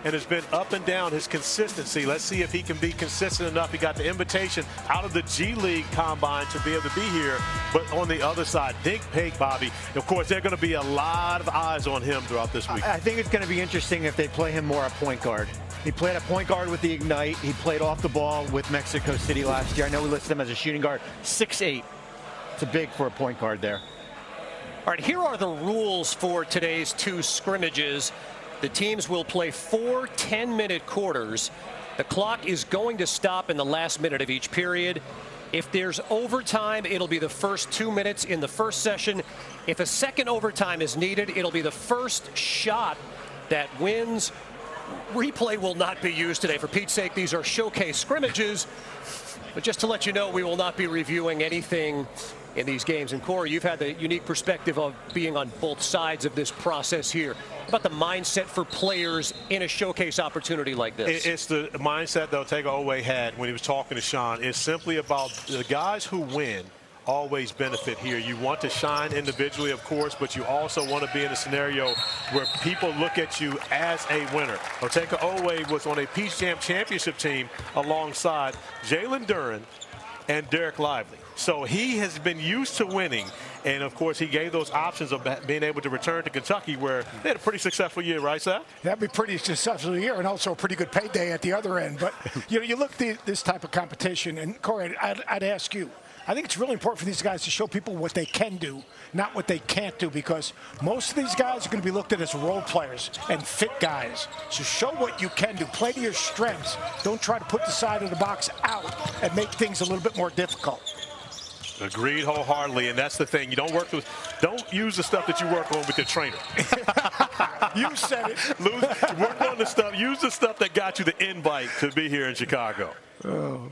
and has been up and down his consistency. Let's see if he can be consistent enough. He got the invitation out of the G League Combine to be able to be here. But on the other side, Dink, Pate, Bobby, of course, there are going to be a lot of eyes on him throughout this week. I think it's going to be interesting if they play him more at point guard. He played at point guard with the Ignite. He played off the ball with Mexico City last year. I know we listed him as a shooting guard, 6'8". It's a big for a point guard there. All right, here are the rules for today's two scrimmages. The teams will play 4 10-minute quarters. The clock is going to stop in the last minute of each period. If there's overtime, it'll be the first 2 minutes in the first session. If a second overtime is needed, it'll be the first shot that wins. Replay will not be used today. For Pete's sake, these are showcase scrimmages. But just to let you know, we will not be reviewing anything in these games. And Corey, you've had the unique perspective of being on both sides of this process here. About the mindset for players in a showcase opportunity like this? It's the mindset that Otega Oweh had when he was talking to Sean. It's simply about the guys who win always benefit here. You want to shine individually, of course, but you also want to be in a scenario where people look at you as a winner. Otega Oweh was on a Peach Jam championship team alongside Jalen Duren and Derek Lively. So he has been used to winning, and of course he gave those options of being able to return to Kentucky, where they had a pretty successful year, right, Seth? That'd be a pretty successful year, and also a pretty good payday at the other end. But you look at this type of competition, and Corey, I'd ask you, I think it's really important for these guys to show people what they can do, not what they can't do, because most of these guys are going to be looked at as role players and fit guys. So show what you can do. Play to your strengths. Don't try to put the side of the box out and make things a little bit more difficult. Agreed wholeheartedly, and that's the thing. You don't use the stuff that you work on with your trainer. You said it. Work on the stuff. Use the stuff that got you the invite to be here in Chicago. Oh.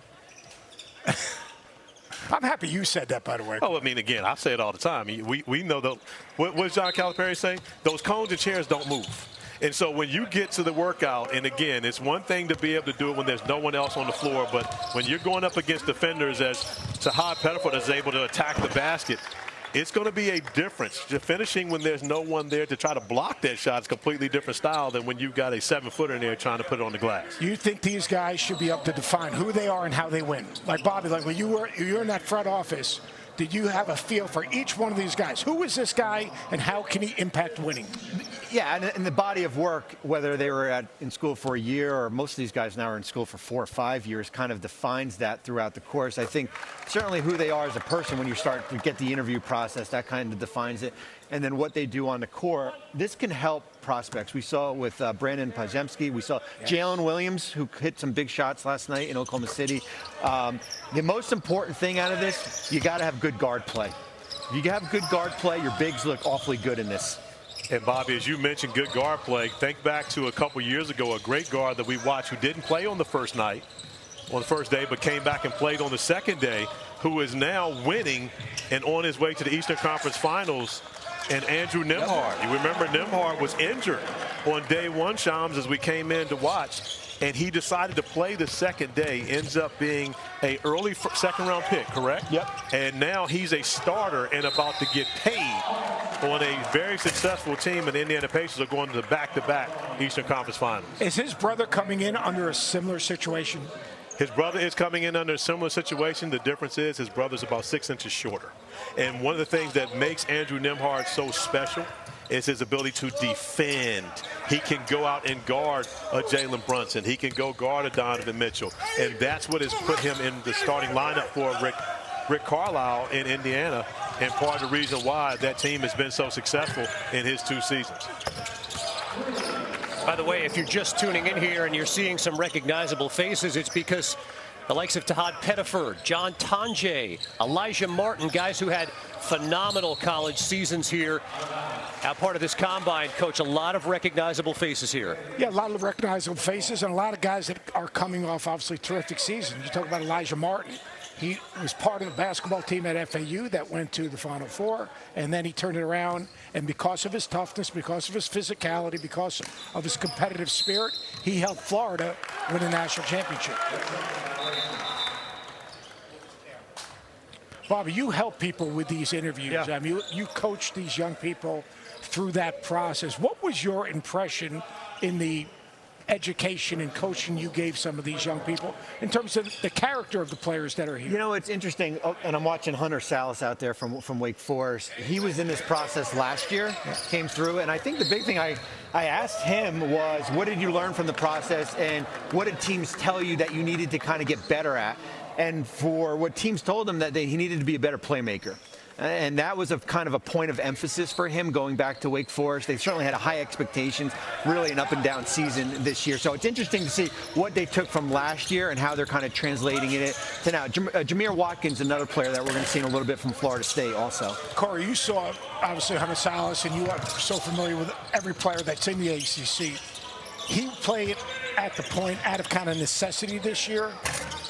I'm happy you said that, by the way. Oh, I mean, again, I say it all the time. We know that. What does John Calipari say? Those cones and chairs don't move. And so when you get to the workout, and again, it's one thing to be able to do it when there's no one else on the floor, but when you're going up against defenders as Tahaad Pettiford is able to attack the basket, it's going to be a difference. Just finishing when there's no one there to try to block that shot is a completely different style than when you've got a 7-footer in there trying to put it on the glass. You think these guys should be up to define who they are and how they win? Like Bobby, like when you're in that front office, did you have a feel for each one of these guys? Who is this guy and how can he impact winning? Yeah, and the body of work, whether they were in school for a year or most of these guys now are in school for 4 or 5 years, kind of defines that throughout the course. I think certainly who they are as a person when you start to get the interview process, that kind of defines it. And then what they do on the court, this can help prospects. We saw it with Brandon Pajemski. We saw Jalen Williams, who hit some big shots last night in Oklahoma City. The most important thing out of this, you got to have good guard play. If you have good guard play, your bigs look awfully good in this. And Bobby, as you mentioned good guard play, think back to a couple years ago, a great guard that we watched who didn't play on the first night, on the first day, but came back and played on the second day, who is now winning and on his way to the Eastern Conference Finals, and Andrew Nembhard. You remember Nembhard was injured on day one, Shams, as we came in to watch, and he decided to play the second day, ends up being a early second-round pick, correct? Yep. And now he's a starter and about to get paid on a very successful team, and the Indiana Pacers are going to the back-to-back Eastern Conference Finals. Is his brother coming in under a similar situation? His brother is coming in under a similar situation. The difference is his brother's about 6 inches shorter. And one of the things that makes Andrew Nembhard so special is his ability to defend. He can go out and guard a Jalen Brunson. He can go guard a Donovan Mitchell. And that's what has put him in the starting lineup for Rick Carlisle in Indiana, and part of the reason why that team has been so successful in his 2 seasons. By the way, if you're just tuning in here and you're seeing some recognizable faces, it's because the likes of Tahaad Pettiford, John Tonje, Alijah Martin, guys who had phenomenal college seasons here. Now part of this combine, Coach, a lot of recognizable faces here. Yeah, a lot of recognizable faces and a lot of guys that are coming off obviously terrific seasons. You talk about Alijah Martin. He was part of the basketball team at FAU that went to the Final Four, and then he turned it around. And because of his toughness, because of his physicality, because of his competitive spirit, he helped Florida win a national championship. Bobby, you help people with these interviews. Yeah. I mean, you coach these young people through that process. What was your impression in the education and coaching you gave some of these young people in terms of the character of the players that are here? You know, it's interesting, and I'm watching Hunter Salas out there from Wake Forest. He was in this process last year, came through, and I think the big thing I asked him was, what did you learn from the process, and what did teams tell you that you needed to kind of get better at? And for what teams told him, that he needed to be a better playmaker. And that was a kind of a point of emphasis for him going back to Wake Forest. They certainly had high expectations, really an up and down season this year. So it's interesting to see what they took from last year and how they're kind of translating it to now. Jameer Watkins, another player that we're going to see in a little bit from Florida State also. Corey, you saw obviously Hunter Salas, and you are so familiar with every player that's in the ACC. He played at the point out of kind of necessity this year.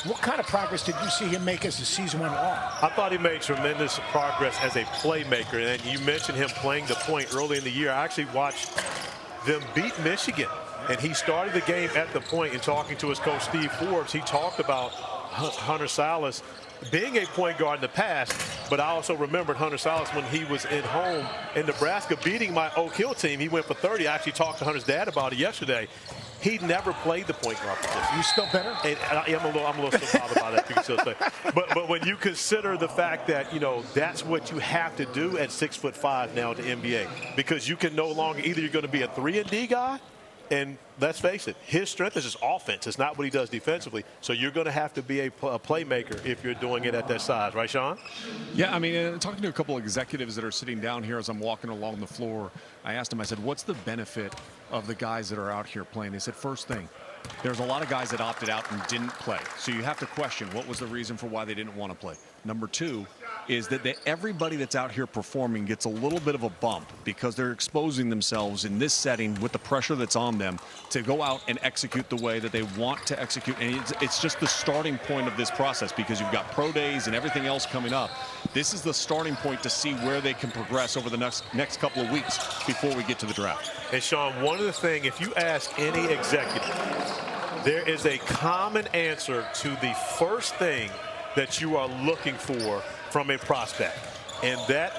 What kind of progress did you see him make as the season went along? I thought he made tremendous progress as a playmaker. And you mentioned him playing the point early in the year. I actually watched them beat Michigan. And he started the game at the point, and talking to his coach, Steve Forbes, he talked about Hunter Salas being a point guard in the past, but I also remembered Hunter Salas when he was at home in Nebraska beating my Oak Hill team. He went for 30. I actually talked to Hunter's dad about it yesterday. He never played the point guard position. You still better? And I'm a little still bothered by that. You can still say. But when you consider the fact that, you know, that's what you have to do at 6'5" now at the NBA, because you can no longer, either you're going to be a 3-and-D guy, and let's face it, his strength is his offense. It's not what he does defensively. So you're going to have to be a playmaker if you're doing it at that size. Right, Sean? Yeah, I mean, talking to a couple of executives that are sitting down here as I'm walking along the floor, I asked them, I said, what's the benefit of the guys that are out here playing? They said, first thing, there's a lot of guys that opted out and didn't play. So you have to question what was the reason for why they didn't want to play. Number two is that everybody that's out here performing gets a little bit of a bump because they're exposing themselves in this setting with the pressure that's on them to go out and execute the way that they want to execute. And it's just the starting point of this process, because you've got pro days and everything else coming up. This is the starting point to see where they can progress over the next couple of weeks before we get to the draft. And Sean, one of the things, if you ask any executive, there is a common answer to the first thing that you are looking for from a prospect. And that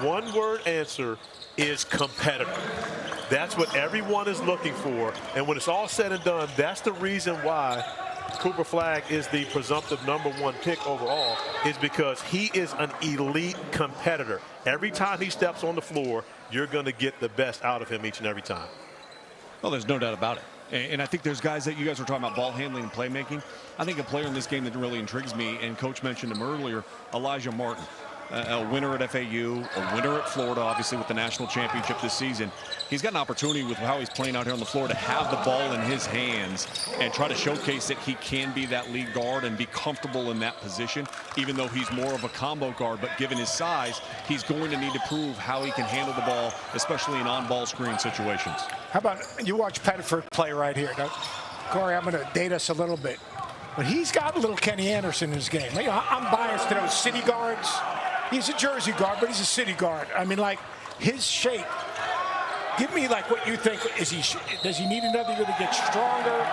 one-word answer is competitor. That's what everyone is looking for. And when it's all said and done, that's the reason why Cooper Flagg is the presumptive #1 pick overall, is because he is an elite competitor. Every time he steps on the floor, you're going to get the best out of him each and every time. Well, there's no doubt about it. And I think there's guys that you guys were talking about ball handling and playmaking. I think a player in this game that really intrigues me, and Coach mentioned him earlier, Alijah Martin. A winner at FAU, a winner at Florida, obviously with the national championship this season. He's got an opportunity with how he's playing out here on the floor to have the ball in his hands and try to showcase that he can be that lead guard and be comfortable in that position, even though he's more of a combo guard. But given his size, he's going to need to prove how he can handle the ball, especially in on-ball screen situations. How about you watch Pettiford play right here? Now, Corey, I'm going to date us a little bit, but he's got a little Kenny Anderson in his game. You know, I'm biased to those city guards. He's a Jersey guard, but he's a city guard. I mean, like, his shape. Give me, like, what you think. Does he need another year to get stronger?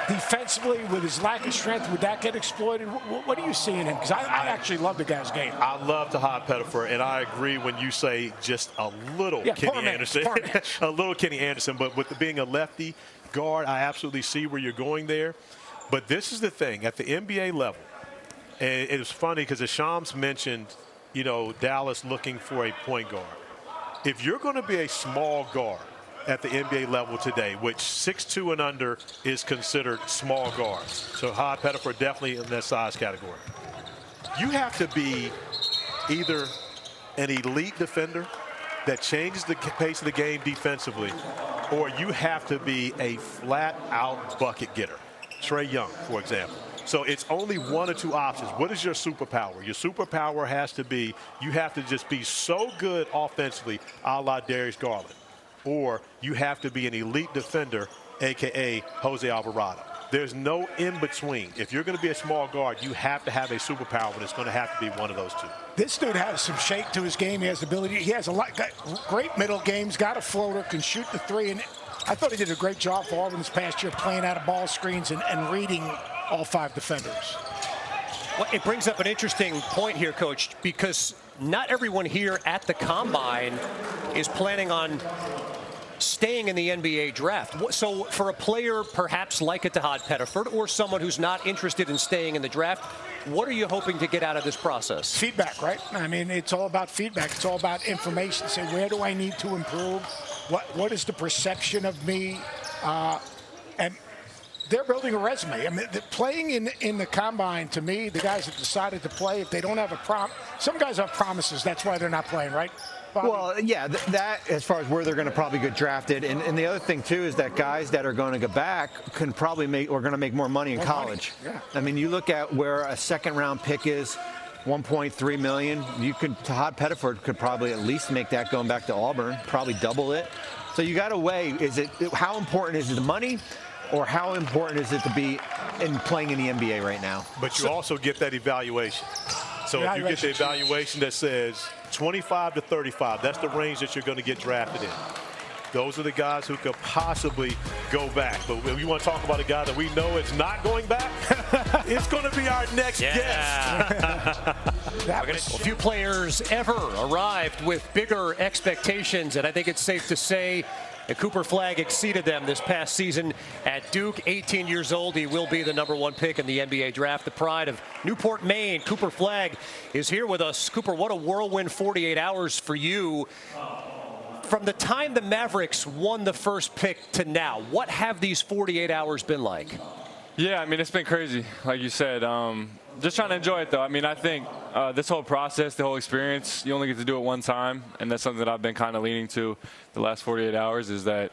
Defensively, with his lack of strength, would that get exploited? What do you see in him? Because I actually love the guy's game. I love Tahaad Pettiford, and I agree when you say just a little Kenny Anderson. A little Kenny Anderson, but with being a lefty guard, I absolutely see where you're going there. But this is the thing. At the NBA level, and it was funny because as Shams mentioned, you know, Dallas looking for a point guard. If you're going to be a small guard at the NBA level today, which 6'2" and under is considered small guards, so Tahaad Pettiford definitely in that size category, you have to be either an elite defender that changes the pace of the game defensively, or you have to be a flat-out bucket getter. Trae Young, for example. So it's only one or two options. What is your superpower? Your superpower has to be, you have to just be so good offensively, a la Darius Garland. Or you have to be an elite defender, a.k.a. Jose Alvarado. There's no in-between. If you're going to be a small guard, you have to have a superpower, and it's going to have to be one of those two. This dude has some shape to his game. He has the ability. He has a lot, got great middle games, got a floater, can shoot the three. And I thought he did a great job for Auburn this past year playing out of ball screens and reading all five defenders. Well, it brings up an interesting point here, Coach, because not everyone here at the Combine is planning on staying in the NBA draft. So for a player perhaps like a Tahaad Pettiford or someone who's not interested in staying in the draft, what are you hoping to get out of this process? Feedback, right? I mean, it's all about feedback. It's all about information. Say, where do I need to improve? What is the perception of me? And they're building a resume. I mean, playing in the combine, to me, the guys that decided to play, if they don't have some guys have promises. That's why they're not playing, right, Bobby? Well, yeah, that as far as where they're going to probably get drafted. And the other thing, too, is that guys that are going to go back can probably going to make more money in college. Yeah. I mean, you look at where a second-round pick is, $1.3 million. Tahaad Pettiford could probably at least make that going back to Auburn, probably double it. So you got to weigh, how important is it the money? Or how important is it to be playing in the NBA right now? But you also get that evaluation. So if you get the evaluation that says 25 to 35, that's the range that you're going to get drafted in. Those are the guys who could possibly go back. But if you want to talk about a guy that we know is not going back, it's going to be our next guest. A few players ever arrived with bigger expectations, and I think it's safe to say that Cooper Flagg exceeded them this past season at Duke. 18 years old, he will be the #1 pick in the NBA draft. The pride of Newport, Maine, Cooper Flagg is here with us. Cooper, what a whirlwind 48 hours for you. From the time the Mavericks won the first pick to now, what have these 48 hours been like? Yeah, I mean, it's been crazy, like you said. Just trying to enjoy it, though. I mean, I think this whole process, the whole experience, you only get to do it one time, and that's something that I've been kind of leaning to the last 48 hours is that,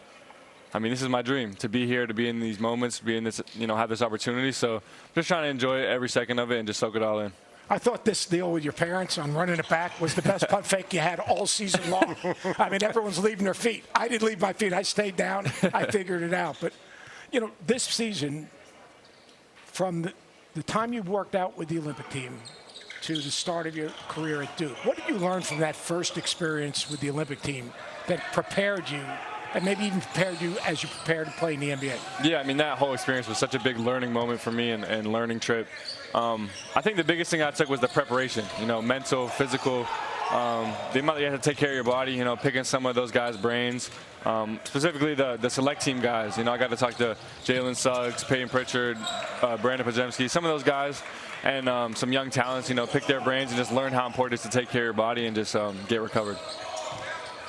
I mean, this is my dream, to be here, to be in these moments, be in this, have this opportunity. So just trying to enjoy every second of it and just soak it all in. I thought this deal with your parents on running it back was the best punt fake you had all season long. I mean, everyone's leaving their feet. I didn't leave my feet. I stayed down. I figured it out. But, this season, from the time you worked out with the Olympic team to the start of your career at Duke, what did you learn from that first experience with the Olympic team that prepared you and maybe even prepared you as you prepared to play in the NBA? Yeah, I mean, that whole experience was such a big learning moment for me and learning trip. I think the biggest thing I took was the preparation, mental, physical, the amount that you have to take care of your body, picking some of those guys' brains, specifically the select team guys. I got to talk to Jalon Suggs, Peyton Pritchard, Brandon Pajemski, some of those guys, and some young talents, pick their brains and just learn how important it is to take care of your body and just get recovered.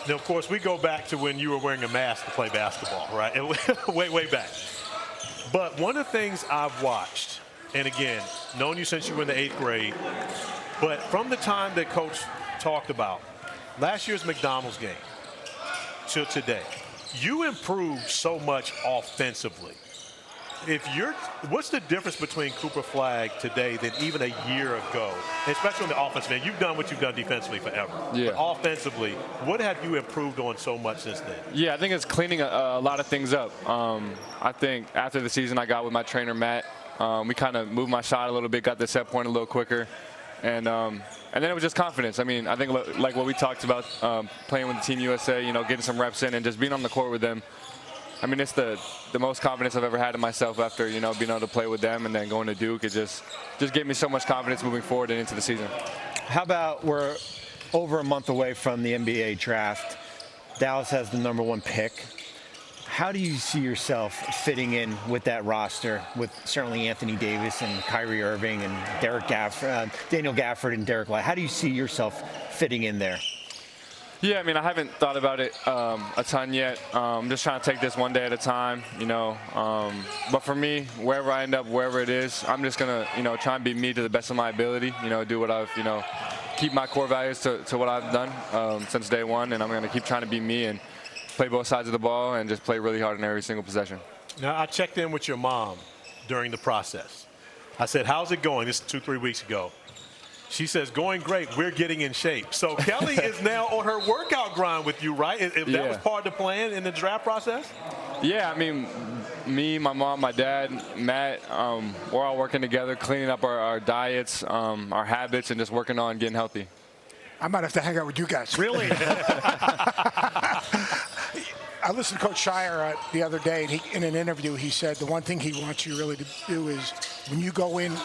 Now, of course, we go back to when you were wearing a mask to play basketball, right? way back. But one of the things I've watched, and again, known you since you were in the 8th grade, but from the time that Coach talked about last year's McDonald's game till today, you improved so much offensively. What's the difference between Cooper Flagg today than even a year ago, especially on the offensive end? You've done what you've done defensively forever. Yeah. But offensively, what have you improved on so much since then? Yeah, I think it's cleaning a lot of things up. I think after the season I got with my trainer, Matt, we kind of moved my shot a little bit, got the set point a little quicker. And then it was just confidence. I mean, I think like what we talked about, playing with the Team USA, getting some reps in and just being on the court with them. I mean, it's the most confidence I've ever had in myself after, being able to play with them and then going to Duke. It just gave me so much confidence moving forward and into the season. How about we're over a month away from the NBA draft. Dallas has the #1 pick. How do you see yourself fitting in with that roster, with certainly Anthony Davis and Kyrie Irving and Daniel Gafford and Derek White? How do you see yourself fitting in there? Yeah, I mean, I haven't thought about it a ton yet. I'm just trying to take this one day at a time, But for me, wherever I end up, wherever it is, I'm just going to, try and be me to the best of my ability, do what I've, keep my core values to what I've done since day one. And I'm going to keep trying to be me and play both sides of the ball and just play really hard in every single possession. Now, I checked in with your mom during the process. I said, how's it going? This is 2-3 weeks ago. She says, going great. We're getting in shape. So Kelly is now on her workout grind with you, right? If that was part of the plan in the draft process? Yeah, I mean, me, my mom, my dad, Matt, we're all working together, cleaning up our diets, our habits, and just working on getting healthy. I might have to hang out with you guys. Really? I listened to Coach Shire the other day, and in an interview, he said the one thing he wants you really to do is when you go in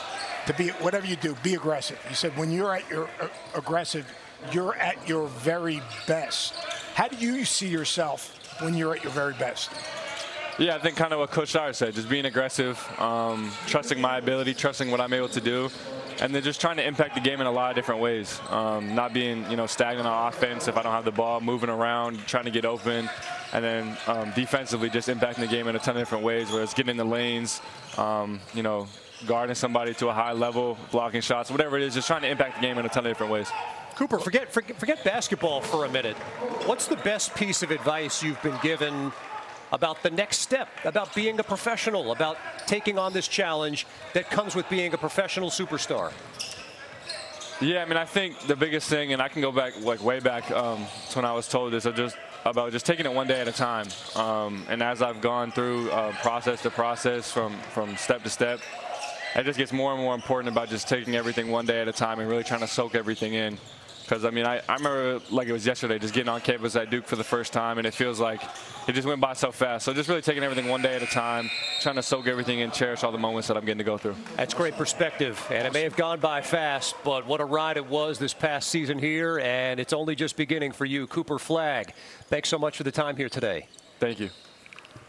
to be, whatever you do, be aggressive. He said when you're at your aggressive, you're at your very best. How do you see yourself when you're at your very best? Yeah, I think kind of what Coach Shire said, just being aggressive, trusting my ability, trusting what I'm able to do, and then just trying to impact the game in a lot of different ways. Not being, stagnant on offense if I don't have the ball, moving around, trying to get open, and then defensively just impacting the game in a ton of different ways, whether it's getting in the lanes, guarding somebody to a high level, blocking shots, whatever it is, just trying to impact the game in a ton of different ways. Cooper, forget basketball for a minute. What's the best piece of advice you've been given about the next step, about being a professional, about taking on this challenge that comes with being a professional superstar? Yeah, I mean, I think the biggest thing, and I can go back, way back to when I was told this, about just taking it one day at a time. And as I've gone through process to process, from step to step, it just gets more and more important about just taking everything one day at a time and really trying to soak everything in. Because, I mean, I remember like it was yesterday, just getting on campus at Duke for the first time, and it feels like it just went by so fast. So just really taking everything one day at a time, trying to soak everything in, cherish all the moments that I'm getting to go through. That's great perspective, and it may have gone by fast, but what a ride it was this past season here, and it's only just beginning for you. Cooper Flagg, thanks so much for the time here today. Thank you.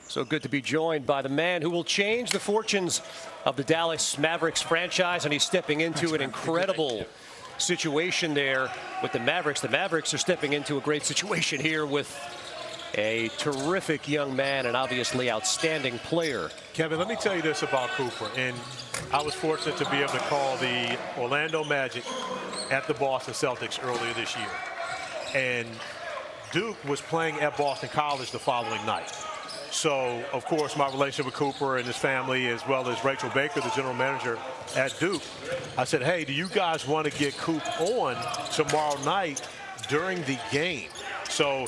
So good to be joined by the man who will change the fortunes of the Dallas Mavericks franchise, and he's stepping into an incredible situation there with the Mavericks. The Mavericks are stepping into a great situation here with a terrific young man and obviously outstanding player. Kevin, let me tell you this about Cooper. And I was fortunate to be able to call the Orlando Magic at the Boston Celtics earlier this year. And Duke was playing at Boston College the following night. So, of course, my relationship with Cooper and his family, as well as Rachel Baker, the general manager at Duke, I said, hey, do you guys want to get Coop on tomorrow night during the game? So,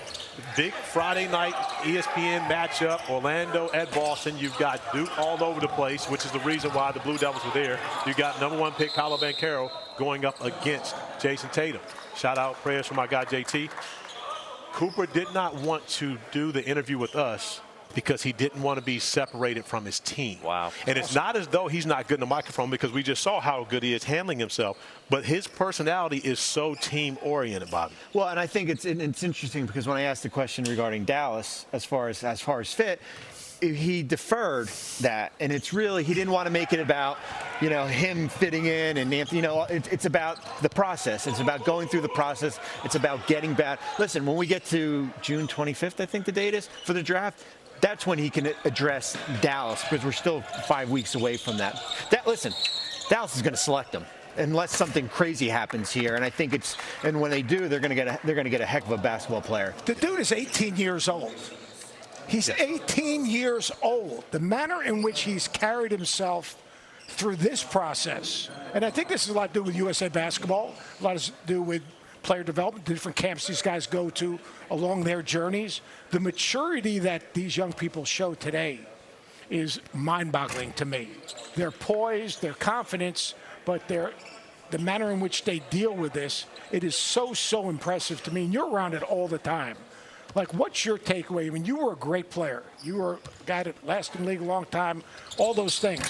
big Friday night ESPN matchup, Orlando at Boston. You've got Duke all over the place, which is the reason why the Blue Devils were there. You got #1 pick Paolo Banchero going up against Jason Tatum. Shout out, prayers for my guy JT. Cooper did not want to do the interview with us because he didn't want to be separated from his team. Wow. And it's not as though he's not good in the microphone, because we just saw how good he is handling himself. But his personality is so team-oriented, Bobby. Well, and I think it's interesting because when I asked the question regarding Dallas, as far as fit, he deferred that, and it's really, he didn't want to make it about, him fitting in, and it's about the process. It's about going through the process. It's about getting back. Listen, when we get to June 25th, I think the date is, for the draft, that's when he can address Dallas, because we're still 5 weeks away from that. Listen, Dallas is going to select him unless something crazy happens here, and I think and when they do, they're going to get a heck of a basketball player. The dude is 18 years old. He's 18 years old. The manner in which he's carried himself through this process, and I think this has a lot to do with USA Basketball, a lot to do with player development, the different camps these guys go to along their journeys. The maturity that these young people show today is mind-boggling to me. Their poise, their confidence, but the manner in which they deal with this, it is so impressive to me. And you're around it all the time. Like, what's your takeaway? I mean, you were a great player. You were a guy that lasted in the league a long time, all those things.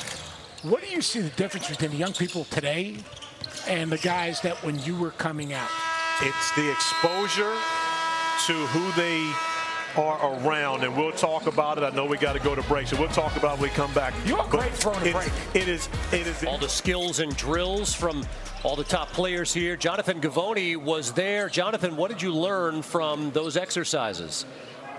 What do you see the difference between the young people today and the guys that when you were coming out? It's the exposure to who they are around, and we'll talk about it. I know we got to go to break, so we'll talk about it when we come back. You're great throwing a break. It is. All the skills and drills from all the top players here. Jonathan Givony was there. Jonathan, what did you learn from those exercises?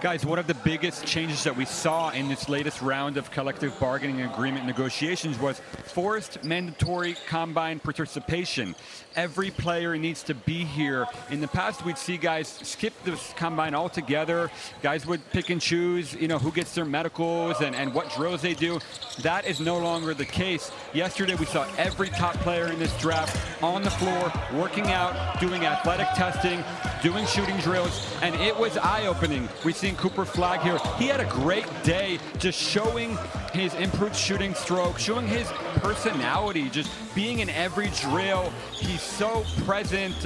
Guys, one of the biggest changes that we saw in this latest round of collective bargaining agreement negotiations was forced mandatory combine participation. Every player needs to be here. In the past, we'd see guys skip this combine altogether. Guys would pick and choose, who gets their medicals and what drills they do. That is no longer the case. Yesterday, we saw every top player in this draft on the floor, working out, doing athletic testing, doing shooting drills, and it was eye-opening. We've seen Cooper Flagg here. He had a great day, just showing his improved shooting stroke, showing his personality, just being in every drill. He's so present,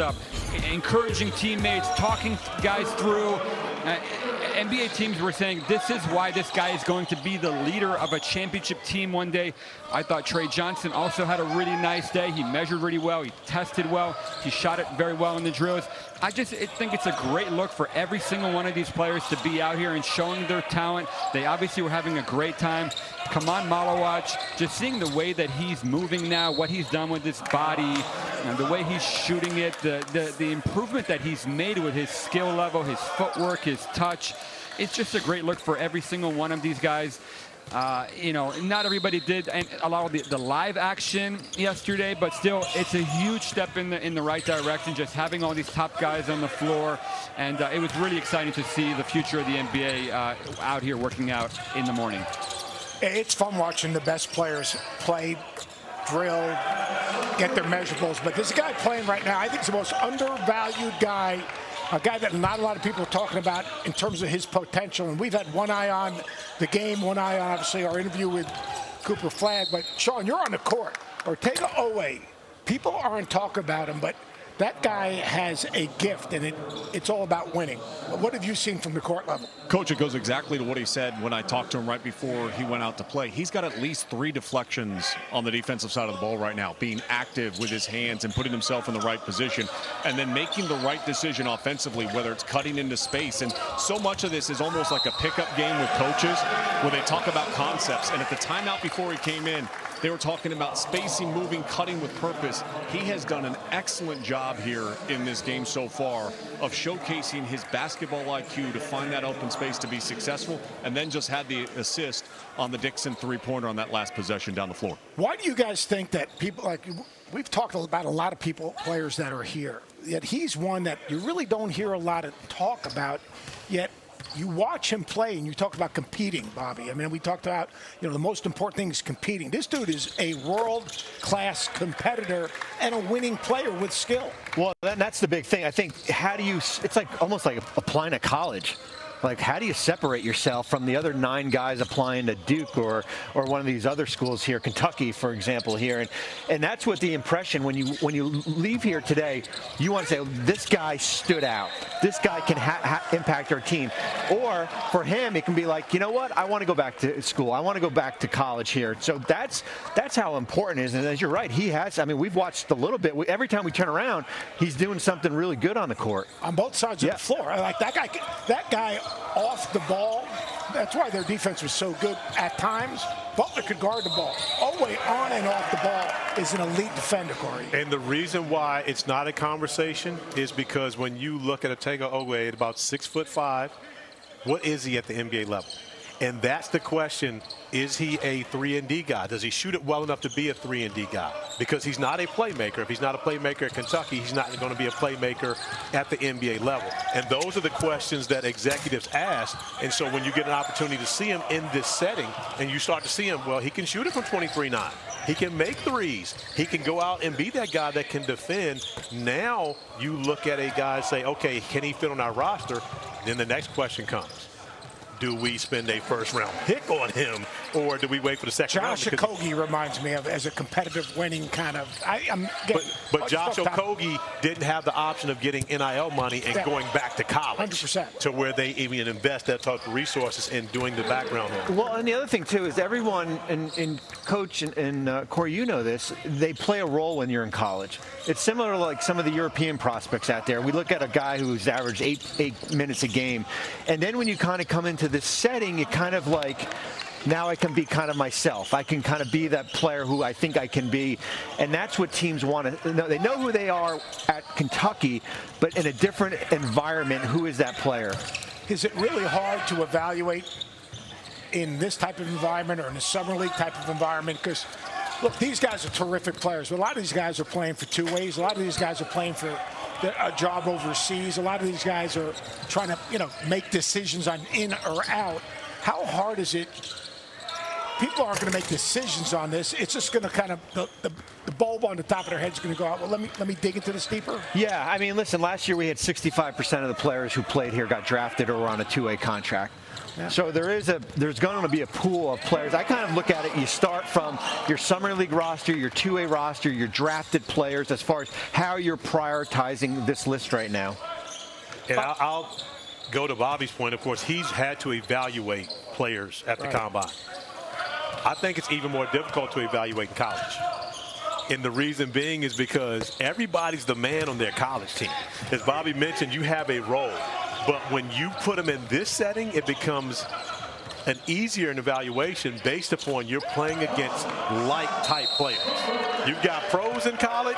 encouraging teammates, talking guys through. NBA teams were saying this is why this guy is going to be the leader of a championship team one day. I thought Trey Johnson also had a really nice day. He measured really well. He tested well. He shot it very well in the drills. I think it's a great look for every single one of these players to be out here and showing their talent. They obviously were having a great time. Kaman Malawach, just seeing the way that he's moving now, what he's done with his body, and the way he's shooting it, the improvement that he's made with his skill level, his footwork, his touch. It's just a great look for every single one of these guys. You know, not everybody did allow the live action yesterday, but still, it's a huge step in the right direction, just having all these top guys on the floor. And it was really exciting to see the future of the NBA out here working out in the morning. It's fun watching the best players play, drill, get their measurables. But this guy playing right now, I think, is the most undervalued guy, a guy that not a lot of people are talking about in terms of his potential. And we've had one eye on the game, one eye on, obviously, our interview with Cooper Flagg. But, Sean, you're on the court. Ortega Oweh, people aren't talking about him, but that guy has a gift, and it's all about winning. What have you seen from the court level? Coach, it goes exactly to what he said when I talked to him right before he went out to play. He's got at least 3 deflections on the defensive side of the ball right now, being active with his hands and putting himself in the right position, and then making the right decision offensively, whether it's cutting into space. And so much of this is almost like a pickup game with coaches where they talk about concepts. And at the timeout before he came in, they were talking about spacing, moving, cutting with purpose. He has done an excellent job here in this game so far of showcasing his basketball IQ to find that open space to be successful, and then just had the assist on the Dixon three-pointer on that last possession down the floor. Why do you guys think that people, like, we've talked about a lot of players that are here, yet he's one that you really don't hear a lot of talk about, yet you watch him play and you talk about competing, Bobby. I mean, we talked about, you know, the most important thing is competing. This dude is a world-class competitor and a winning player with skill. Well, that's the big thing. I think, it's like almost like applying to college. Like, how do you separate yourself from the other 9 guys applying to Duke or one of these other schools here, Kentucky, for example, here? And that's what the impression, when you leave here today, you want to say, this guy stood out. This guy can impact our team. Or for him, it can be like, you know what? I want to go back to school. I want to go back to college here. So that's how important it is. And as you're right, he has. I mean, we've watched a little bit. Every time we turn around, he's doing something really good on the court. On both sides of the floor. I like that guy. That guy off the ball. That's why their defense was so good at times. Butler could guard the ball. Oweh on and off the ball is an elite defender, Corey. And the reason why it's not a conversation is because when you look at Ortega Oweh at about 6'5", what is he at the NBA level? And that's the question. Is he a 3-and-D guy? Does he shoot it well enough to be a 3-and-D guy? Because he's not a playmaker. If he's not a playmaker at Kentucky, he's not going to be a playmaker at the NBA level. And those are the questions that executives ask. And so when you get an opportunity to see him in this setting and you start to see him, well, he can shoot it from 23-9. He can make threes. He can go out and be that guy that can defend. Now you look at a guy and say, okay, can he fit on our roster? Then the next question comes. Do we spend a first-round pick on him, or do we wait for the second round? Josh Okogie reminds me of as a competitive winning kind of. But Josh Okogie didn't have the option of getting NIL money and going back to college 100%. to where they even invest that type of resources in doing the background work. Well, and the other thing, too, is everyone, and Coach and Corey, you know this, they play a role when you're in college. It's similar to like some of the European prospects out there. We look at a guy who's averaged eight minutes a game, and then when you kind of come into this setting, it kind of like, now I can be kind of myself. I can kind of be that player who I think I can be. And that's what teams want to know. They know who they are at Kentucky, but in a different environment, who is that player? Is it really hard to evaluate in this type of environment or in a summer league type of environment? Because, look, these guys are terrific players. But a lot of these guys are playing for 2 ways. A lot of these guys are playing for a job overseas. A lot of these guys are trying to, make decisions on in or out. How hard is it? People aren't going to make decisions on this. It's just going to kind of, the bulb on the top of their head is going to go out. Well, let me dig into this deeper. Yeah, I mean, listen, last year we had 65% of the players who played here got drafted or were on a 2-way contract. Yeah. So there's going to be a pool of players. I kind of look at it, you start from your summer league roster, your 2-way roster, your drafted players, as far as how you're prioritizing this list right now. And I'll go to Bobby's point, of course, he's had to evaluate players at the combine. I think it's even more difficult to evaluate in college. And the reason being is because everybody's the man on their college team. As Bobby mentioned, you have a role. But when you put them in this setting, it becomes an easier evaluation based upon you're playing against like-type players. You've got pros in college,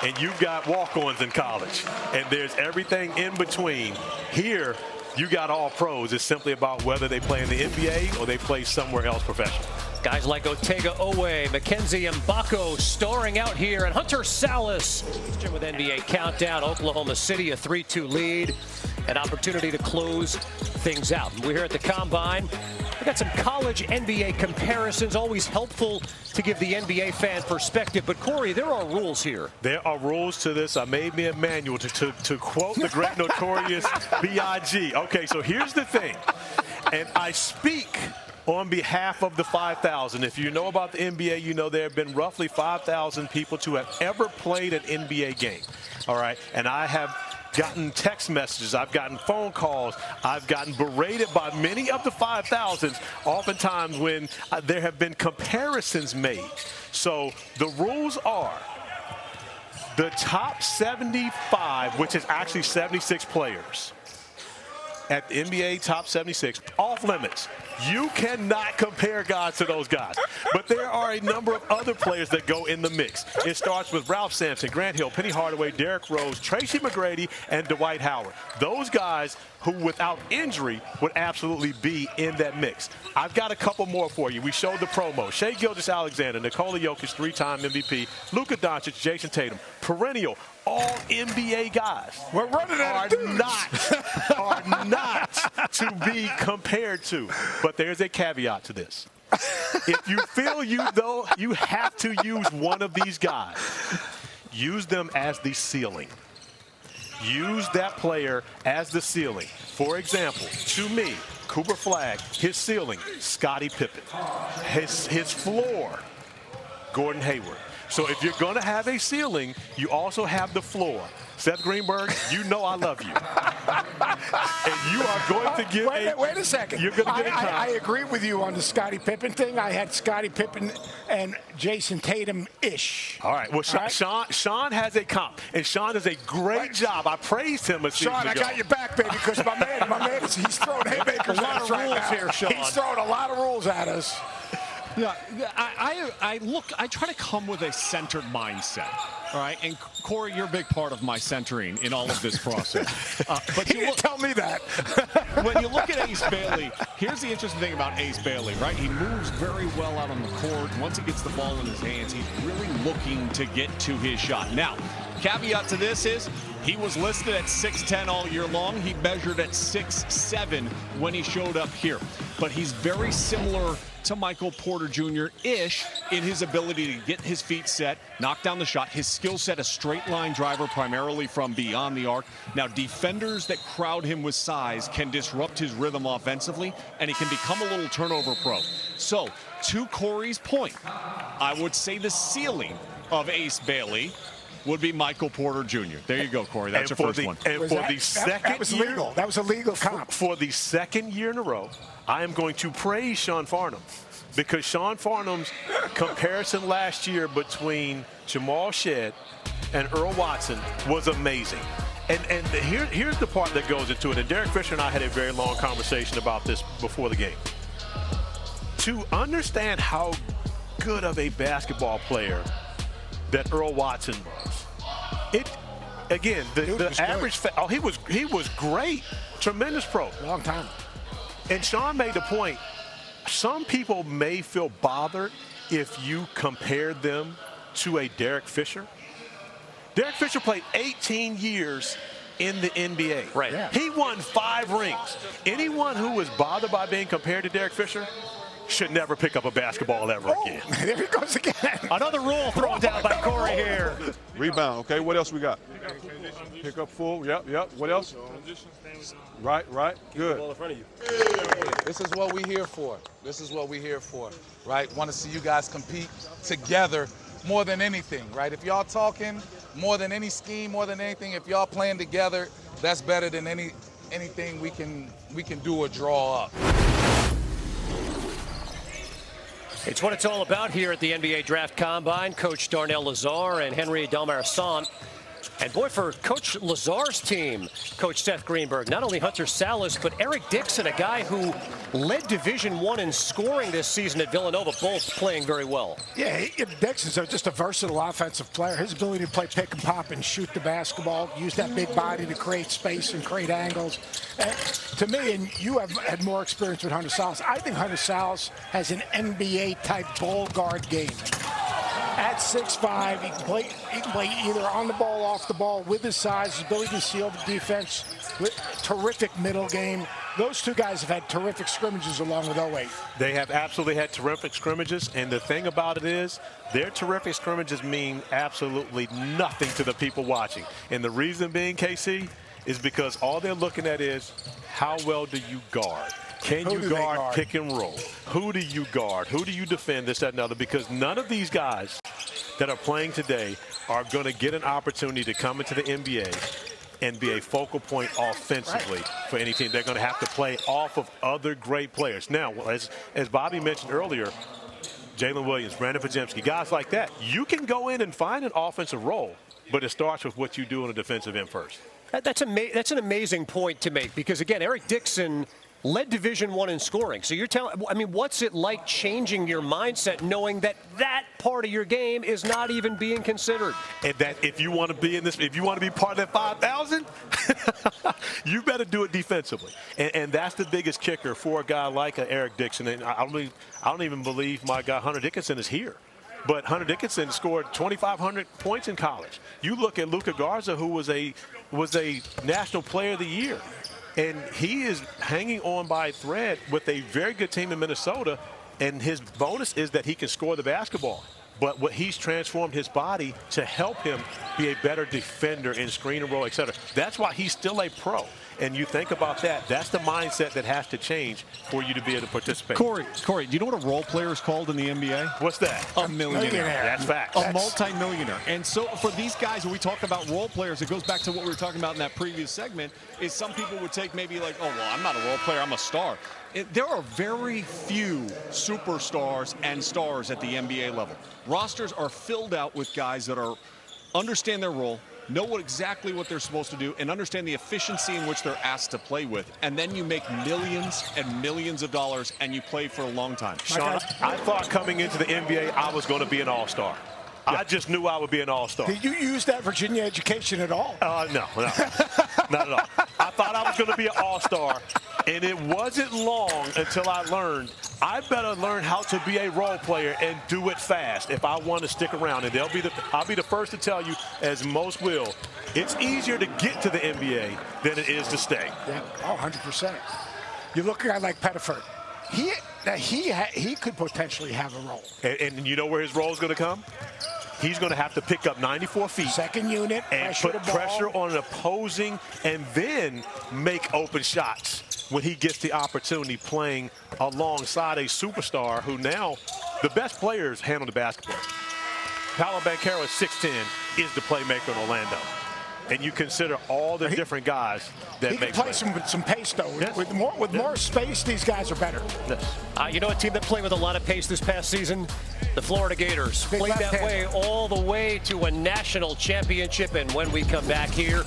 and you've got walk-ons in college. And there's everything in between. Here, you got all pros. It's simply about whether they play in the NBA or they play somewhere else professional. Guys like Otega Owe, Mackenzie Mbako starring out here, and Hunter Salas with NBA Countdown. Oklahoma City a 3-2 lead. An opportunity to close things out. We're here at the Combine. We got some college NBA comparisons, always helpful to give the NBA fan perspective. But, Corey, there are rules here. There are rules to this. I made me a manual to quote the great notorious B.I.G. Okay, so here's the thing. And I speak on behalf of the 5,000. If you know about the NBA, you know there have been roughly 5,000 people to have ever played an NBA game. All right, and I have gotten text messages, I've gotten phone calls, I've gotten berated by many of the 5,000s, oftentimes when there have been comparisons made. So the rules are the top 75, which is actually 76 players, at the NBA top 76, off limits. You cannot compare guys to those guys. But there are a number of other players that go in the mix. It starts with Ralph Sampson, Grant Hill, Penny Hardaway, Derrick Rose, Tracy McGrady, and Dwight Howard. Those guys who, without injury, would absolutely be in that mix. I've got a couple more for you. We showed the promo. Shai Gilgeous-Alexander, Nikola Jokic, 3-time MVP, Luka Doncic, Jason Tatum, perennial all-NBA guys. We're running out of dudes. Are not to be compared to. But there's a caveat to this. If you feel you have to use one of these guys, use them as the ceiling. Use that player as the ceiling. For example, to me, Cooper Flagg, his ceiling, Scottie Pippen. His floor, Gordon Hayward. So if you're going to have a ceiling, you also have the floor. Seth Greenberg, you know I love you. And you are going to get wait a second. You're going to get I agree with you on the Scottie Pippen thing. I had Scottie Pippen and Jason Tatum-ish. All right. Well, Sean has a comp, and Sean does a great job. I praised him a season ago. Sean, I got your back, baby, because my man, he's throwing haymakers at us right now. Here, Sean. He's throwing a lot of rules at us. Yeah, I try to come with a centered mindset. All right, and Corey, you're a big part of my centering in all of this process. But you didn't tell me that. When you look at Ace Bailey, here's the interesting thing about Ace Bailey, right? He moves very well out on the court. Once he gets the ball in his hands, he's really looking to get to his shot. Now, caveat to this is he was listed at 6'10" all year long. He measured at 6'7" when he showed up here. But he's very similar to Michael Porter Jr.-ish in his ability to get his feet set, knock down the shot. His skill set, a straight line driver primarily from beyond the arc. Now, defenders that crowd him with size can disrupt his rhythm offensively, and he can become a little turnover pro. So, to Corey's point, I would say the ceiling of Ace Bailey would be Michael Porter Jr. There you go, Corey. That's your first one. And for the second year, legal. That was a legal comp. For the second year in a row, I am going to praise Sean Farnham, because Sean Farnham's comparison last year between Jamal Shead and Earl Watson was amazing. And here's the part that goes into it. And Derek Fisher and I had a very long conversation about this before the game. To understand how good of a basketball player that Earl Watson was, the average, he was great, tremendous pro. Long time. And Sean made the point, some people may feel bothered if you compare them to a Derek Fisher. Derek Fisher played 18 years in the NBA. Right. Yeah. He won 5 rings. Anyone who was bothered by being compared to Derek Fisher should never pick up a basketball ever again. There he goes again. Another rule thrown down by Corey here. Rebound, okay, what else we got? Pick up full, yep. What else? Right, good. This is what we're here for. Right? Want to see you guys compete together more than anything, right? If y'all talking more than any scheme, more than anything, if y'all playing together, that's better than anything we can do or draw up. It's what it's all about here at the NBA Draft Combine. Coach Darnell Lazare and Henry Domercant. And boy, for Coach Lazare's team, Coach Seth Greenberg, not only Hunter Salas, but Eric Dixon, a guy who led Division I in scoring this season at Villanova, both playing very well. Yeah, Dixon's just a versatile offensive player. His ability to play pick and pop and shoot the basketball, use that big body to create space and create angles. To me, and you have had more experience with Hunter Salas, I think Hunter Salas has an NBA-type ball guard game. At 6'5", he can play either on the ball, off the ball, with his size, his ability to seal the defense, with terrific middle game. Those two guys have had terrific scrimmages along with 08. They have absolutely had terrific scrimmages, and the thing about it is their terrific scrimmages mean absolutely nothing to the people watching. And the reason being, KC, is because all they're looking at is how well do you guard? Can you guard pick and roll? Who do you guard? Who do you defend? This, that, and other. Because none of these guys that are playing today are going to get an opportunity to come into the NBA and be a focal point offensively for any team. They're going to have to play off of other great players. Now, as Bobby mentioned earlier, Jalen Williams, Brandon Podziemski, guys like that, you can go in and find an offensive role, but it starts with what you do on a defensive end first. That's an amazing point to make because, again, Eric Dixon led Division I in scoring. So you're telling, I mean, what's it like changing your mindset knowing that that part of your game is not even being considered? And that if you want to be in this, if you want to be part of that 5,000, you better do it defensively. And that's the biggest kicker for a guy like Eric Dixon. And I don't even believe my guy Hunter Dickinson is here. But Hunter Dickinson scored 2,500 points in college. You look at Luka Garza, who was a National Player of the Year. And he is hanging on by a thread with a very good team in Minnesota. And his bonus is that he can score the basketball. But what he's transformed his body to help him be a better defender in screen and roll, et cetera. That's why he's still a pro. And you think about that, that's the mindset that has to change for you to be able to participate. Corey, do you know what a role player is called in the NBA? What's that? A millionaire. That's fact. A multi-millionaire. And so for these guys, when we talk about role players, it goes back to what we were talking about in that previous segment, is some people would take maybe like, oh, well, I'm not a role player, I'm a star. There are very few superstars and stars at the NBA level. Rosters are filled out with guys that understand their role, know exactly what they're supposed to do, and understand the efficiency in which they're asked to play with. And then you make millions and millions of dollars, and you play for a long time. Sean, I thought coming into the NBA, I was going to be an all-star. Yeah. I just knew I would be an all-star. Did you use that Virginia education at all? No, not at all. I thought I was going to be an all-star, and it wasn't long until I learned I better learn how to be a role player and do it fast if I want to stick around. And I'll be the first to tell you, as most will, it's easier to get to the NBA than it is to stay. Yeah, 100%. You look at a guy like Pettiford. He could potentially have a role. And you know where his role is going to come? He's going to have to pick up 94 feet. Second unit, and put pressure on an opposing and then make open shots when he gets the opportunity playing alongside a superstar who now the best players handle the basketball. Paolo Banchero at 6'10" is the playmaker in Orlando. And you consider all the different guys that he make can play some pace, though. Yes. With more space, these guys are better. Yes. You know a team that played with a lot of pace this past season? The Florida Gators. Played that way all the way to a national championship. And when we come back here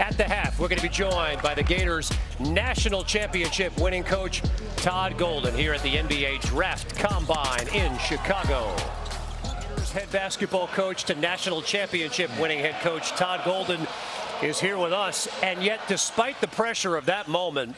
at the half, we're going to be joined by the Gators' national championship winning coach, Todd Golden, here at the NBA Draft Combine in Chicago. Head basketball coach to national championship winning head coach Todd Golden is here with us. And yet, despite the pressure of that moment,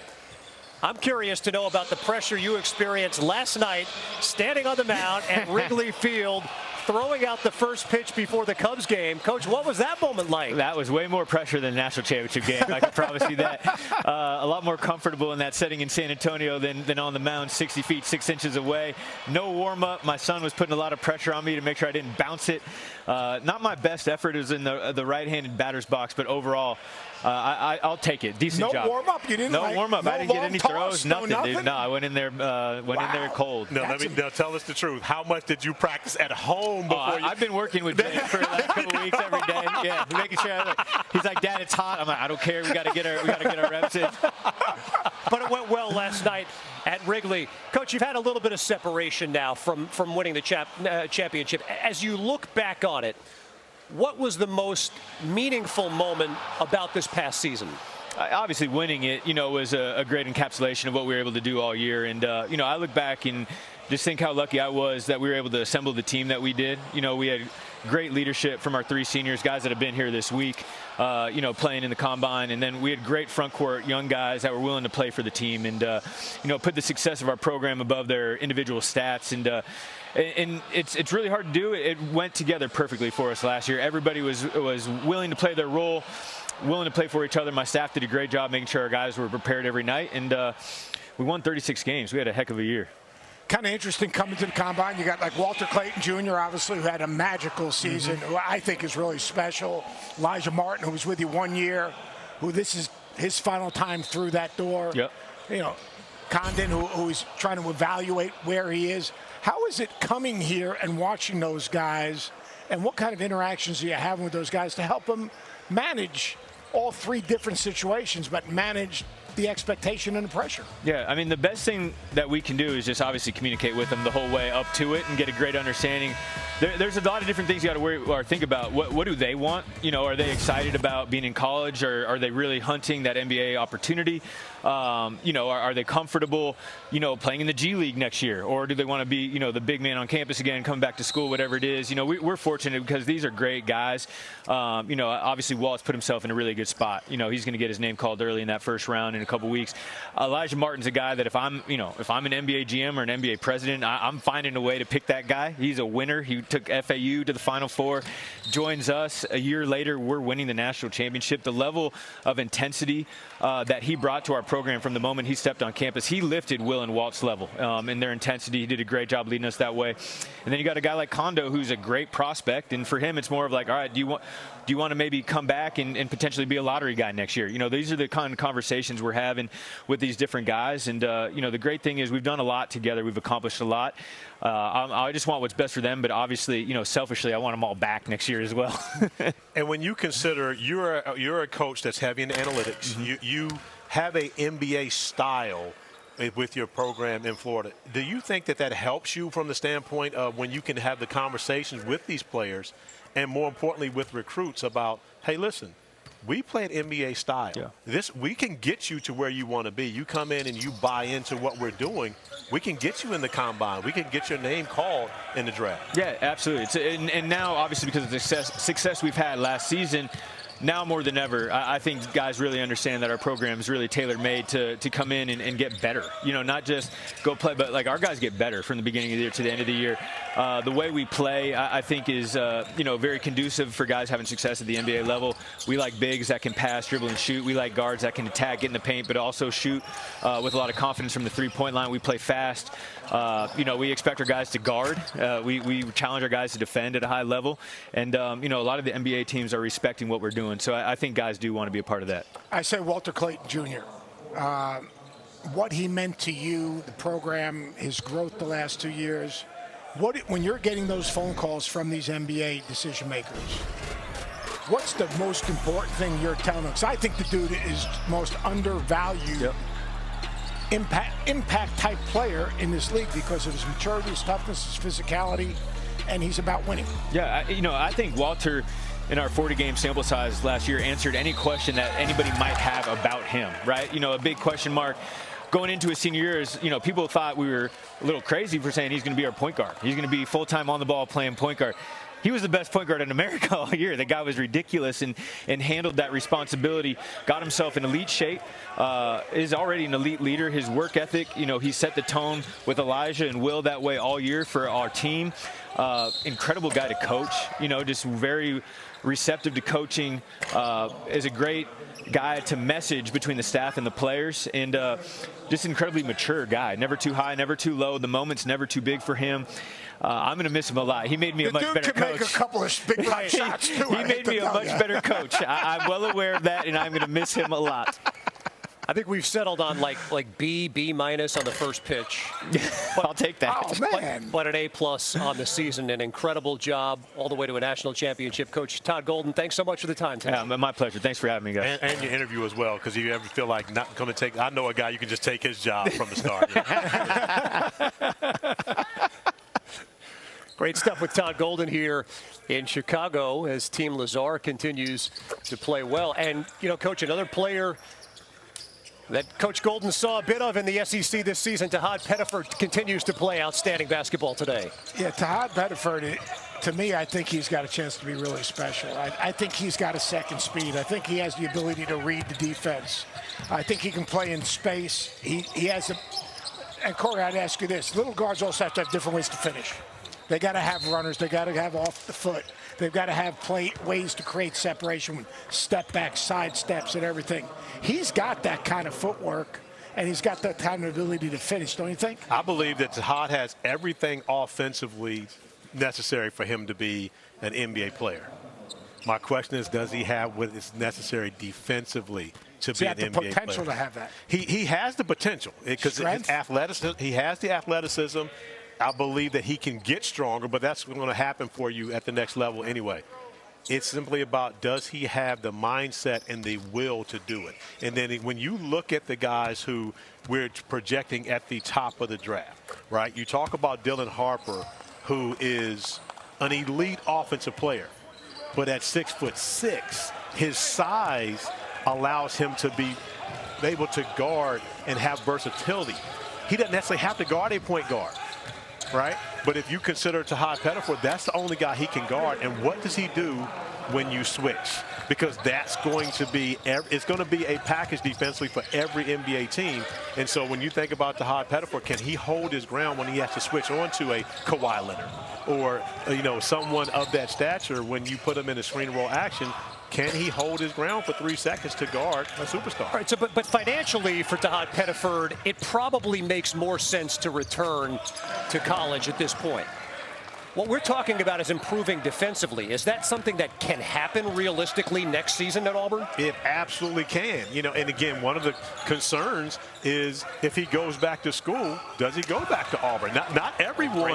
I'm curious to know about the pressure you experienced last night standing on the mound at Wrigley Field, throwing out the first pitch before the Cubs game. Coach, what was that moment like? That was way more pressure than the national championship game. I can promise you that. A lot more comfortable in that setting in San Antonio than on the mound 60 feet, 6 inches away. No warm-up. My son was putting a lot of pressure on me to make sure I didn't bounce it. Not my best effort. It was in the right-handed batter's box, but overall, I'll take it. Decent job. No warm-up? You didn't? No warm-up. No I didn't get any throws. Nothing, nothing, dude. No, I went in there cold. Now tell us the truth. How much did you practice at home home before I've been working with Jay for the last couple weeks every day. Yeah, making sure. He's like, Dad, it's hot. I'm like, I don't care. We got to get our reps in. But it went well last night at Wrigley. Coach, you've had a little bit of separation now from winning the championship. As you look back on it, what was the most meaningful moment about this past season? Obviously, winning it, was a great encapsulation of what we were able to do all year. And, I look back and just think how lucky I was that we were able to assemble the team that we did. We had great leadership from our 3 seniors, guys that have been here this week, playing in the combine. And then we had great front court young guys that were willing to play for the team and, put the success of our program above their individual stats. And it's really hard to do. It went together perfectly for us last year. Everybody was willing to play their role, willing to play for each other. My staff did a great job making sure our guys were prepared every night. And we won 36 games. We had a heck of a year. Kind of interesting coming to the combine. You got like Walter Clayton Jr., obviously, who had a magical season, who I think is really special. Elijah Martin, who was with you 1 year, who this is his final time through that door. Yep. Condon, who is trying to evaluate where he is. How is it coming here and watching those guys, and what kind of interactions are you having with those guys to help them manage all 3 different situations, but manage the expectation and the pressure? Yeah, I mean, the best thing that we can do is just obviously communicate with them the whole way up to it and get a great understanding. There's a lot of different things you got to worry or think about. What do they want? Are they excited about being in college, or are they really hunting that NBA opportunity? Are they comfortable, playing in the G League next year, or do they want to be, the big man on campus again, come back to school, whatever it is? We're fortunate because these are great guys. Obviously Walt's put himself in a really good spot. He's going to get his name called early in that first round in a couple weeks. Elijah Martin's a guy that if I'm an NBA GM or an NBA president, I'm finding a way to pick that guy. He's a winner. He took FAU to the Final Four, joins us a year later. We're winning the national championship. The level of intensity that he brought to our program from the moment he stepped on campus, he lifted Will and Walt's level in their intensity. He did a great job leading us that way. And then you got a guy like Qingdao, who's a great prospect, and for him it's more of like, all right, do you want to maybe come back and potentially be a lottery guy next year? These are the kind of conversations we're having with these different guys. And the great thing is we've done a lot together. We've accomplished a lot. I just want what's best for them, but obviously, selfishly, I want them all back next year as well. And when you consider you're a coach that's heavy in analytics, you have a NBA style with your program in Florida. Do you think that helps you from the standpoint of when you can have the conversations with these players and more importantly with recruits about, hey, listen, we play an NBA style. Yeah. We can get you to where you want to be. You come in and you buy into what we're doing. We can get you in the combine. We can get your name called in the draft. Yeah, absolutely. And now, obviously, because of the success we've had last season, now more than ever, I think guys really understand that our program is really tailor-made to come in and get better. Not just go play, but like our guys get better from the beginning of the year to the end of the year. The way we play, I think, is very conducive for guys having success at the NBA level. We like bigs that can pass, dribble, and shoot. We like guards that can attack, get in the paint, but also shoot with a lot of confidence from the three-point line. We play fast. We expect our guys to guard. We challenge our guys to defend at a high level. And, a lot of the NBA teams are respecting what we're doing. So I think guys do want to be a part of that. I say Walter Clayton Jr., what he meant to you, the program, his growth the last 2 years. When you're getting those phone calls from these NBA decision makers, what's the most important thing you're telling them? Because I think the dude is most undervalued impact type player in this league because of his maturity, his toughness, his physicality, and he's about winning. Yeah, I think Walter, in our 40-game sample size last year, answered any question that anybody might have about him, right? A big question mark going into his senior year is, people thought we were a little crazy for saying he's going to be our point guard. He's going to be full-time on the ball playing point guard. He was the best point guard in America all year. The guy was ridiculous and handled that responsibility, got himself in elite shape, is already an elite leader. His work ethic, he set the tone with Alijah and Will that way all year for our team. Incredible guy to coach, just very receptive to coaching, is a great guy to message between the staff and the players, and just incredibly mature guy. Never too high, never too low. The moment's never too big for him. I'm going to miss him a lot. He made me a much better coach. The dude can make a couple of big time shots, too. He made me a much better coach. I'm well aware of that, and I'm going to miss him a lot. I think we've settled on like B minus on the first pitch. I'll take that. Oh, man. But an A+ on the season. An incredible job all the way to a national championship. Coach Todd Golden, thanks so much for the time today. Yeah, my pleasure. Thanks for having me, guys. And your interview as well, because if you ever feel like not going to take, I know a guy you can just take his job from the start. Great stuff with Todd Golden here in Chicago as Team Lazar continues to play well. And, you know, Coach, another player that Coach Golden saw a bit of in the SEC this season, Tahaad Pettiford, continues to play outstanding basketball today. Yeah, Tahaad Pettiford, to me, I think he's got a chance to be really special. I think he's got a second speed. I think he has the ability to read the defense. I think he can play in space. He has a, and Corey, I'd ask you this. Little guards also have to have different ways to finish. They got to have runners. They got to have off the foot. They've got to have ways to create separation with step back, side steps, and everything. He's got that kind of footwork, and he's got that kind of ability to finish, don't you think? I believe that Tahaad has everything offensively necessary for him to be an NBA player. My question is, does he have what is necessary defensively to be an NBA player? He has the potential to have that. He has the potential because his athleticism. He has the athleticism. I believe that he can get stronger, but that's going to happen for you at the next level anyway. It's simply about, does he have the mindset and the will to do it? And then when you look at the guys who we're projecting at the top of the draft, right? You talk about Dylan Harper, who is an elite offensive player, but at 6'6", his size allows him to be able to guard and have versatility. He doesn't necessarily have to guard a point guard, right? But if you consider Tahaad Pettiford, that's the only guy he can guard. And what does he do when you switch? Because that's going to be, it's going to be a package defensively for every NBA team. And so when you think about Tahaad Pettiford, can he hold his ground when he has to switch on to a Kawhi Leonard or, you know, someone of that stature when you put him in a screen roll action? Can he hold his ground for 3 seconds to guard a superstar? All right, so but financially for Tahaad Pettiford, it probably makes more sense to return to college at this point. What we're talking about is improving defensively. Is that something that can happen realistically next season at Auburn? It absolutely can. You know, and again, one of the concerns is if he goes back to school, does he go back to Auburn? Not everyone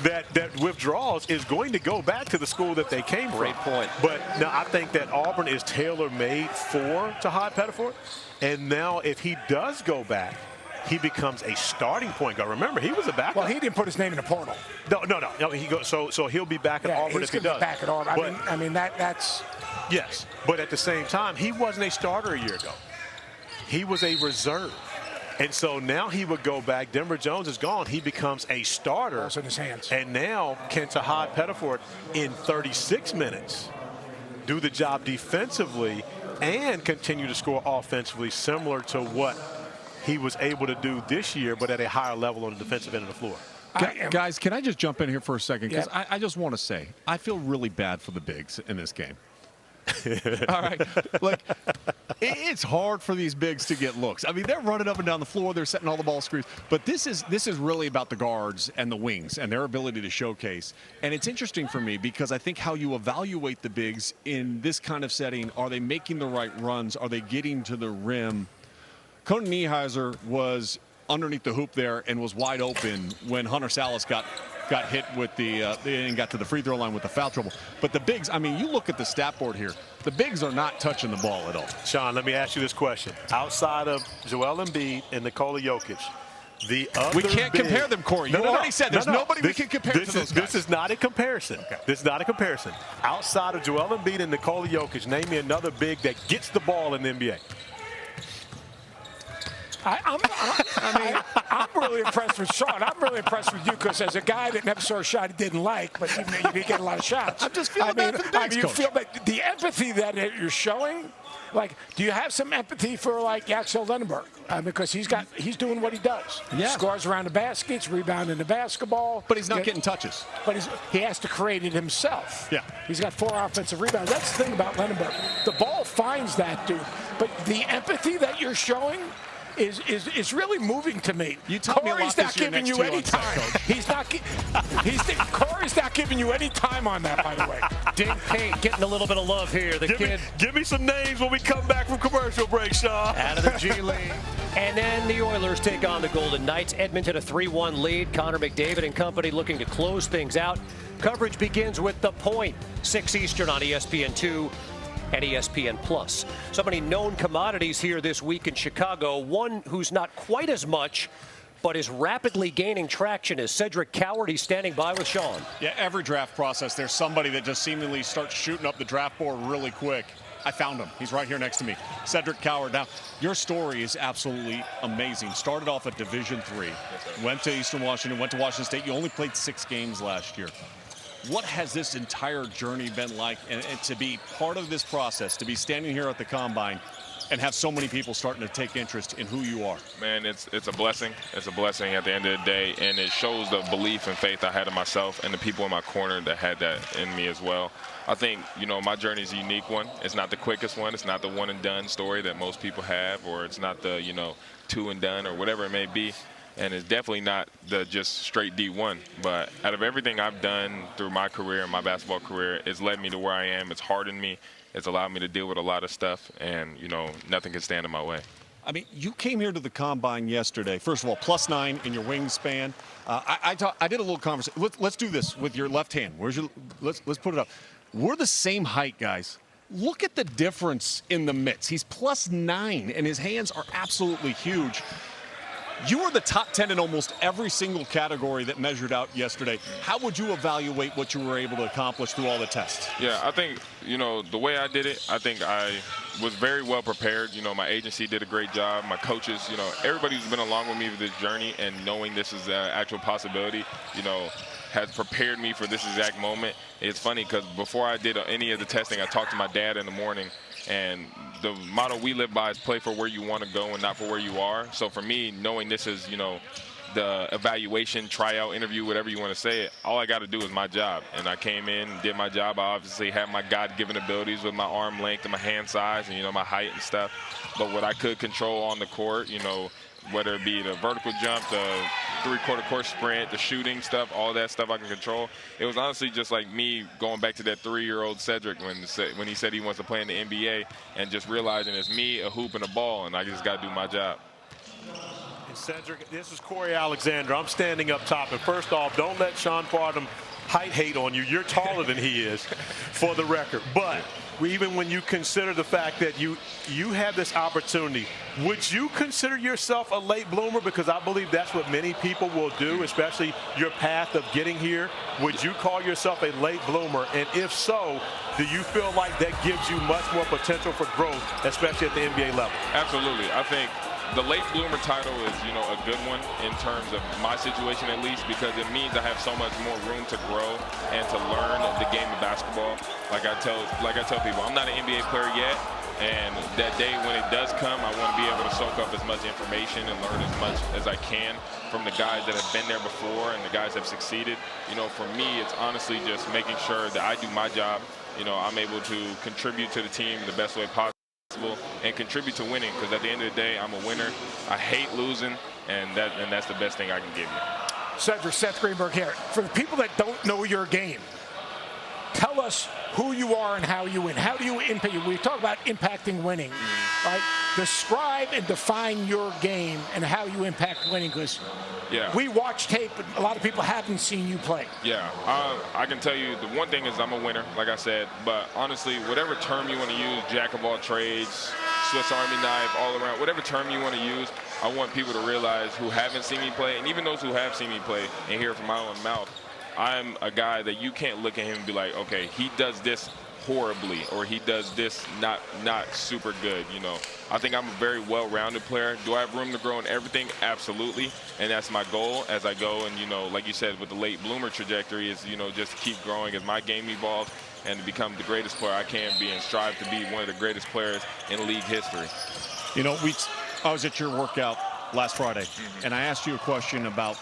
that withdraws is going to go back to the school that they came from. Great point. But no, I think that Auburn is tailor-made for Tahaad Pettiford. And now if he does go back, he becomes a starting point guard. Remember, he was a backup. Well, he didn't put his name in the portal. No. He goes. So he'll be back at Auburn if he does. Back at Auburn. I mean that's. Yes, but at the same time, he wasn't a starter a year ago. He was a reserve, and so now he would go back. Denver Jones is gone. He becomes a starter. It's in his hands. And now can Tahaad Pettiford in 36 minutes do the job defensively and continue to score offensively, similar to what he was able to do this year, but at a higher level on the defensive end of the floor. Guys, can I just jump in here for a second? Because I just want to say, I feel really bad for the bigs in this game. All right. Like, it's hard for these bigs to get looks. I mean, they're running up and down the floor. They're setting all the ball screens. But this is really about the guards and the wings and their ability to showcase. And it's interesting for me because I think how you evaluate the bigs in this kind of setting, are they making the right runs? Are they getting to the rim? Conan Niehiser was underneath the hoop there and was wide open when Hunter Salas got hit with and got to the free throw line with the foul trouble. But the bigs, I mean, you look at the stat board here, the bigs are not touching the ball at all. Sean, let me ask you this question. Outside of Joel Embiid and Nikola Jokic, the other we can't compare them, Corey. You already said there's nobody we can compare to those guys. This is not a comparison. Okay. This is not a comparison. Outside of Joel Embiid and Nikola Jokic, name me another big that gets the ball in the NBA. I'm really impressed with Sean. I'm really impressed with you because as a guy that never saw a shot he didn't like, but even though you did get a lot of shots. I'm just feeling bad for the bigs, you Coach. feel like the empathy that you're showing, like, do you have some empathy for like Yaxel Lendeborg? Because he's doing what he does. Yeah. Scores around the baskets, rebounding the basketball. But he's not getting touches. But he has to create it himself. Yeah. He's got 4 offensive rebounds. That's the thing about Lendeborg. The ball finds that dude. But the empathy that you're showing, is really moving to me. You taught me a Corey's lot not this year giving next you to any on set, time. Coach. Corey's not giving you any time on that, by the way. Dink Pate getting a little bit of love here. The kid Give me some names when we come back from commercial break, Sean. out of the G League. And then the Oilers take on the Golden Knights. Edmonton a 3-1 lead. Connor McDavid and company looking to close things out. Coverage begins with The Point, 6 Eastern on ESPN2 and ESPN Plus. So many known commodities here this week in Chicago. One who's not quite as much, but is rapidly gaining traction is Cedric Coward. He's standing by with Sean. Yeah, every draft process, there's somebody that just seemingly starts shooting up the draft board really quick. I found him. He's right here next to me. Cedric Coward. Now, your story is absolutely amazing. Started off at Division III, went to Eastern Washington, went to Washington State. You only played 6 games last year. What has this entire journey been like, and to be part of this process, to be standing here at the Combine and have so many people starting to take interest in who you are? Man, it's a blessing. It's a blessing at the end of the day, and it shows the belief and faith I had in myself and the people in my corner that had that in me as well. I think, my journey is a unique one. It's not the quickest one. It's not the one and done story that most people have, or it's not the, 2 and done or whatever it may be. And it's definitely not the just straight D1. But out of everything I've done through my career, my basketball career, it's led me to where I am. It's hardened me. It's allowed me to deal with a lot of stuff. And, nothing can stand in my way. I mean, you came here to the Combine yesterday. First of all, +9 in your wingspan. I did a little conversation. Let's do this with your left hand. Let's put it up. We're the same height, guys. Look at the difference in the mitts. He's +9, and his hands are absolutely huge. You were the top 10 in almost every single category that measured out yesterday. How would you evaluate what you were able to accomplish through all the tests? Yeah, I think, the way I did it, I think I was very well prepared. My agency did a great job. My coaches, everybody who's been along with me with this journey and knowing this is an actual possibility, has prepared me for this exact moment. It's funny because before I did any of the testing, I talked to my dad in the morning, and the motto we live by is play for where you want to go and not for where you are. So for me, knowing this is, the evaluation, tryout, interview, whatever you want to say it, all I got to do is my job. And I came in and did my job. I obviously have my God-given abilities with my arm length and my hand size and, my height and stuff. But what I could control on the court, whether it be the vertical jump, the three-quarter court sprint, the shooting stuff, all that stuff I can control. It was honestly just like me going back to that 3-year-old Cedric when he said he wants to play in the NBA and just realizing it's me, a hoop, and a ball, and I just got to do my job. And Cedric, this is Corey Alexander. I'm standing up top, and first off, don't let Sean Farnham height hate on you. You're taller than he is, for the record. But even when you consider the fact that you have this opportunity, would you consider yourself a late bloomer? Because I believe that's what many people will do, especially your path of getting here. Would you call yourself a late bloomer? And if so, do you feel like that gives you much more potential for growth, especially at the NBA level? Absolutely. I think the late bloomer title is, a good one in terms of my situation at least, because it means I have so much more room to grow and to learn the game of basketball. Like I tell people, I'm not an NBA player yet, and that day when it does come, I want to be able to soak up as much information and learn as much as I can from the guys that have been there before and the guys that have succeeded. For me, it's honestly just making sure that I do my job. I'm able to contribute to the team the best way possible and contribute to winning, because at the end of the day, I'm a winner. I hate losing, and that's the best thing I can give you. Cedric, Seth Greenberg here. For the people that don't know your game, tell us who you are and how you win. How do you impact? We talk about impacting winning, right? Describe and define your game and how you impact winning, because we watch tape, but a lot of people haven't seen you play. Yeah, I can tell you the one thing is I'm a winner, like I said, but honestly, whatever term you want to use, jack of all trades, Swiss Army knife, all around, whatever term you want to use, I want people to realize who haven't seen me play, and even those who have seen me play and hear it from my own mouth, I'm a guy that you can't look at him and be like, okay, he does this horribly, or he does this not super good. I think I'm a very well-rounded player. Do I have room to grow in everything? Absolutely, and that's my goal as I go. And like you said, with the late bloomer trajectory is just keep growing as my game evolves and to become the greatest player I can be and strive to be one of the greatest players in league history. I was at your workout last Friday, and I asked you a question about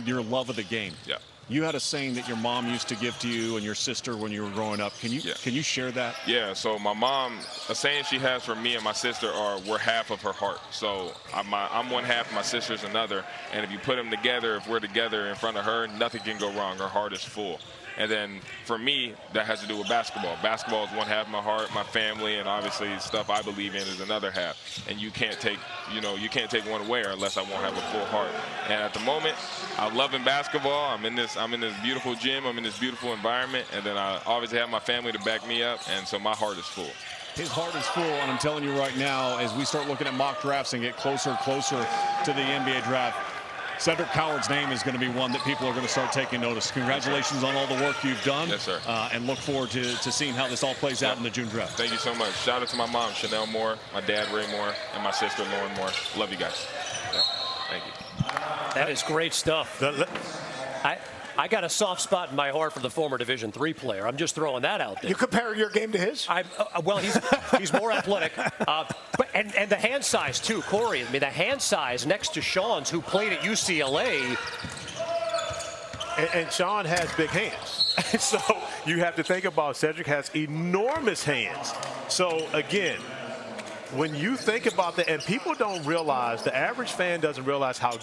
your love of the game. Yeah. You had a saying that your mom used to give to you and your sister when you were growing up. Can you share that? Yeah, so my mom, a saying she has for me and my sister are, we're half of her heart. So I'm one half, my sister's another. And if you put them together, if we're together in front of her, nothing can go wrong. Her heart is full. And then for me, that has to do with basketball. Basketball is one half of my heart, my family, and obviously stuff I believe in is another half. And you can't take, you can't take one away unless I won't have a full heart. And at the moment, I'm loving basketball. I'm in this beautiful gym. I'm in this beautiful environment. And then I obviously have my family to back me up. And so my heart is full. His heart is full, and I'm telling you right now, as we start looking at mock drafts and get closer and closer to the NBA draft, Cedric Coward's name is going to be one that people are going to start taking notice. Congratulations on all the work you've done. Yes, sir. And look forward to seeing how this all plays out in the June draft. Thank you so much. Shout out to my mom, Chanel Moore, my dad, Ray Moore, and my sister, Lauren Moore. Love you guys. Yeah. Thank you. That is great stuff. I got a soft spot in my heart for the former Division III player. I'm just throwing that out there. You compare your game to his? Well, he's more athletic. And the hand size, too, Corey. I mean, the hand size next to Sean's, who played at UCLA. And Sean has big hands. So you have to think about Cedric has enormous hands. So, again, when you think about that, and people don't realize, the average fan doesn't realize how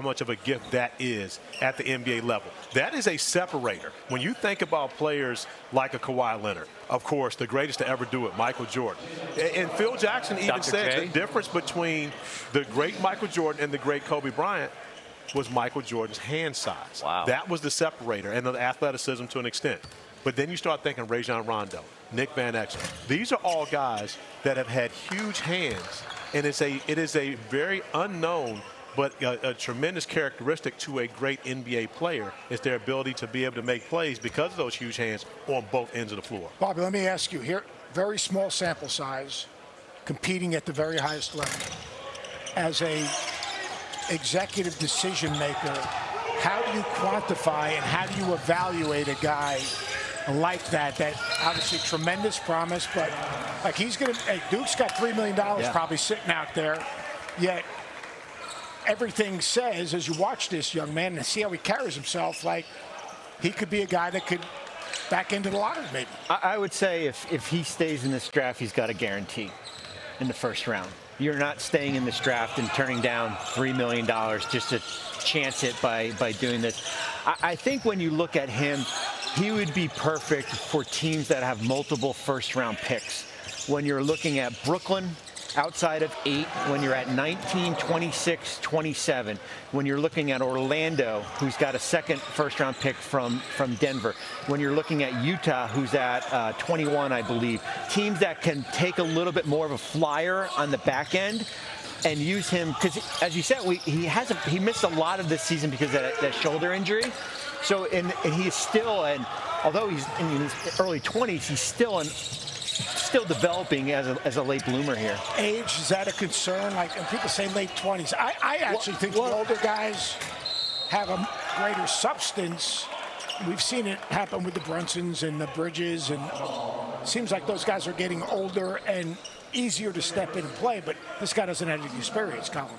much of a gift that is at the NBA level. That is a separator. When you think about players like a Kawhi Leonard, of course, the greatest to ever do it, Michael Jordan. And Phil Jackson even said the difference between the great Michael Jordan and the great Kobe Bryant was Michael Jordan's hand size. Wow. That was the separator, and the athleticism to an extent. But then you start thinking Rajon Rondo, Nick Van Exel. These are all guys that have had huge hands, and it is a very unknown but a tremendous characteristic to a great NBA player is their ability to be able to make plays because of those huge hands on both ends of the floor. Bobby, let me ask you here, very small sample size, competing at the very highest level. As a executive decision maker, how do you quantify and how do you evaluate a guy like that obviously tremendous promise, but like Duke's got $3 million probably sitting out there, yet everything says, as you watch this young man and see how he carries himself, like he could be a guy that could back into the lottery maybe. I would say if he stays in this draft, he's got a guarantee in the first round. You're not staying in this draft and turning down $3 million just to chance it by doing this. I think when you look at him, he would be perfect for teams that have multiple first-round picks. When you're looking at Brooklyn, outside of 8, when you're at 19, 26, 27, when you're looking at Orlando, who's got a second first-round pick from Denver, when you're looking at Utah, who's at 21, I believe, teams that can take a little bit more of a flyer on the back end and use him, because as you said, he missed a lot of this season because of that shoulder injury. So, and he's still, and although he's in his early 20s, he's still developing as a late bloomer here. Age, is that a concern? Like, and people say late 20s. I actually think the older guys have a greater substance. We've seen it happen with the Brunsons and the Bridges, and it seems like those guys are getting older and easier to step in and play, but this guy doesn't have any experience, Colin.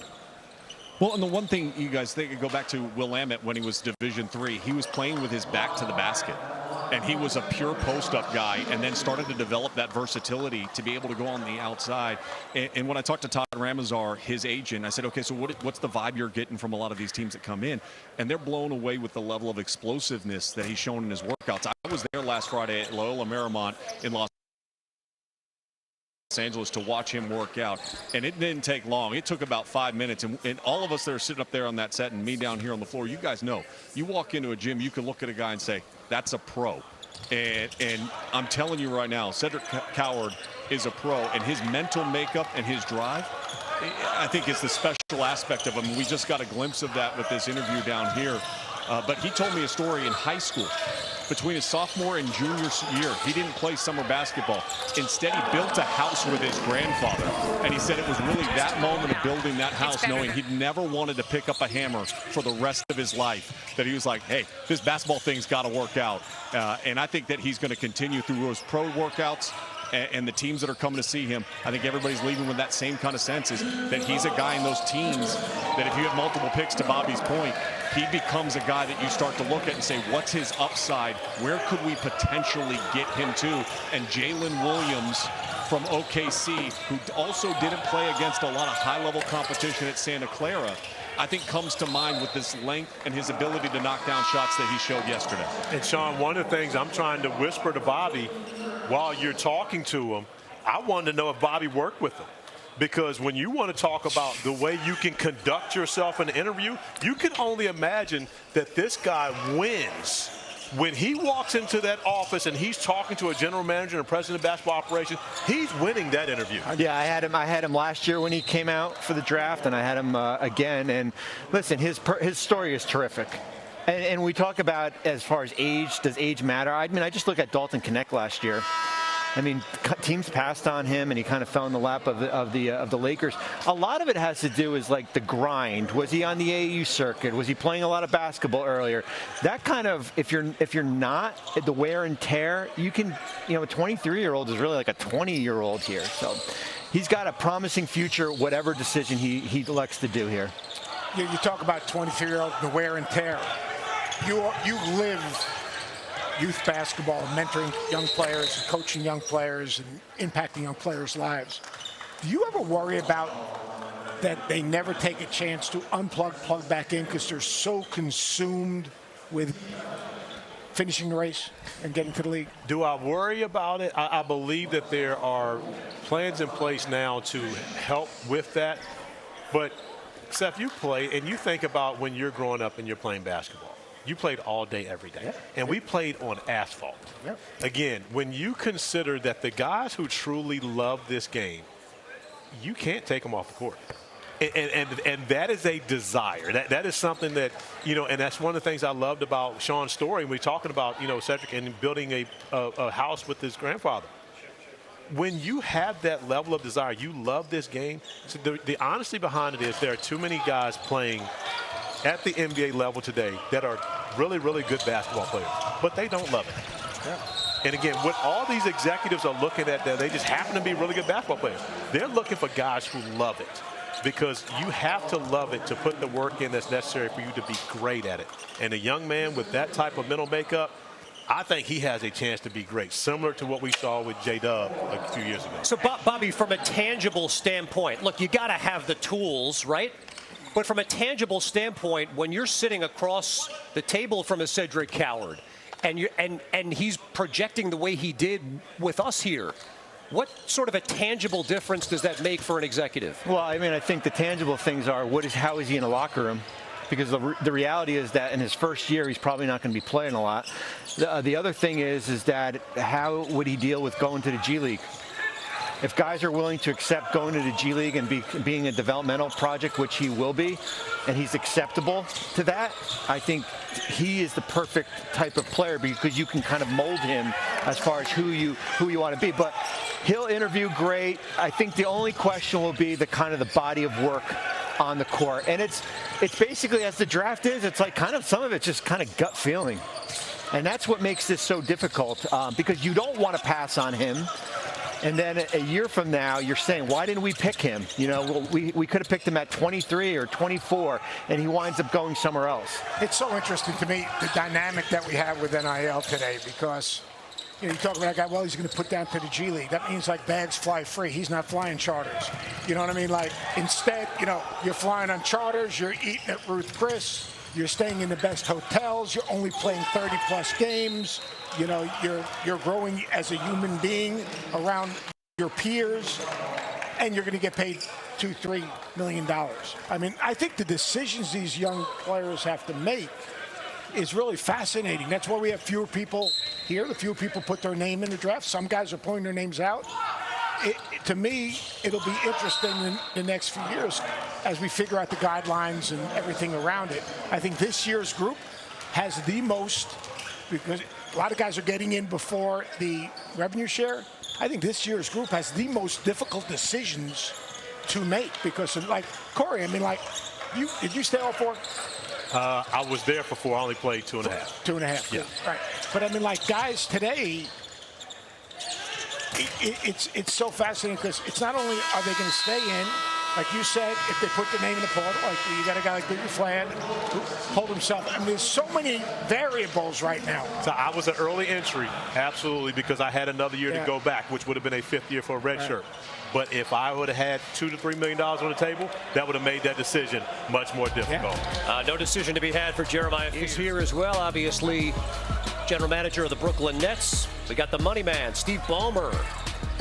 Well, and the one thing you guys think, go back to Will Lamott when he was Division III, he was playing with his back to the basket. And he was a pure post-up guy and then started to develop that versatility to be able to go on the outside. And when I talked to Todd Ramazar, his agent, I said, okay, so what's the vibe you're getting from a lot of these teams that come in? And they're blown away with the level of explosiveness that he's shown in his workouts. I was there last Friday at Loyola Marymount in Los Angeles to watch him work out, and it didn't take long. It took about 5 minutes, and all of us that are sitting up there on that set and me down here on the floor, you guys know, you walk into a gym, you can look at a guy and say, that's a pro. And I'm telling you right now, Cedric Coward is a pro, and his mental makeup and his drive, I think is the special aspect of him. We just got a glimpse of that with this interview down here. But he told me a story in high school. Between his sophomore and junior year, he didn't play summer basketball. Instead, he built a house with his grandfather. And he said it was really that moment of building that house, knowing he'd never wanted to pick up a hammer for the rest of his life, that he was like, hey, this basketball thing's got to work out. And I think that he's going to continue through his pro workouts and the teams that are coming to see him, I think everybody's leaving with that same kind of sense, is that he's a guy in those teams that if you have multiple picks, to Bobby's point, he becomes a guy that you start to look at and say, what's his upside? Where could we potentially get him to? And Jalen Williams from OKC, who also didn't play against a lot of high-level competition at Santa Clara, I think comes to mind with this length and his ability to knock down shots that he showed yesterday. And Sean, one of the things I'm trying to whisper to Bobby while you're talking to him, I wanted to know if Bobby worked with him. Because when you want to talk about the way you can conduct yourself in an interview, you can only imagine that this guy wins. When he walks into that office and he's talking to a general manager and president of basketball operations, he's winning that interview. Yeah, I had him last year when he came out for the draft, and I had him again. And listen, his story is terrific. And we talk about, as far as age, does age matter? I mean, I just look at Dalton Connect last year. I mean, teams passed on him, and he kind of fell in the lap of the Lakers. A lot of it has to do is like the grind. Was he on the AAU circuit? Was he playing a lot of basketball earlier? That kind of, if you're not, the wear and tear, you can, you know, a 23-year-old is really like a 20-year-old here. So he's got a promising future, whatever decision he elects to do here. You talk about 23-year-old, the wear and tear. You live youth basketball, mentoring young players, and coaching young players, and impacting young players' lives. Do you ever worry about that they never take a chance to unplug, plug back in because they're so consumed with finishing the race and getting to the league? Do I worry about it? I believe that there are plans in place now to help with that. But, Seth, you play, and you think about when you're growing up and you're playing basketball. You played all day, every day. Yep. And we played on asphalt. Yep. Again, when you consider that the guys who truly love this game, you can't take them off the court. And that is a desire. That is something that, you know, and that's one of the things I loved about Sean's story. We're talking about, you know, Cedric and building a house with his grandfather. When you have that level of desire, you love this game. So the honesty behind it is there are too many guys playing at the NBA level today that are really, really good basketball players, but they don't love it. Yeah. And again, what all these executives are looking at, they just happen to be really good basketball players. They're looking for guys who love it, because you have to love it to put the work in that's necessary for you to be great at it. And a young man with that type of mental makeup, I think he has a chance to be great, similar to what we saw with J-Dub a few years ago. So, Bobby, from a tangible standpoint, look, you got to have the tools, right? But from a tangible standpoint, when you're sitting across the table from a Cedric Coward, and he's projecting the way he did with us here, what sort of a tangible difference does that make for an executive? Well, I mean, I think the tangible things are how is he in a locker room? Because the reality is that in his first year, he's probably not going to be playing a lot. The other thing is that how would he deal with going to the G League? If guys are willing to accept going to the G League and being a developmental project, which he will be, and he's acceptable to that, I think he is the perfect type of player, because you can kind of mold him as far as who you want to be. But he'll interview great. I think the only question will be the kind of the body of work on the court. And it's basically, as the draft is, it's like kind of some of it's just kind of gut feeling. And that's what makes this so difficult, because you don't want to pass on him. And then a year from now, you're saying, why didn't we pick him? You know, well, we could have picked him at 23 or 24, and he winds up going somewhere else. It's so interesting to me, the dynamic that we have with NIL today, because, you know, you talk about that guy, well, he's going to put down to the G League. That means, like, bags fly free. He's not flying charters. You know what I mean? Like, instead, you know, you're flying on charters, you're eating at Ruth Chris, you're staying in the best hotels, you're only playing 30-plus games. You know, you're growing as a human being around your peers, and you're going to get paid $2-3 million. I mean, I think the decisions these young players have to make is really fascinating. That's why we have fewer people here. The fewer people put their name in the draft. Some guys are pulling their names out. To me, it'll be interesting in the next few years as we figure out the guidelines and everything around it. I think this year's group has the most, because a lot of guys are getting in before the revenue share. I think this year's group has the most difficult decisions to make, because, like, Corey, I mean, like, did you stay all four? I was there for 4. I only played 2.5. 2.5. Yeah. Right. But I mean, like, guys today, it's so fascinating because it's not only are they going to stay in, like you said, if they put their name in the portal, like you got a guy like Cooper Flagg who pulled himself. I mean, there's so many variables right now. So I was an early entry, absolutely, because I had another year to go back, which would have been a 5th year for a red shirt. But if I would have had $2 to $3 million on the table, that would have made that decision much more difficult. No decision to be had for Jeremiah. He's here as well, obviously, general manager of the Brooklyn Nets. We got the money man, Steve Ballmer.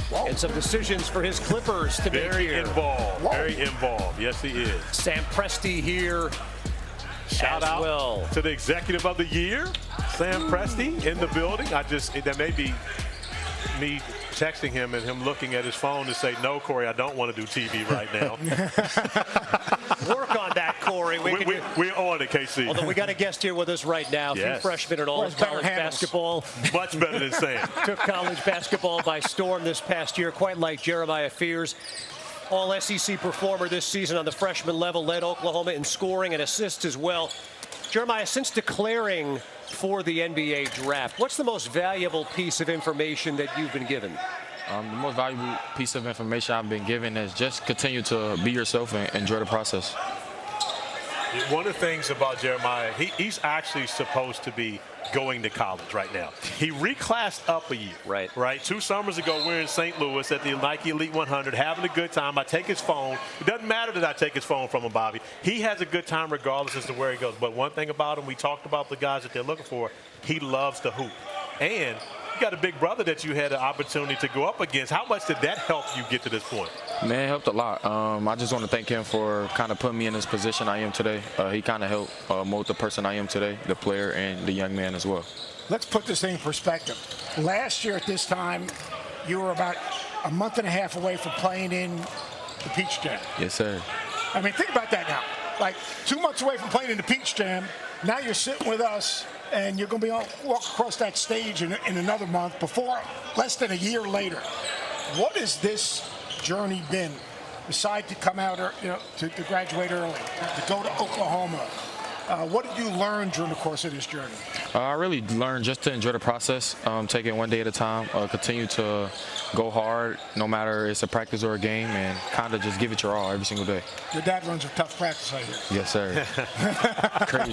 Whoa. And some decisions for his Clippers to make here. Very involved. Yes, he is. Sam Presti here. Shout out to the executive of the year, Sam Presti, in the building. That may be me texting him and him looking at his phone to say, no, Corey, I don't want to do TV right now. Work on that, Corey. We're on it, KC. Although we got a guest here with us right now, yes. Two freshmen in all of college basketball. Much better than Sam. Took college basketball by storm this past year, quite like Jeremiah Fears. All SEC performer this season on the freshman level, led Oklahoma in scoring and assists as well. Jeremiah, since declaring for the NBA draft, what's the most valuable piece of information that you've been given? The most valuable piece of information I've been given is just continue to be yourself and enjoy the process. One of the things about Jeremiah, he's actually supposed to be going to college right now. He reclassed up a year. Right. 2 summers ago, we're in St. Louis at the Nike Elite 100, having a good time. I take his phone. It doesn't matter that I take his phone from him, Bobby. He has a good time regardless as to where he goes. But one thing about him, we talked about the guys that they're looking for, he loves to hoop. And you got a big brother that you had an opportunity to go up against. How much did that help you get to this point? Man, it helped a lot. I just want to thank him for kind of putting me in this position I am today. He kind of helped mold the person I am today, the player and the young man as well. Let's put this thing in perspective. Last year at this time, you were about a month and a half away from playing in the Peach Jam. Yes, sir. I mean, think about that now. Like 2 months away from playing in the Peach Jam, now you're sitting with us and you're going to walk across that stage in another month before less than a year later. What has this journey been, besides to come out, to graduate early, to go to Oklahoma? What did you learn during the course of this journey? I really learned just to enjoy the process, take it one day at a time, continue to go hard, no matter it's a practice or a game, and kind of just give it your all every single day. Your dad runs a tough practice, I hear. Yes, sir. Crazy.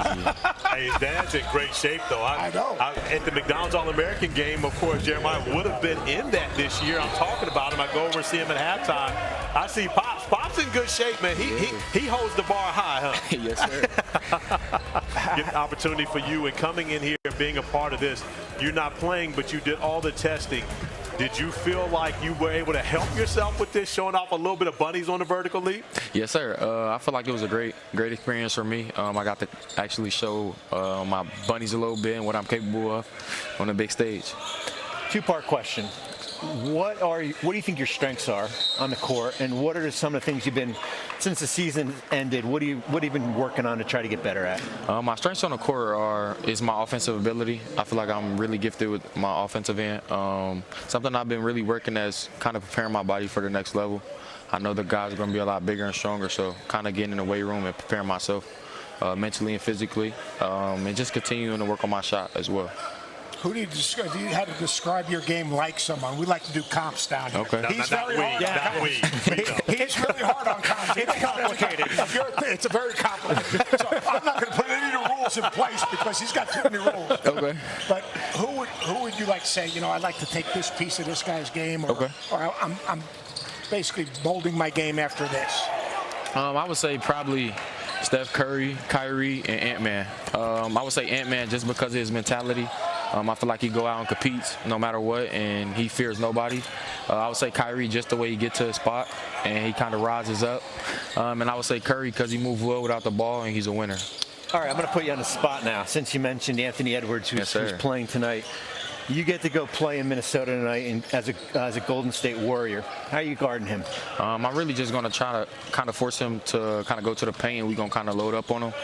Hey, his dad's in great shape, though. I know. At the McDonald's All-American game, of course, Jeremiah would have been in that this year. I'm talking about him. I go over and see him at halftime. I see Pops. Pops in good shape, man. He holds the bar high, huh? Yes, sir. Get an opportunity for you and coming in here and being a part of this. You're not playing, but you did all the testing. Did you feel like you were able to help yourself with this, showing off a little bit of bunnies on the vertical leap? Yes, sir. I feel like it was a great experience for me. I got to actually show my bunnies a little bit and what I'm capable of on the big stage. 2-part question. What do you think your strengths are on the court, and what are some of the things you've been, since the season ended, what have you been working on to try to get better at? My strengths on the court is my offensive ability. I feel like I'm really gifted with my offensive end. Something I've been really working as kind of preparing my body for the next level. I know the guys are going to be a lot bigger and stronger, so kind of getting in the weight room and preparing myself mentally and physically, and just continuing to work on my shot as well. Who do you describe? Do you have to describe your game like someone? We like to do comps down here. Okay. He's very hard. He's really hard on comps. It's complicated. It's a very complicated. So I'm not going to put any of the rules in place because he's got too many rules. Okay. But who would you like to say? I'd like to take this piece of this guy's game, or I'm basically molding my game after this. I would say probably Steph Curry, Kyrie, and Ant-Man. I would say Ant-Man just because of his mentality. I feel like he go out and competes no matter what, and he fears nobody. I would say Kyrie just the way he gets to his spot, and he kind of rises up. And I would say Curry because he moves well without the ball, and he's a winner. All right, I'm going to put you on the spot now. Since you mentioned Anthony Edwards, who's playing tonight, you get to go play in Minnesota tonight as a Golden State Warrior. How are you guarding him? I'm really just going to try to kind of force him to kind of go to the paint, and we're going to kind of load up on him.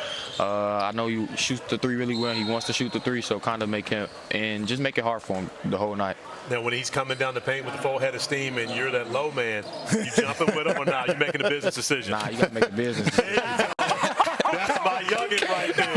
I know you shoot the three really well. He wants to shoot the three, so kind of make him and just make it hard for him the whole night. Now, when he's coming down the paint with the full head of steam and you're that low man, you jumping with him or not? You making a business decision? Nah, you got to make a business decision. That's my youngin' right there.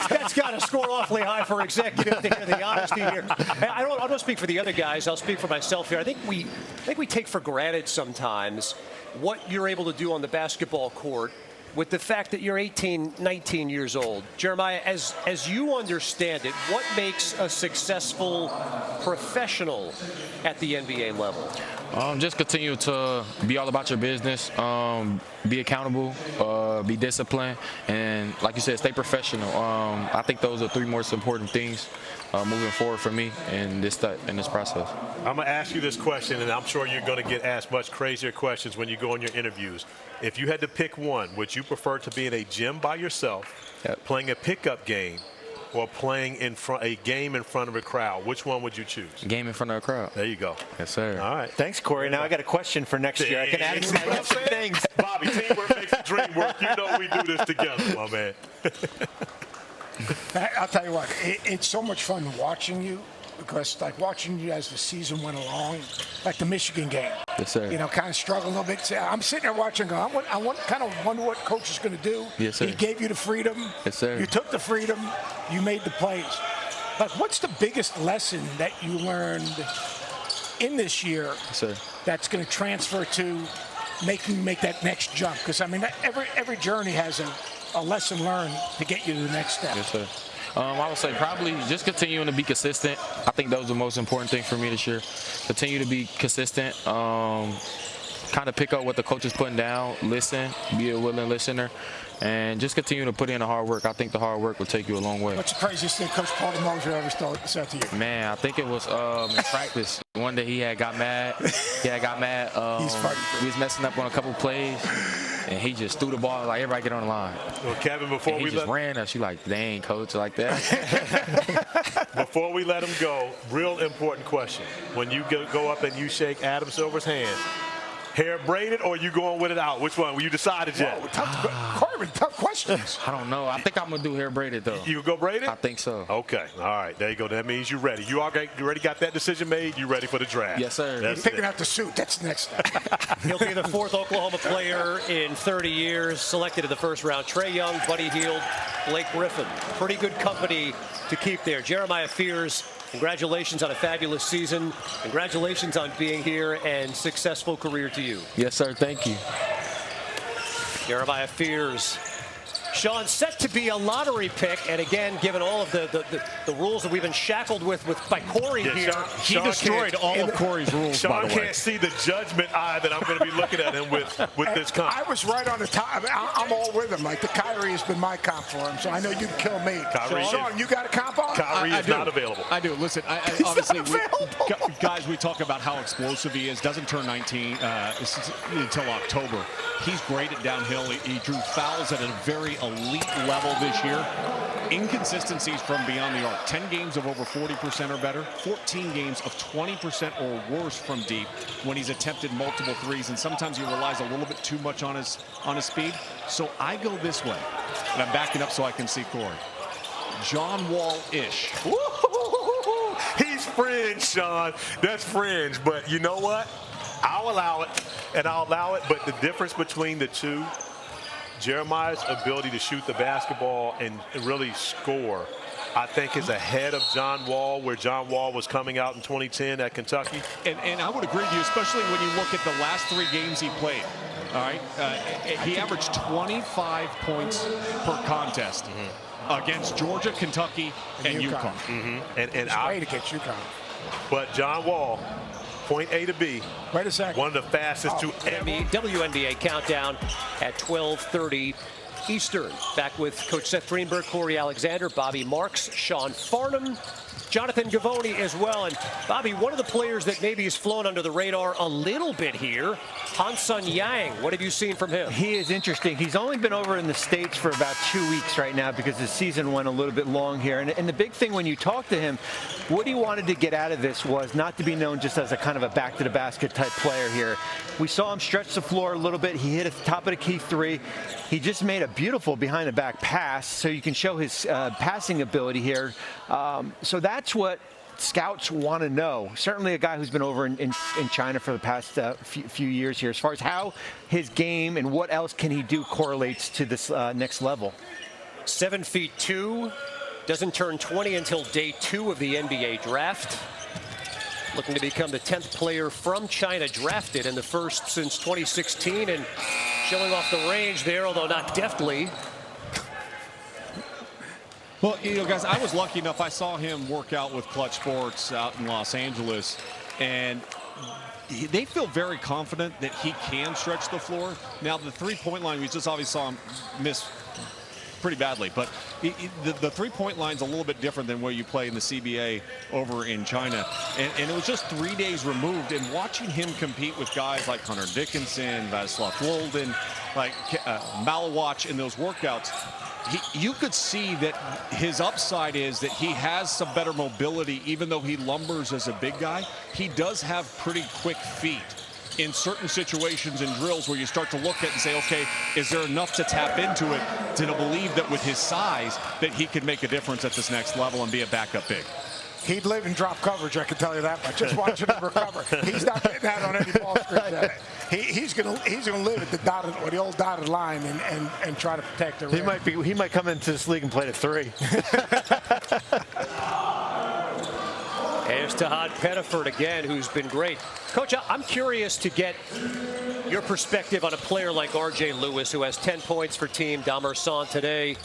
That's got to score awfully high for executives to hear the honesty here. I don't speak for the other guys. I'll speak for myself here. I think we take for granted sometimes what you're able to do on the basketball court with the fact that you're 18, 19 years old. Jeremiah, as you understand it, what makes a successful professional at the NBA level? Just continue to be all about your business, be accountable, be disciplined, and like you said, stay professional. I think those are 3 most important things moving forward for me in this process. I'm going to ask you this question, and I'm sure you're going to get asked much crazier questions when you go on your interviews. If you had to pick one, would you prefer to be in a gym by yourself, playing a pickup game, or playing a game in front of a crowd? Which one would you choose? Game in front of a crowd. There you go. Yes, sir. All right. Thanks, Corey. Now I got a question for next year. I can add some things. Bobby, teamwork makes the dream work. You know we do this together, my man. I'll tell you what, it's so much fun watching you, because like watching you as the season went along, like the Michigan game. Yes, sir. You know, kind of struggle a little bit. I'm sitting there watching, going, I wonder what coach is going to do. Yes, sir. He gave you the freedom. Yes, sir. You took the freedom. You made the plays. Like, what's the biggest lesson that you learned in this year that's going to transfer to making you make that next jump? Because, I mean, every journey has a lesson learned to get you to the next step. Yes, sir. I would say probably just continuing to be consistent. I think that was the most important thing for me this year. Continue to be consistent. Kind of pick up what the coach is putting down, listen, be a willing listener, and just continue to put in the hard work. I think the hard work will take you a long way. What's the craziest thing Coach Paul Moser ever said to you? Man, I think it was in practice. One day he got mad. He's funny. We was messing up on a couple plays, and he just threw the ball like, everybody get on the line. Well, Kevin, before he just ran us. She like, dang, coach, like that. Before we let him go, real important question. When you go up and you shake Adam Silver's hand, hair braided or you going with it out? Which one? Were you decided yet? Corbin, tough questions. I don't know. I think I'm going to do hair braided, though. You go braided? I think so. Okay. All right. There you go. That means you're ready. You already got that decision made? You ready for the draft? Yes, sir. You're picking out the suit. That's the next step. He'll be the 4th Oklahoma player in 30 years, selected in the first round. Trey Young, Buddy Hield, Blake Griffin. Pretty good company to keep there. Jeremiah Fears, congratulations on a fabulous season. Congratulations on being here, and successful career to you. Yes, sir. Thank you. Jeremiah Fears. Sean, set to be a lottery pick, and again, given all of the rules that we've been shackled with by Corey here, he destroyed all of Corey's rules. Sean by the way. can't see the judgment eye that I'm going to be looking at him with this comp. I was right on the top. I'm all with him. Like, the Kyrie has been my comp for him, so I know you'd kill me. Sean, you got a comp on? Kyrie is not available. I do. Listen, obviously, guys, we talk about how explosive he is. Doesn't turn 19 until October. He's great at downhill. He drew fouls at a very elite level this year. Inconsistencies from beyond the arc. 10 games of over 40% or better. 14 games of 20% or worse from deep when he's attempted multiple threes, and sometimes he relies a little bit too much on his speed. So I go this way, and I'm backing up so I can see Corey. John Wall-ish. He's fringe, Sean. That's fringe. But you know what? I'll allow it, and I'll allow it. But the difference between the two, Jeremiah's ability to shoot the basketball and really score, I think, is ahead of John Wall, where John Wall was coming out in 2010 at Kentucky. And I would agree with you, especially when you look at the last 3 games he played. All right, he averaged 25 points per contest against Georgia, Kentucky, and UConn. And way to get UConn. But John Wall, point A to B. Wait a second. One of the fastest to ever. WNBA countdown at 12:30 Eastern. Back with Coach Seth Greenberg, Corey Alexander, Bobby Marks, Sean Farnham, Jonathan Gavoni as well. And Bobby, one of the players that maybe has flown under the radar a little bit here, Hansen Yang. What have you seen from him? He is interesting. He's only been over in the States for about 2 weeks right now because the season went a little bit long here. And the big thing when you talk to him, what he wanted to get out of this was not to be known just as a kind of a back-to-the-basket type player here. We saw him stretch the floor a little bit. He hit at the top of the key 3. He just made a beautiful behind-the-back pass, so you can show his passing ability here. So that's what scouts want to know. Certainly a guy who's been over in China for the past few years here, as far as how his game and what else can he do correlates to this next level. 7'2", Doesn't turn 20 until day 2 of the NBA draft. Looking to become the 10th player from China drafted and the first since 2016, and showing off the range there, although not deftly. Well, you know, guys, I was lucky enough. I saw him work out with Clutch Sports out in Los Angeles, and they feel very confident that he can stretch the floor. Now, the three-point line, we just obviously saw him miss pretty badly, but the three-point line's a little bit different than where you play in the CBA over in China. And it was just 3 days removed, and watching him compete with guys like Hunter Dickinson, Vaslav Golden, like Malawach in those workouts, you could see that his upside is that he has some better mobility. Even though he lumbers as a big guy, he does have pretty quick feet in certain situations and drills where you start to look at and say, okay, is there enough to tap into it to believe that with his size that he could make a difference at this next level and be a backup big? He'd live in drop coverage, I can tell you that much. Just watching him recover. He's not getting that on any ball screen. He's gonna live at the old dotted line and try to protect the rim. He might come into this league and play at 3. There's Tahaad Pettiford again, who's been great. Coach, I'm curious to get your perspective on a player like R.J. Lewis, who has 10 points for Team Domercant today.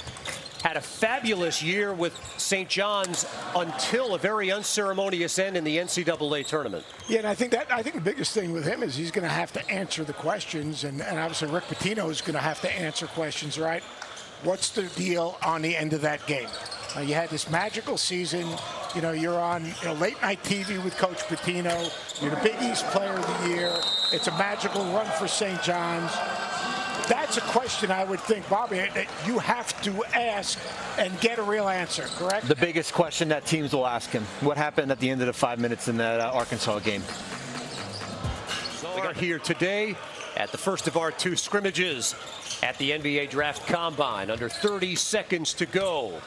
Had a fabulous year with St. John's until a very unceremonious end in the NCAA tournament. Yeah, and I think the biggest thing with him is he's going to have to answer the questions, and obviously Rick Pitino is going to have to answer questions, right? What's the deal on the end of that game? You had this magical season. You know, you're on late night TV with Coach Pitino. You're the Big East Player of the Year. It's a magical run for St. John's. That's a question I would think, Bobby, that you have to ask and get a real answer, correct? The biggest question that teams will ask him: what happened at the end of the 5 minutes in that Arkansas game? We are here today at the first of our 2 scrimmages at the NBA Draft Combine. Under 30 seconds to go.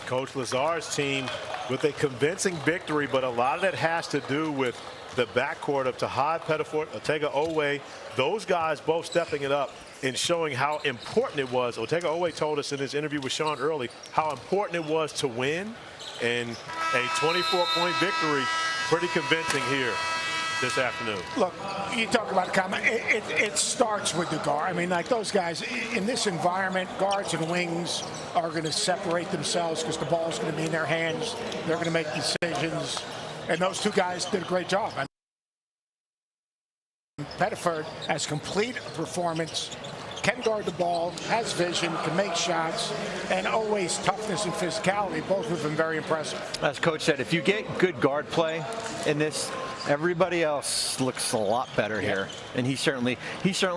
Coach Lazar's team with a convincing victory, but a lot of that has to do with the backcourt of Tahaad, Pettiford, Otega Oweh. Those guys both stepping it up and showing how important it was. Otega Oweh told us in his interview with Sean early how important it was to win, and a 24-point victory, pretty convincing here this afternoon. Look, you talk about comment. It starts with the guard. I mean, like those guys in this environment, guards and wings are going to separate themselves because the ball's going to be in their hands. They're going to make decisions, and those 2 guys did a great job. I mean, Pettiford has complete performance, can guard the ball, has vision, can make shots, and always toughness and physicality. Both of them very impressive. As Coach said, if you get good guard play in this, everybody else looks a lot better here, and he certainly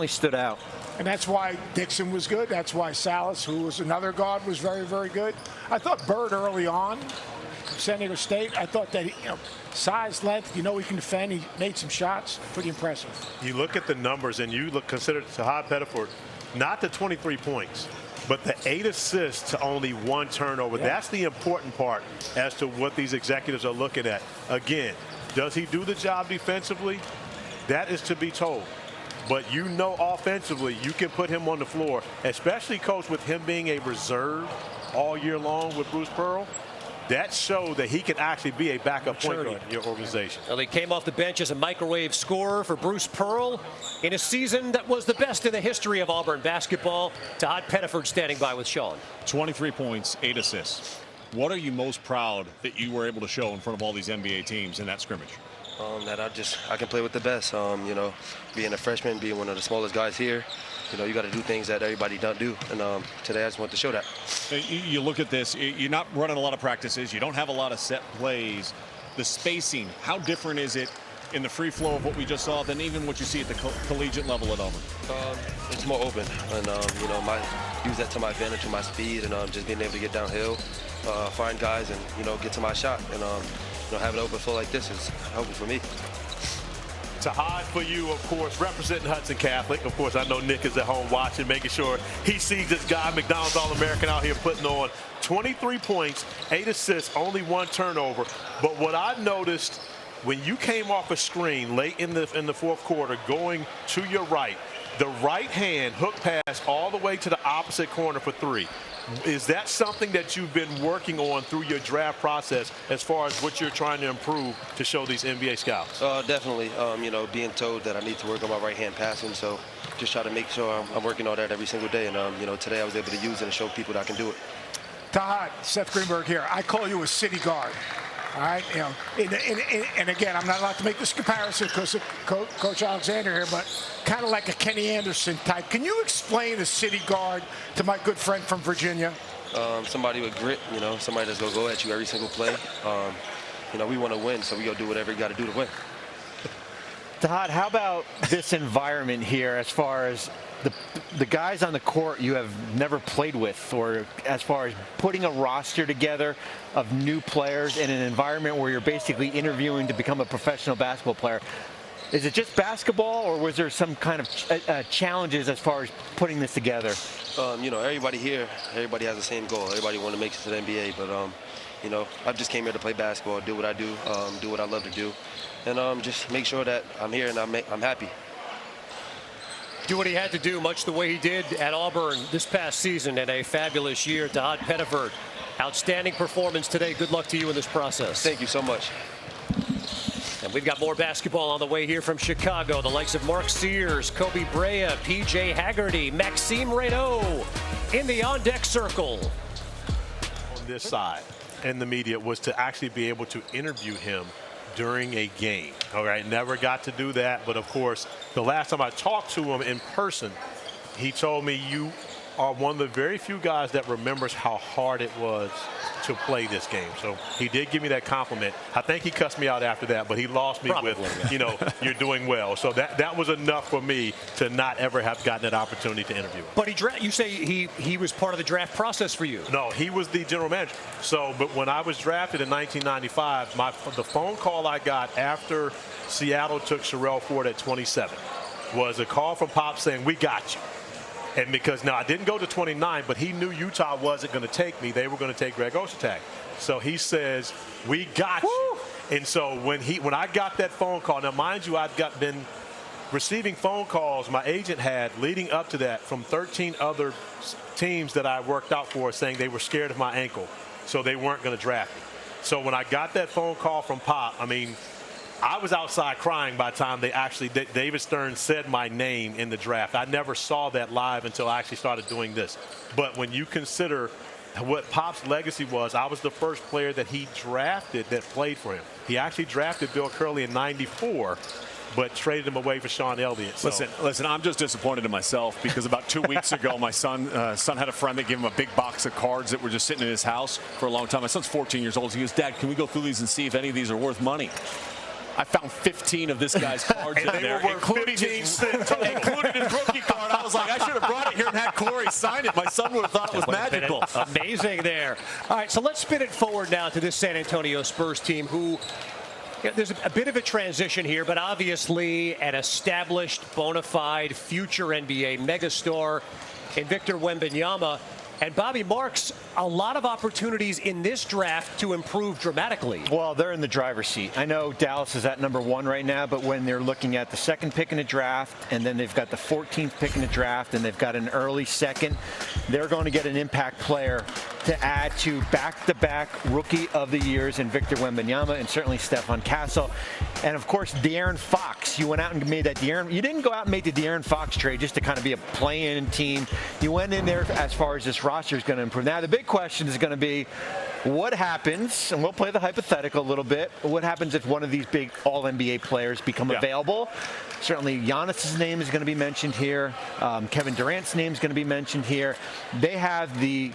stood out. And that's why Dixon was good. That's why Salas, who was another guard, was very, very good. I thought Bird early on, San Diego State, I thought that size, length, he can defend. He made some shots. Pretty impressive. You look at the numbers, and you consider Tahaad Pettiford, not the 23 points, but the 8 assists to only 1 turnover. Yeah. That's the important part as to what these executives are looking at. Again, does he do the job defensively? That is to be told. But offensively, you can put him on the floor, especially, Coach, with him being a reserve all year long with Bruce Pearl. That showed that he can actually be a backup point guard in your organization. Well, he came off the bench as a microwave scorer for Bruce Pearl in a season that was the best in the history of Auburn basketball. Tahaad Pettiford standing by with Sean. 23 points, 8 assists. What are you most proud that you were able to show in front of all these NBA teams in that scrimmage? That I can play with the best. Being a freshman, being one of the smallest guys here, you got to do things that everybody don't do. And today I just want to show that. You look at this, you're not running a lot of practices. You don't have a lot of set plays. The spacing, how different is it in the free flow of what we just saw than even what you see at the collegiate level at Auburn? It's more open, and use that to my advantage with my speed and just being able to get downhill, find guys, and get to my shot, and having an open flow like this is helpful for me. Tahaad for you, of course, representing Hudson Catholic. Of course, I know Nick is at home watching, making sure he sees this guy, McDonald's All-American, out here putting on 23 points, 8 assists, only 1 turnover. But what I noticed when you came off a screen late in the fourth quarter, going to your right, the right hand hook pass all the way to the opposite corner for 3. Is that something that you've been working on through your draft process as far as what you're trying to improve to show these NBA scouts? Definitely. You know, being told that I need to work on my right hand passing, so just try to make sure I'm working on that every single day. And you know, today I was able to use it and show people that I can do it. Tahaad, Seth Greenberg here. I call you a city guard. All right, you know, and again, I'm not allowed to make this comparison because of Coach Alexander here, but kind of like a Kenny Anderson type. Can you explain a city guard to my good friend from Virginia? Somebody with grit, you know, somebody that's going to go at you every single play. You know, we want to win, so we got to do whatever you got to do to win. Tahaad, how about this environment here as far as the guys on the court you have never played with, or as far as putting a roster together of new players in an environment where you're basically interviewing to become a professional basketball player? Is it just basketball, or was there some kind of challenges as far as putting this together? You know, everybody here, everybody has the same goal. Everybody wants to make it to the NBA, but you know, I just came here to play basketball, do what I do what I love to do, and just make sure that I'm here and I'm happy. Do what he had to do, much the way he did at Auburn this past season, and a fabulous year. Tahaad Pettiford, outstanding performance today. Good luck to you in this process. Thank you so much. And we've got more basketball on the way here from Chicago. The likes of Mark Sears, Kobe Brea, PJ Hagerty, Maxime Raynaud in the on-deck circle. On this side, and the media, was to actually be able to interview him during a game. All right, never got to do that, but of course, the last time I talked to him in person, he told me, you are one of the very few guys that remembers how hard it was to play this game. So he did give me that compliment. I think he cussed me out after that, but he lost me with, you know, you're doing well. So that was enough for me to not ever have gotten that opportunity to interview him. But you say he was part of the draft process for you? No, he was the general manager. So, but when I was drafted in 1995, the phone call I got after Seattle took Sherrell Ford at 27 was a call from Pop saying, we got you. And because now I didn't go to 29, but he knew Utah wasn't going to take me. They were going to take Greg Ostertag. So he says, we got you. And so when I got that phone call, now mind you, I'd been receiving phone calls my agent had leading up to that from 13 other teams that I worked out for, saying they were scared of my ankle, so they weren't going to draft me. So when I got that phone call from Pop, I mean, I was outside crying by the time David Stern said my name in the draft. I never saw that live until I actually started doing this. But when you consider what Pop's legacy was, I was the first player that he drafted that played for him. He actually drafted Bill Curley in '94, but traded him away for Sean Elliott. So. Listen, I'm just disappointed in myself because about 2 weeks ago, my son had a friend that gave him a big box of cards that were just sitting in his house for a long time. My son's 14 years old. He goes, Dad, can we go through these and see if any of these are worth money? I found 15 of this guy's cards in there, including his rookie card. I was like, I should have brought it here and had Corey sign it. My son would have thought it was magical. Amazing there. All right, so let's spin it forward now to this San Antonio Spurs team who, there's a bit of a transition here, but obviously an established, bona fide, future NBA megastar in Victor Wembanyama. And Bobby Marks, a lot of opportunities in this draft to improve dramatically. Well, they're in the driver's seat. I know Dallas is at #1 right now, but when they're looking at the 2nd pick in the draft, and then they've got the 14th pick in the draft, and they've got an early 2nd, they're going to get an impact player to add to back-to-back Rookie of the Years in Victor Wembanyama and certainly Stephon Castle. And, of course, De'Aaron Fox. You went out and made that you didn't go out and make the De'Aaron Fox trade just to kind of be a play-in team. You went in there as far as this roster is going to improve. Now, the big question is going to be what happens, and we'll play the hypothetical a little bit, what happens if one of these big all-NBA players become available? Certainly, Giannis's name is going to be mentioned here. Kevin Durant's name is going to be mentioned here. They have the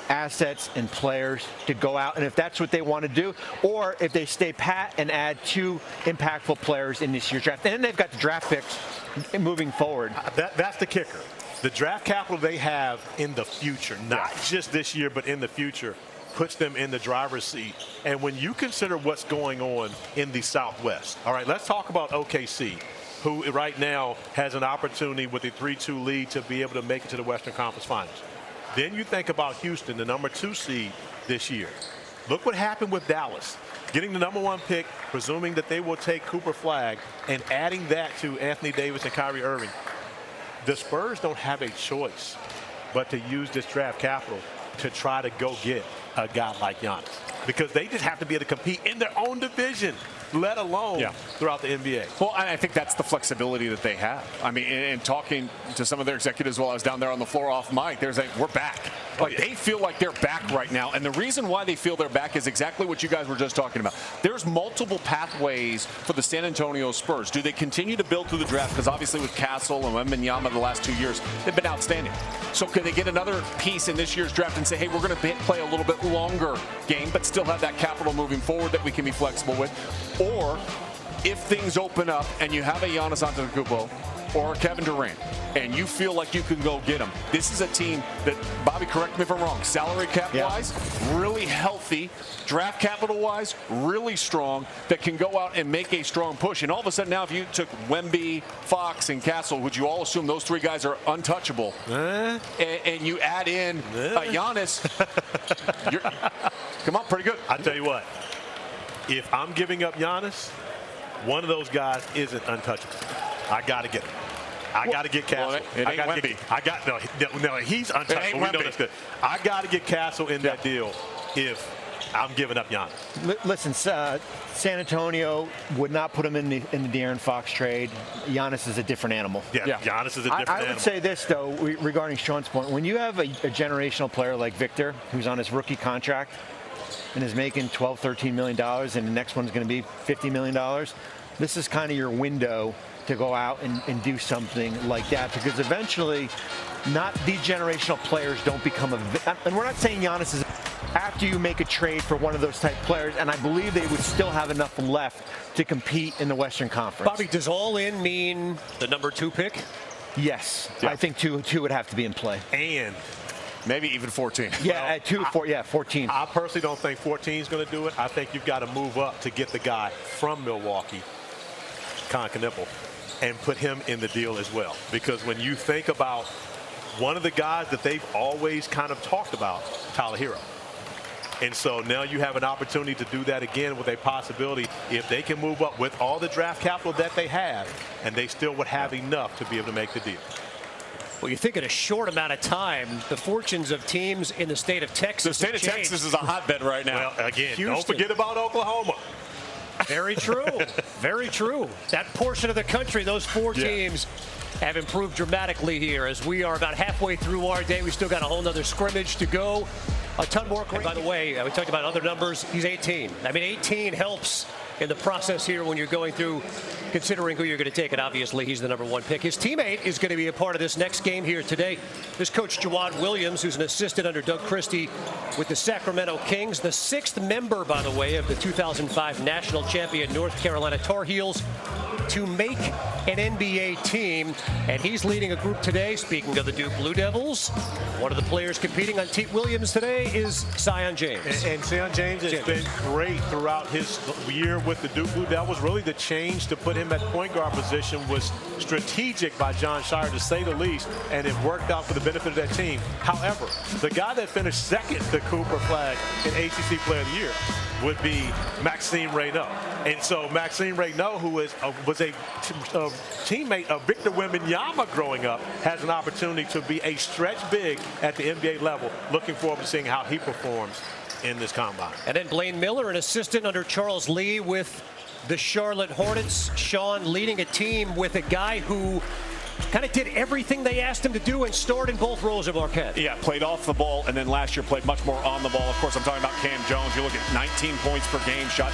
assets and players to go out, and if that's what they want to do, or if they stay pat and add 2 impactful players in this year's draft. And then they've got the draft picks moving forward. That's the kicker. The draft capital they have in the future, not just this year, but in the future, puts them in the driver's seat. And when you consider what's going on in the Southwest, all right, let's talk about OKC, who right now has an opportunity with a 3-2 lead to be able to make it to the Western Conference Finals. Then you think about Houston, the #2 seed this year. Look what happened with Dallas. Getting the #1 pick, presuming that they will take Cooper Flagg, and adding that to Anthony Davis and Kyrie Irving. the Spurs don't have a choice but to use this draft capital to try to go get a guy like Giannis, because they just have to be able to compete in their own division, let alone throughout the NBA. Well, I think that's the flexibility that they have. I mean, and talking to some of their executives while I was down there on the floor off mic, they're saying, we're back. Like, they feel like they're back right now. And the reason why they feel they're back is exactly what you guys were just talking about. There's multiple pathways for the San Antonio Spurs. Do they continue to build through the draft? Because obviously with Castle and Wembanyama the last 2 years, they've been outstanding. So can they get another piece in this year's draft and say, hey, we're going to play a little bit longer game, but still have that capital moving forward that we can be flexible with? Or if things open up and you have a Giannis Antetokounmpo or Kevin Durant, and you feel like you can go get them. This is a team that, Bobby, correct me if I'm wrong, salary cap-wise, really healthy, draft capital-wise, really strong, that can go out and make a strong push. And all of a sudden now, if you took Wemby, Fox, and Castle, would you all assume those three guys are untouchable? And you add in Giannis, come on, pretty good. I tell you what, if I'm giving up Giannis, one of those guys isn't untouchable. I got to get him. I got to get Castle. No, he's untouchable. We know that's good. I got to get Castle in that deal if I'm giving up Giannis. Listen, San Antonio would not put him in the De'Aaron Fox trade. Giannis is a different animal. Yeah. Giannis is a different animal. I would say this, though, regarding Sean's point. When you have a generational player like Victor, who's on his rookie contract and is making $12, $13 million, and the next one's going to be $50 million, this is kind of your window to go out and do something like that, because eventually not these generational players don't become and we're not saying Giannis is after you make a trade for one of those type players, and I believe they would still have enough left to compete in the Western Conference. Bobby, does all in mean the number 2 pick? Yes. I think two would have to be in play. And maybe even 14. Yeah, 14. I personally don't think 14 is going to do it. I think you've got to move up to get the guy from Milwaukee, Knippel, and put him in the deal as well. Because when you think about one of the guys that they've always kind of talked about, Tyler Hero. And so now you have an opportunity to do that again with a possibility if they can move up with all the draft capital that they have, and they still would have enough to be able to make the deal. Well, you think in a short amount of time, the fortunes of teams in the state of Texas. The state of Texas is a hotbed right now. Well, again, don't forget about Oklahoma. Very true. Very true. That portion of the country, those 4 teams, have improved dramatically here as we are about halfway through our day. We still got a whole nother scrimmage to go. A ton more. And by the way, we talked about other numbers. He's 18. I mean, 18 helps in the process here when you're going through considering who you're going to take. And obviously, he's the number 1 pick. His teammate is going to be a part of this next game here today. This coach, Jawad Williams, who's an assistant under Doug Christie with the Sacramento Kings. The 6th member, by the way, of the 2005 national champion North Carolina Tar Heels to make an NBA team. And he's leading a group today. Speaking of the Duke Blue Devils, one of the players competing on Team Williams today is Zion James. And Zion James has been great throughout his year with the Duke Blue Devils. Really the change to put him at point guard position was strategic by John Shire, to say the least, and it worked out for the benefit of that team. However, the guy that finished second to Cooper Flagg in ACC Player of the Year would be Maxime Raynaud. And so Maxime Raynaud, who was a teammate of Victor Wembanyama growing up, has an opportunity to be a stretch big at the NBA level. Looking forward to seeing how he performs in this combine. And then Blaine Miller, an assistant under Charles Lee with the Charlotte Hornets. Sean leading a team with a guy who kind of did everything they asked him to do and starred in both roles at Marquette. Yeah, played off the ball, and then last year played much more on the ball. Of course, I'm talking about Cam Jones. You look at 19 points per game. Shot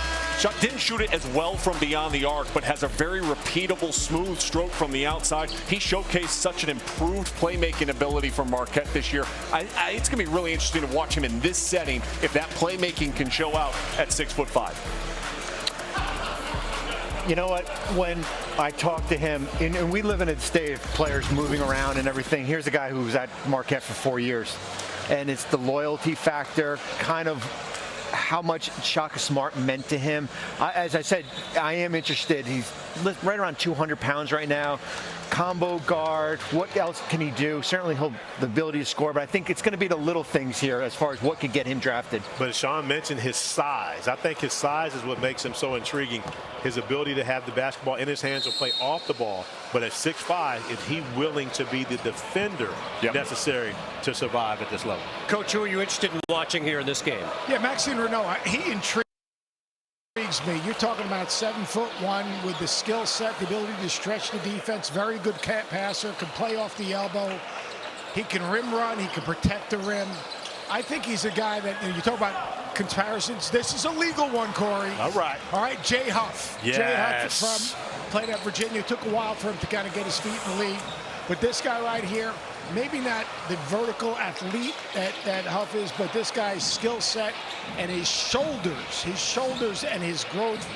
didn't shoot it as well from beyond the arc, but has a very repeatable, smooth stroke from the outside. He showcased such an improved playmaking ability from Marquette this year. It's going to be really interesting to watch him in this setting if that playmaking can show out at 6'5". You know what? When I talk to him, and we live in a state of players moving around and everything. Here's a guy who was at Marquette for 4 years. And it's the loyalty factor, kind of how much Shaka Smart meant to him. As I said, I am interested. He's right around 200 pounds right now. combo guard? What else can he do? Certainly he'll the ability to score, but I think it's going to be the little things here as far as what could get him drafted. But Sean mentioned his size. I think his size is what makes him so intriguing. His ability to have the basketball in his hands or play off the ball. But at 6'5", is he willing to be the defender necessary to survive at this level? Coach, who are you interested in watching here in this game? Yeah, Maxime Raynaud, he intrigues me. You're talking about 7'1" with the skill set, the ability to stretch the defense, very good passer, can play off the elbow. He can rim run, he can protect the rim. I think he's a guy that, you talk about comparisons. This is a legal one, Corey. All right. All right, Jay Huff. Yes. Jay Huff played at Virginia. It took a while for him to kind of get his feet in the league. But this guy right here, maybe not the vertical athlete that Huff is, but this guy's skill set and his shoulders and his growth,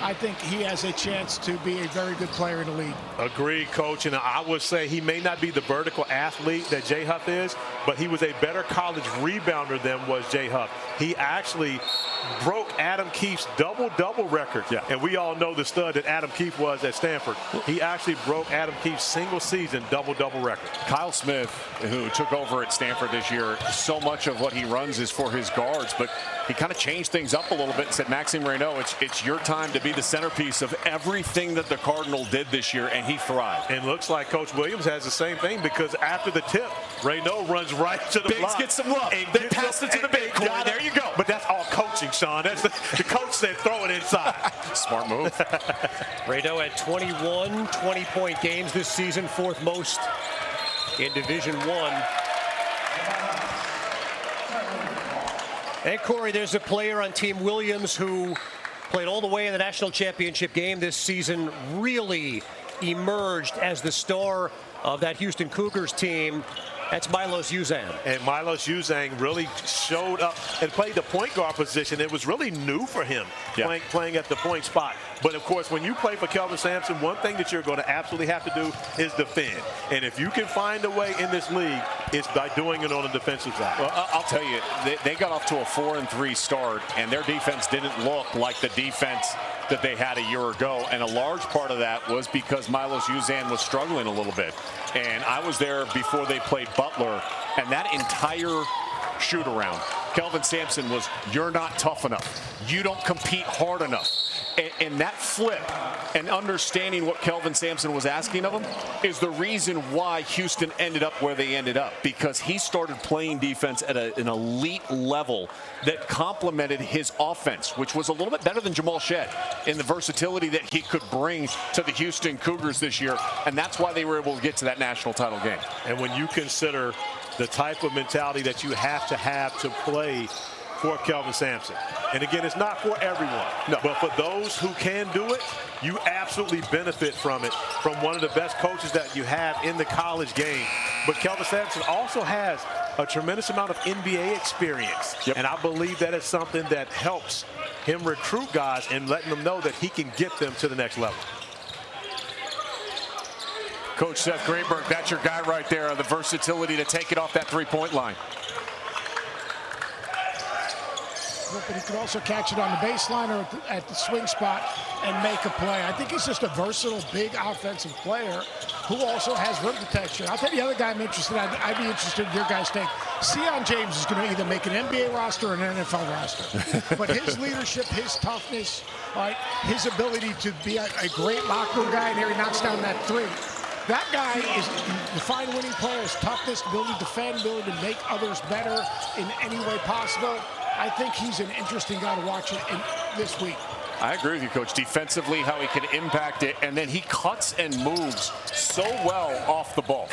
I think he has a chance to be a very good player in the league. Agreed, Coach. And I would say he may not be the vertical athlete that Jay Huff is, but he was a better college rebounder than was Jay Huff. He actually broke Adam Keefe's double-double record. Yeah. And we all know the stud that Adam Keefe was at Stanford. He actually broke Adam Keefe's single-season double-double record. Kyle Smith, who took over at Stanford this year, so much of what he runs is for his guards, but he kind of changed things up a little bit and said, Maxime Raynaud, it's your time to be the centerpiece of everything that the Cardinal did this year, and he thrived. And looks like Coach Williams has the same thing, because after the tip, Raynaud runs right to the block. Gets some love. They passed it to the big corner. There you go. But that's all coaching, Sean. That's the coach said throw it inside. Smart move. Raynaud had 21 20-point games this season, fourth most in Division I. And Corey, there's a player on Team Williams who played all the way in the national championship game this season, really emerged as the star of that Houston Cougars team. That's Milos Uzan. And Milos Uzan really showed up and played the point guard position. It was really new for him, playing at the point spot. But, of course, when you play for Kelvin Sampson, one thing that you're going to absolutely have to do is defend. And if you can find a way in this league, it's by doing it on the defensive side. Well, I'll tell you, they got off to a 4-3 start, and their defense didn't look like the defense that they had a year ago. And a large part of that was because Milos Uzan was struggling a little bit. And I was there before they played Butler, and that entire shoot-around, Kelvin Sampson was, you're not tough enough. You don't compete hard enough. And that flip and understanding what Kelvin Sampson was asking of him is the reason why Houston ended up where they ended up, because he started playing defense at an elite level that complemented his offense, which was a little bit better than Jamal Shead in the versatility that he could bring to the Houston Cougars this year. And that's why they were able to get to that national title game. And when you consider the type of mentality that you have to play for Kelvin Sampson. And again, it's not for everyone. No. But for those who can do it, you absolutely benefit from it, from one of the best coaches that you have in the college game. But Kelvin Sampson also has a tremendous amount of NBA experience. And I believe that is something that helps him recruit guys and letting them know that he can get them to the next level. Coach Seth Greenberg, that's your guy right there, the versatility to take it off that three-point line. But he could also catch it on the baseline or at the swing spot and make a play. I think he's just a versatile, big offensive player who also has rim protection. I'll tell you the other guy I'm interested in. I'd be interested in your guys' take. Sion James is going to either make an NBA roster or an NFL roster. But his leadership, his toughness, his ability to be a great locker room guy, and here he knocks down that three. That guy is define winning players, toughness, ability to defend, ability to make others better in any way possible. I think he's an interesting guy to watch this week. I agree with you, Coach. Defensively, how he can impact it, and then he cuts and moves so well off the ball.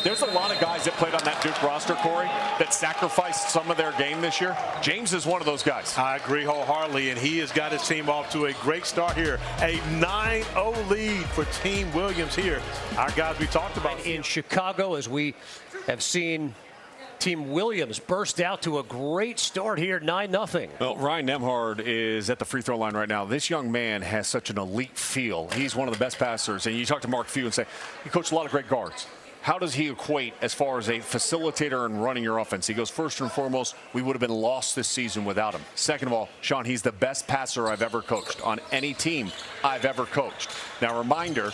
There's a lot of guys that played on that Duke roster, Corey, that sacrificed some of their game this year. James is one of those guys. I agree wholeheartedly, and he has got his team off to a great start here. A 9-0 lead for Team Williams here. Our guys we talked about. In Chicago, as we have seen Team Williams burst out to a great start here, 9-0. Well, Ryan Nembhard is at the free throw line right now. This young man has such an elite feel. He's one of the best passers. And you talk to Mark Few and say, he coached a lot of great guards. how does he equate as far as a facilitator and running your offense? He goes, first and foremost, we would have been lost this season without him. Second of all, Sean, he's the best passer I've ever coached on any team I've ever coached. Now, reminder,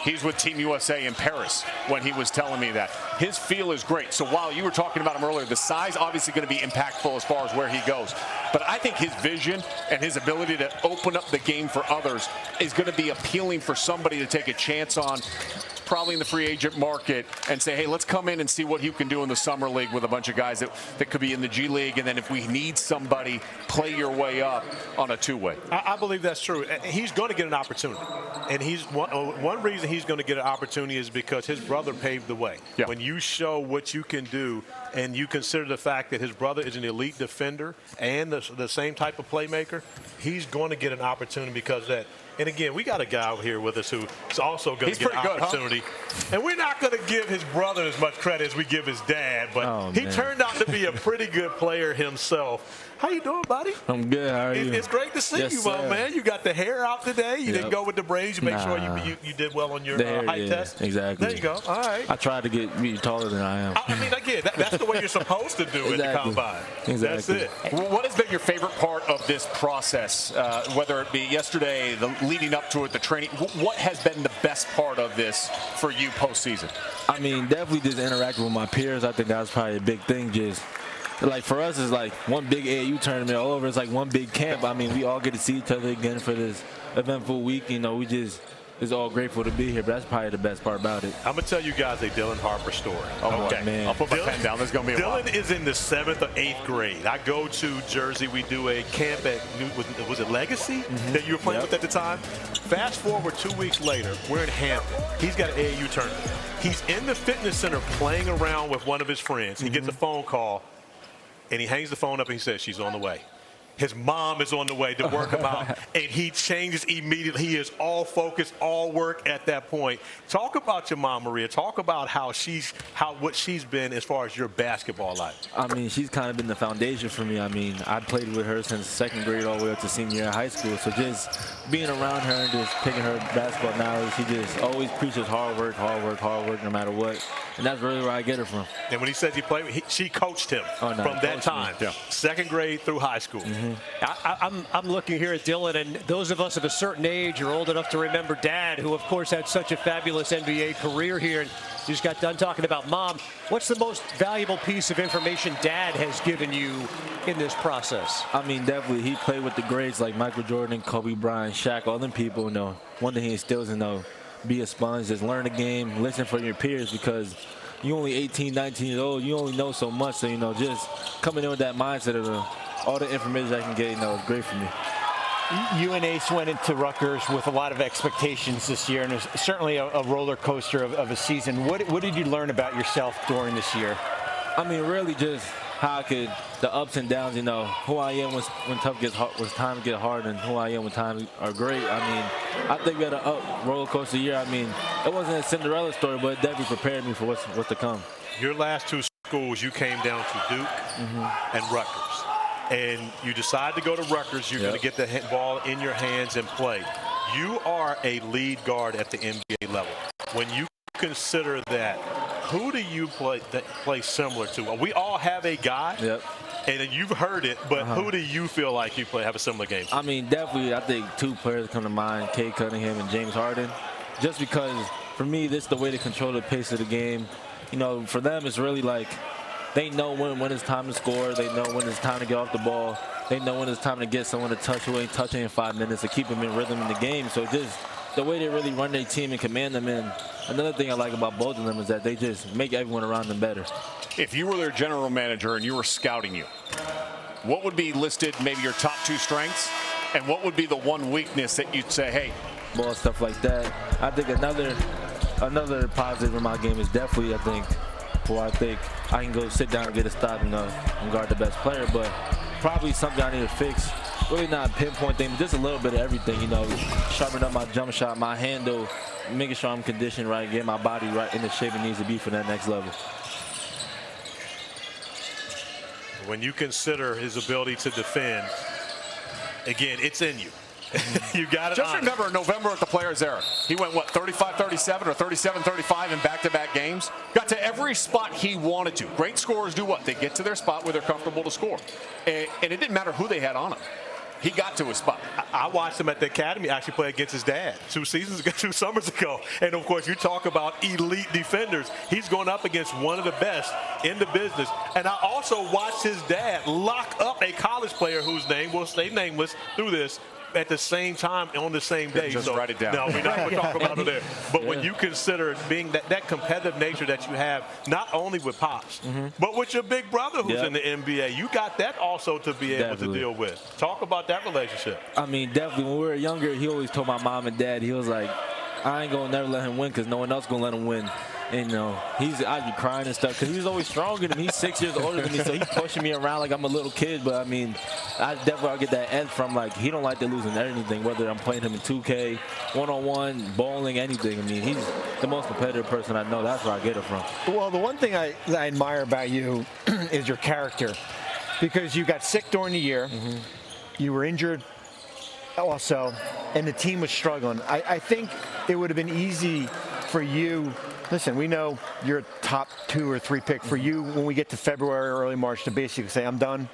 he's with Team USA in Paris when he was telling me that. His feel is great. So while you were talking about him earlier, the size obviously going to be impactful as far as where he goes. But I think his vision and his ability to open up the game for others is going to be appealing for somebody to take a chance on, probably in the free agent market, and say, hey, let's come in and see what you can do in the summer league with a bunch of guys that could be in the G League, and then if we need somebody, play your way up on a two-way. I believe that's true. He's going to get an opportunity. And he's one reason he's going to get an opportunity is because his brother paved the way. Yeah. When you show what you can do and you consider the fact that his brother is an elite defender and the same type of playmaker, he's going to get an opportunity because of that. And again, we got a guy out here with us who's also going to get an opportunity. Huh? And we're not going to give his brother as much credit as we give his dad, but he turned out to be a pretty good player himself. How you doing, buddy? I'm good. How are you? It's great to see you, my man. You got the hair out today. You didn't go with the braids. You make sure you did well on your height test. Exactly. There you go. All right. I tried to be taller than I am. I mean, again, that's the way you're supposed to do it in the combine. Exactly. That's it. Well, what has been your favorite part of this process, whether it be yesterday, the leading up to it, the training? What has been the best part of this for you postseason? I mean, definitely just interacting with my peers. I think that was probably a big thing. Just like for us, it's like one big AAU tournament all over. It's like one big camp. I mean, we all get to see each other again for this eventful week. You know, we just is all grateful to be here, but that's probably the best part about it. I'm going to tell you guys a Dylan Harper story. Oh, okay. Man. I'll put my pen down. There's going to be a lot. Dylan is in the 7th or 8th grade. I go to Jersey. We do a camp at, was it Legacy that you were playing with at the time? Fast forward 2 weeks later, we're in Hampton. He's got an AAU tournament. He's in the fitness center playing around with one of his friends. He gets a phone call, and he hangs the phone up and he says, she's on the way. His mom is on the way to work him out, and he changes immediately. He is all focus, all work at that point. Talk about your mom, Maria. Talk about what she's been as far as your basketball life. I mean, she's kind of been the foundation for me. I mean, I played with her since 2nd grade all the way up to senior year of high school. So just being around her and just picking her basketball knowledge, she just always preaches hard work, no matter what. And that's really where I get her from. And when he says he played, she coached him from that time, 2nd grade through high school. I'm looking here at Dylan, and those of us of a certain age are old enough to remember Dad, who of course had such a fabulous NBA career here, and just got done talking about Mom. What's the most valuable piece of information Dad has given you in this process? I mean, definitely he played with the greats like Michael Jordan, Kobe Bryant, Shaq, all them people. You know, one thing he instills is, be a sponge, just learn the game, listen for your peers, because you only 18, 19 years old, you only know so much. So, just coming in with that mindset of all the information I can get, is great for me. You and Ace went into Rutgers with a lot of expectations this year, and it was certainly a roller coaster of a season. What did you learn about yourself during this year? I mean, really just how I could, the ups and downs, who I am when tough gets hard, when times get hard, and who I am when times are great. I mean, I think we had an up roller coaster year. I mean, it wasn't a Cinderella story, but it definitely prepared me for what's to come. Your last 2 schools, you came down to Duke and Rutgers. And you decide to go to Rutgers, you're going to get the ball in your hands and play. You are a lead guard at the NBA level. When you consider that, who do you play similar to? We all have a guy, and you've heard it, but who do you feel like you have a similar game to? I mean, definitely, I think 2 players come to mind, Cade Cunningham and James Harden, just because, for me, this is the way to control the pace of the game. For them, it's really like, they know when it's time to score. They know when it's time to get off the ball. They know when it's time to get someone to touch who ain't touching in 5 minutes to keep them in rhythm in the game. So just the way they really run their team and command them in. Another thing I like about both of them is that they just make everyone around them better. If you were their general manager and you were scouting you, what would be listed maybe your top 2 strengths, and what would be the one weakness that you'd say, hey, ball stuff like that. I think another positive in my game is definitely, I think I can go sit down and get a stop and guard the best player, but probably something I need to fix. Really not a pinpoint thing, but just a little bit of everything, sharpen up my jump shot, my handle, making sure I'm conditioned right, get my body right in the shape it needs to be for that next level. When you consider his ability to defend, again, it's in you. You got it. Just remember, in November at the Players Era, he went, what, 35-37 or 37-35 in back-to-back games? Got to every spot he wanted to. Great scorers do what? They get to their spot where they're comfortable to score. And it didn't matter who they had on him. He got to his spot. I watched him at the academy actually play against his dad 2 summers ago. And, of course, you talk about elite defenders. He's going up against one of the best in the business. And I also watched his dad lock up a college player whose name will stay nameless through this at the same time on the same day. Just write it down. No, we're not going to talk about it there. But when you consider being that competitive nature that you have, not only with Pops, but with your big brother who's in the NBA, you got that also to be able to deal with. Talk about that relationship. I mean, definitely. When we were younger, he always told my mom and dad, he was like, I ain't going to never let him win because no one else going to let him win. And, you know, I'd be crying and stuff because he was always stronger than me. He's 6 years older than me, so he's pushing me around like I'm a little kid. But, I mean, I definitely get that edge from, like, he don't like to lose in anything, whether I'm playing him in 2K, one-on-one, bowling, anything. I mean, he's the most competitive person I know. That's where I get it from. Well, the one thing I admire about you is your character, because you got sick during the year. You were injured also, and the team was struggling. I think it would have been easy for you. Listen, we know you're a top 2 or 3 pick. For you, when we get to February or early March, to basically say, I'm done,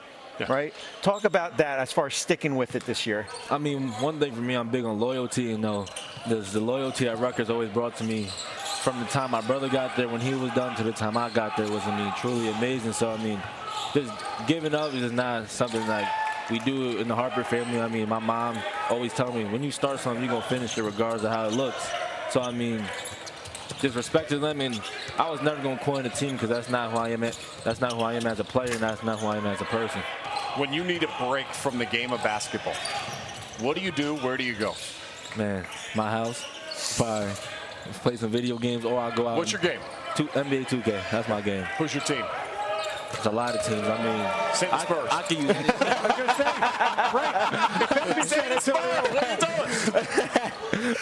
right? Talk about that as far as sticking with it this year. I mean, one thing for me, I'm big on loyalty. You know, the loyalty at Rutgers always brought to me from the time my brother got there when he was done to the time I got there was, I mean, truly amazing. So, I mean, just giving up is not something like we do in the Harper family. I mean, my mom always tells me, when you start something, you're going to finish it regardless of how it looks. So, I mean, just respecting them, and I was never going to quit a team because that's not who I am. That's not who I am as a player, and that's not who I am as a person. When you need a break from the game of basketball, what do you do? Where do you go? Man, my house, probably play some video games, or I'll go out. What's your game? NBA 2K. That's my game. Who's your team? There's a lot of teams. I mean, Spurs. I can use any.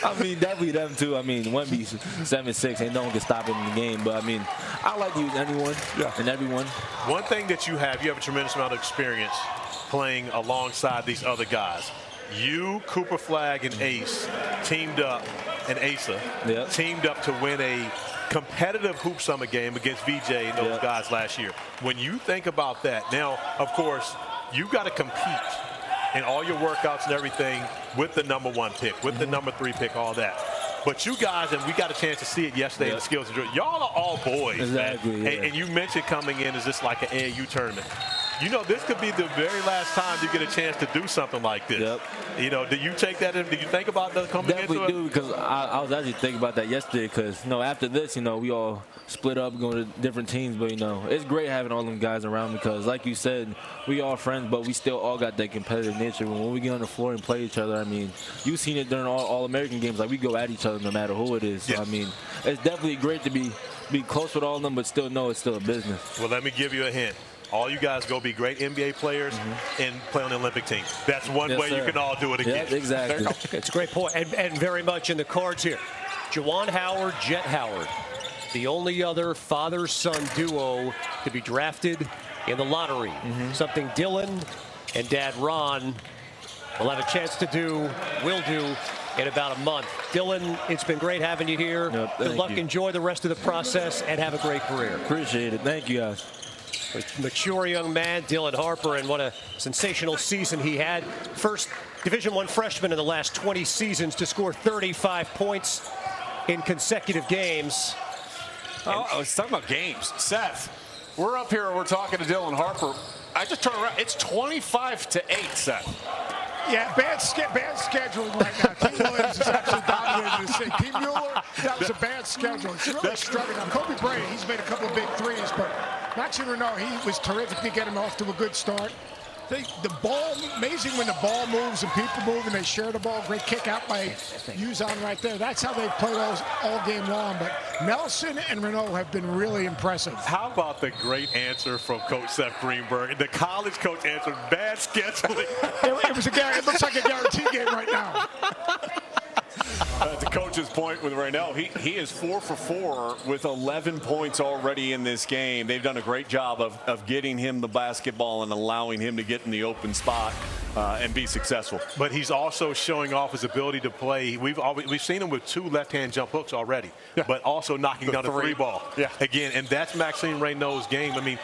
I mean, definitely them too. I mean, one be 7-6, and no one can stop him in the game. But I mean, I like to use anyone and everyone. One thing that you have a tremendous amount of experience playing alongside these other guys. You, Cooper Flagg, and Ace teamed up, and Asa teamed up to win a competitive Hoop Summer game against VJ and those guys last year. When you think about that, now, of course, you've got to compete in all your workouts and everything with the #1 pick, with the #3 pick, all that. But you guys, and we got a chance to see it yesterday in the skills and drill, y'all are all boys. Exactly. Man. And you mentioned coming in as this like an AAU tournament. You know, this could be the very last time you get a chance to do something like this. You know, did you take that in? Did you think about that coming into it? Definitely do, because I was actually thinking about that yesterday, because, you know, after this, you know, we all split up, going to different teams. But, you know, it's great having all them guys around because, like you said, we all friends, but we still all got that competitive nature. When we get on the floor and play each other, I mean, you've seen it during all American games. Like, we go at each other no matter who it is. So, I mean, it's definitely great to be close with all of them, but still know it's still a business. Well, let me give you a hint. All you guys go be great NBA players and play on the Olympic team. That's one way you can all do it again. Yeah, exactly. It's a great point, and very much in the cards here. Juwan Howard, Jet Howard, the only other father-son duo to be drafted in the lottery. Something Dylan and Dad Ron will have a chance to do, will do, in about a month. Dylan, it's been great having you here. Good luck. Enjoy the rest of the process, and have a great career. Appreciate it. Thank you, guys. Mature young man, Dylan Harper, and what a sensational season he had. First Division I freshman in the last 20 seasons to score 35 points in consecutive games. Oh, I was talking about games. Seth, we're up here and we're talking to Dylan Harper. I just turned around. It's 25-8, Seth. Yeah, bad scheduling right now. Team Williams is actually dominating the city. Team Mueller, that was a bad schedule. It's really struggling. Now, Kobe Bryant, he's made a couple of big threes, but Maxime Raynaud, he was terrific to get him off to a good start. The ball, amazing when the ball moves and people move and they share the ball. Great kick out by Uzon right there. That's how they've played all game long. But Nelson and Raynaud have been really impressive. How about the great answer from Coach Seth Greenberg? The college coach answered bad scheduling. It looks like a guarantee game right now. To Coach's point with Raynaud, he is 4 for 4 with 11 points already in this game. They've done a great job of getting him the basketball and allowing him to get in the open spot. and be successful. But he's also showing off his ability to play. We've seen him with 2 left-hand jump hooks already, but also knocking down the 3 ball. Yeah. Again, and that's Maxime Raynaud's game. I mean,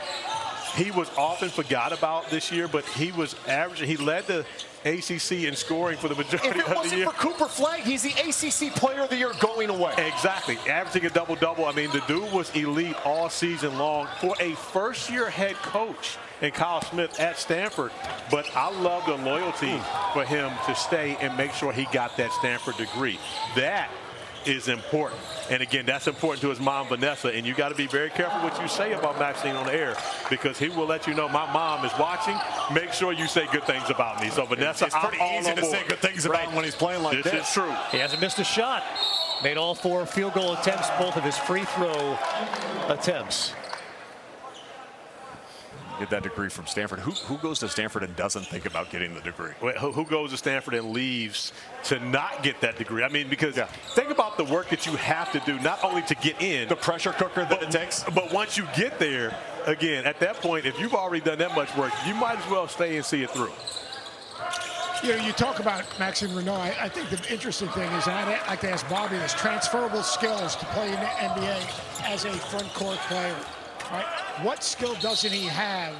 he was often forgot about this year, but he was averaging. He led the ACC in scoring for the majority of the year. If it wasn't for Cooper Flagg, he's the ACC Player of the Year going away. Exactly, averaging a double-double. I mean, the dude was elite all season long for a first-year head coach in Kyle Smith at Stanford. But I love the loyalty for him to stay and make sure he got that Stanford degree. That is important. And again, that's important to his mom, Vanessa. And you got to be very careful what you say about Maxime on the air, because he will let you know my mom is watching. Make sure you say good things about me. So Vanessa, it's pretty easy to say good things about him when he's playing like this. This is true. He hasn't missed a shot. Made all 4 field goal attempts, both of his free throw attempts. Get that degree from Stanford. Who goes to Stanford and doesn't think about getting the degree? Wait, who goes to Stanford and leaves to not get that degree? I mean, because think about the work that you have to do, not only to get in. The pressure cooker that it takes. But once you get there, again, at that point, if you've already done that much work, you might as well stay and see it through. You know, you talk about Maxime Raynaud. I think the interesting thing is, and I'd like to ask Bobby this, transferable skills to play in the NBA as a front court player. Right? What skill doesn't he have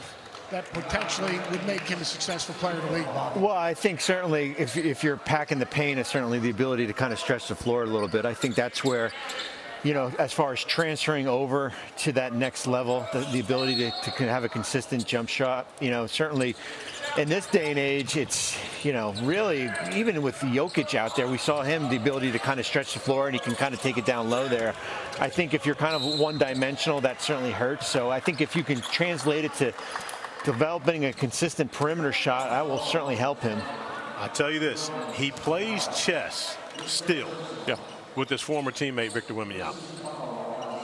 that potentially would make him a successful player in the league, Bob? Well, I think certainly if you're packing the paint, it's certainly the ability to kind of stretch the floor a little bit. I think that's where, you know, as far as transferring over to that next level, the ability to have a consistent jump shot, you know, certainly in this day and age, it's, you know, really, even with Jokic out there, we saw him, the ability to kind of stretch the floor, and he can kind of take it down low there. I think if you're kind of one-dimensional, that certainly hurts. So I think if you can translate it to developing a consistent perimeter shot, that will certainly help him. I tell you this, he plays chess still with his former teammate, Victor Wembanyama.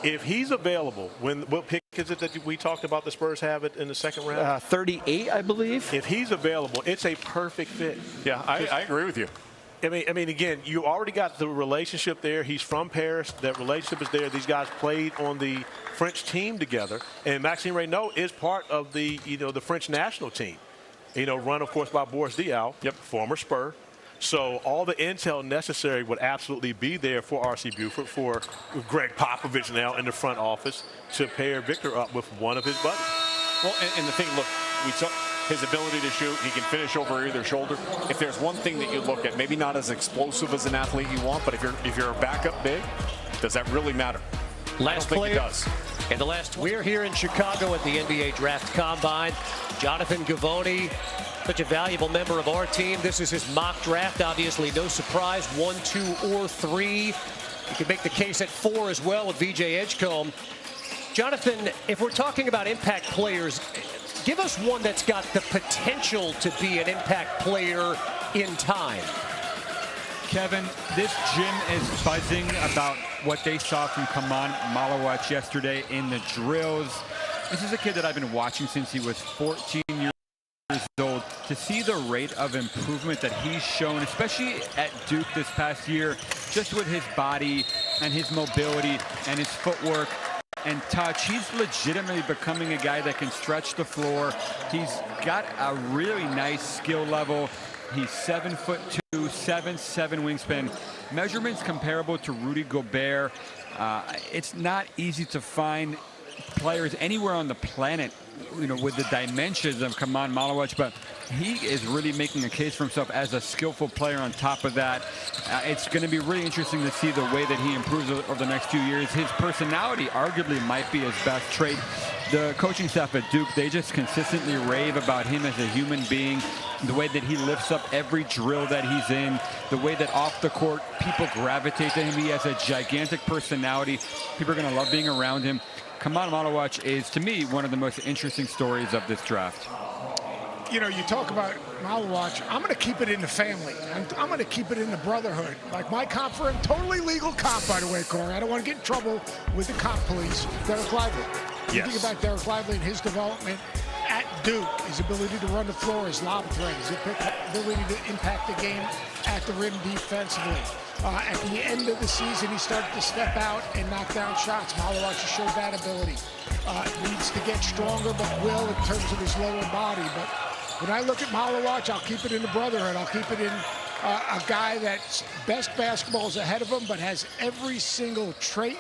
If he's available, what pick is it that we talked about the Spurs have it in the second round? 38, I believe. If he's available, it's a perfect fit. Yeah, I agree with you. I mean, again, you already got the relationship there. He's from Paris. That relationship is there. These guys played on the French team together, and Maxime Raynaud is part of the, you know, the French national team. You know, run of course by Boris Diaw, former Spur. So all the intel necessary would absolutely be there for R.C. Buford, for Greg Popovich now in the front office, to pair Victor up with one of his buddies. Well, and the thing, look, we took his ability to shoot. He can finish over either shoulder. If there's one thing that you look at, maybe not as explosive as an athlete you want, but if you're a backup big, does that really matter? Last player in the last. We're here in Chicago at the NBA Draft Combine. Jonathan Givony, such a valuable member of our team. This is his mock draft. Obviously, no surprise. 1, 2, or 3. You can make the case at 4 as well with VJ Edgecombe. Jonathan, if we're talking about impact players, give us one that's got the potential to be an impact player in time. Kevin, this gym is buzzing about what they saw from Kaman Malawach yesterday in the drills. This is a kid that I've been watching since he was 14 years old. To see the rate of improvement that he's shown, especially at Duke this past year, just with his body and his mobility and his footwork and touch, he's legitimately becoming a guy that can stretch the floor. He's got a really nice skill level. He's 7'2", 7'7" wingspan. Measurements comparable to Rudy Gobert. It's not easy to find players anywhere on the planet, you know, with the dimensions of Kaman Malawach, but he is really making a case for himself as a skillful player on top of that. It's going to be really interesting to see the way that he improves over the next few years. His personality arguably might be his best trait. The coaching staff at Duke, they just consistently rave about him as a human being, the way that he lifts up every drill that he's in, the way that off the court people gravitate to him. He has a gigantic personality. People are going to love being around him. Kaman Malawach is, to me, one of the most interesting stories of this draft. You know, you talk about Malawach. I'm going to keep it in the family. I'm going to keep it in the brotherhood. Like my comp for him, totally legal comp, by the way, Corey. I don't want to get in trouble with the comp police. Derek Lively. You think about Derek Lively and his development at Duke, his ability to run the floor, his lob threat, his ability to impact the game at the rim defensively. At the end of the season, he started to step out and knock down shots. Malawach showed that ability. Needs to get stronger, but will in terms of his lower body. But when I look at Malawach, I'll keep it in the brotherhood. I'll keep it in a guy that's best basketball is ahead of him, but has every single trait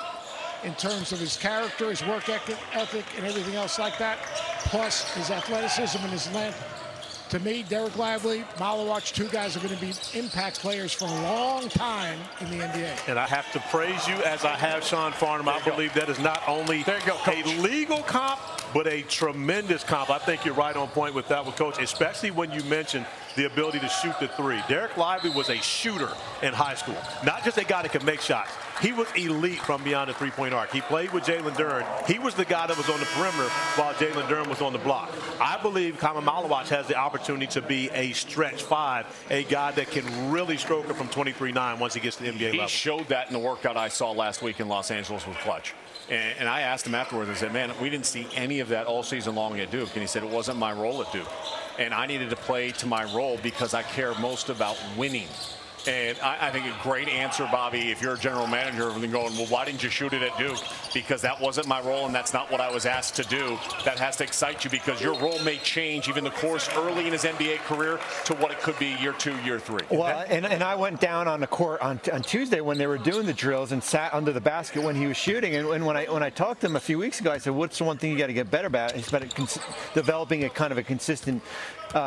in terms of his character, his work ethic, and everything else like that, plus his athleticism and his length. To me, Derek Lively, Malawach, two guys are going to be impact players for a long time in the NBA. And I have to praise you as I have Sean Farnham. I believe that is not only a legal comp, but a tremendous comp. I think you're right on point with that one, Coach, especially when you mentioned the ability to shoot the three. Derek Lively was a shooter in high school, not just a guy that could make shots. He was elite from beyond the three-point arc. He played with Jalen Duren. He was the guy that was on the perimeter while Jalen Duren was on the block. I believe Kama Malawach has the opportunity to be a stretch five, a guy that can really stroke it from 23-9 once he gets to the NBA level. He showed that in the workout I saw last week in Los Angeles with Clutch. And I asked him afterwards, I said, man, we didn't see any of that all season long at Duke. And he said, it wasn't my role at Duke. And I needed to play to my role because I care most about winning. And I think a great answer, Bobby, if you're a general manager, and going, well, why didn't you shoot it at Duke? Because that wasn't my role, and that's not what I was asked to do. That has to excite you because your role may change even the course early in his NBA career to what it could be year 2, year 3. Well, and I went down on the court on Tuesday when they were doing the drills and sat under the basket when he was shooting. And when I talked to him a few weeks ago, I said, what's the one thing you got to get better about? It's about developing a kind of a consistent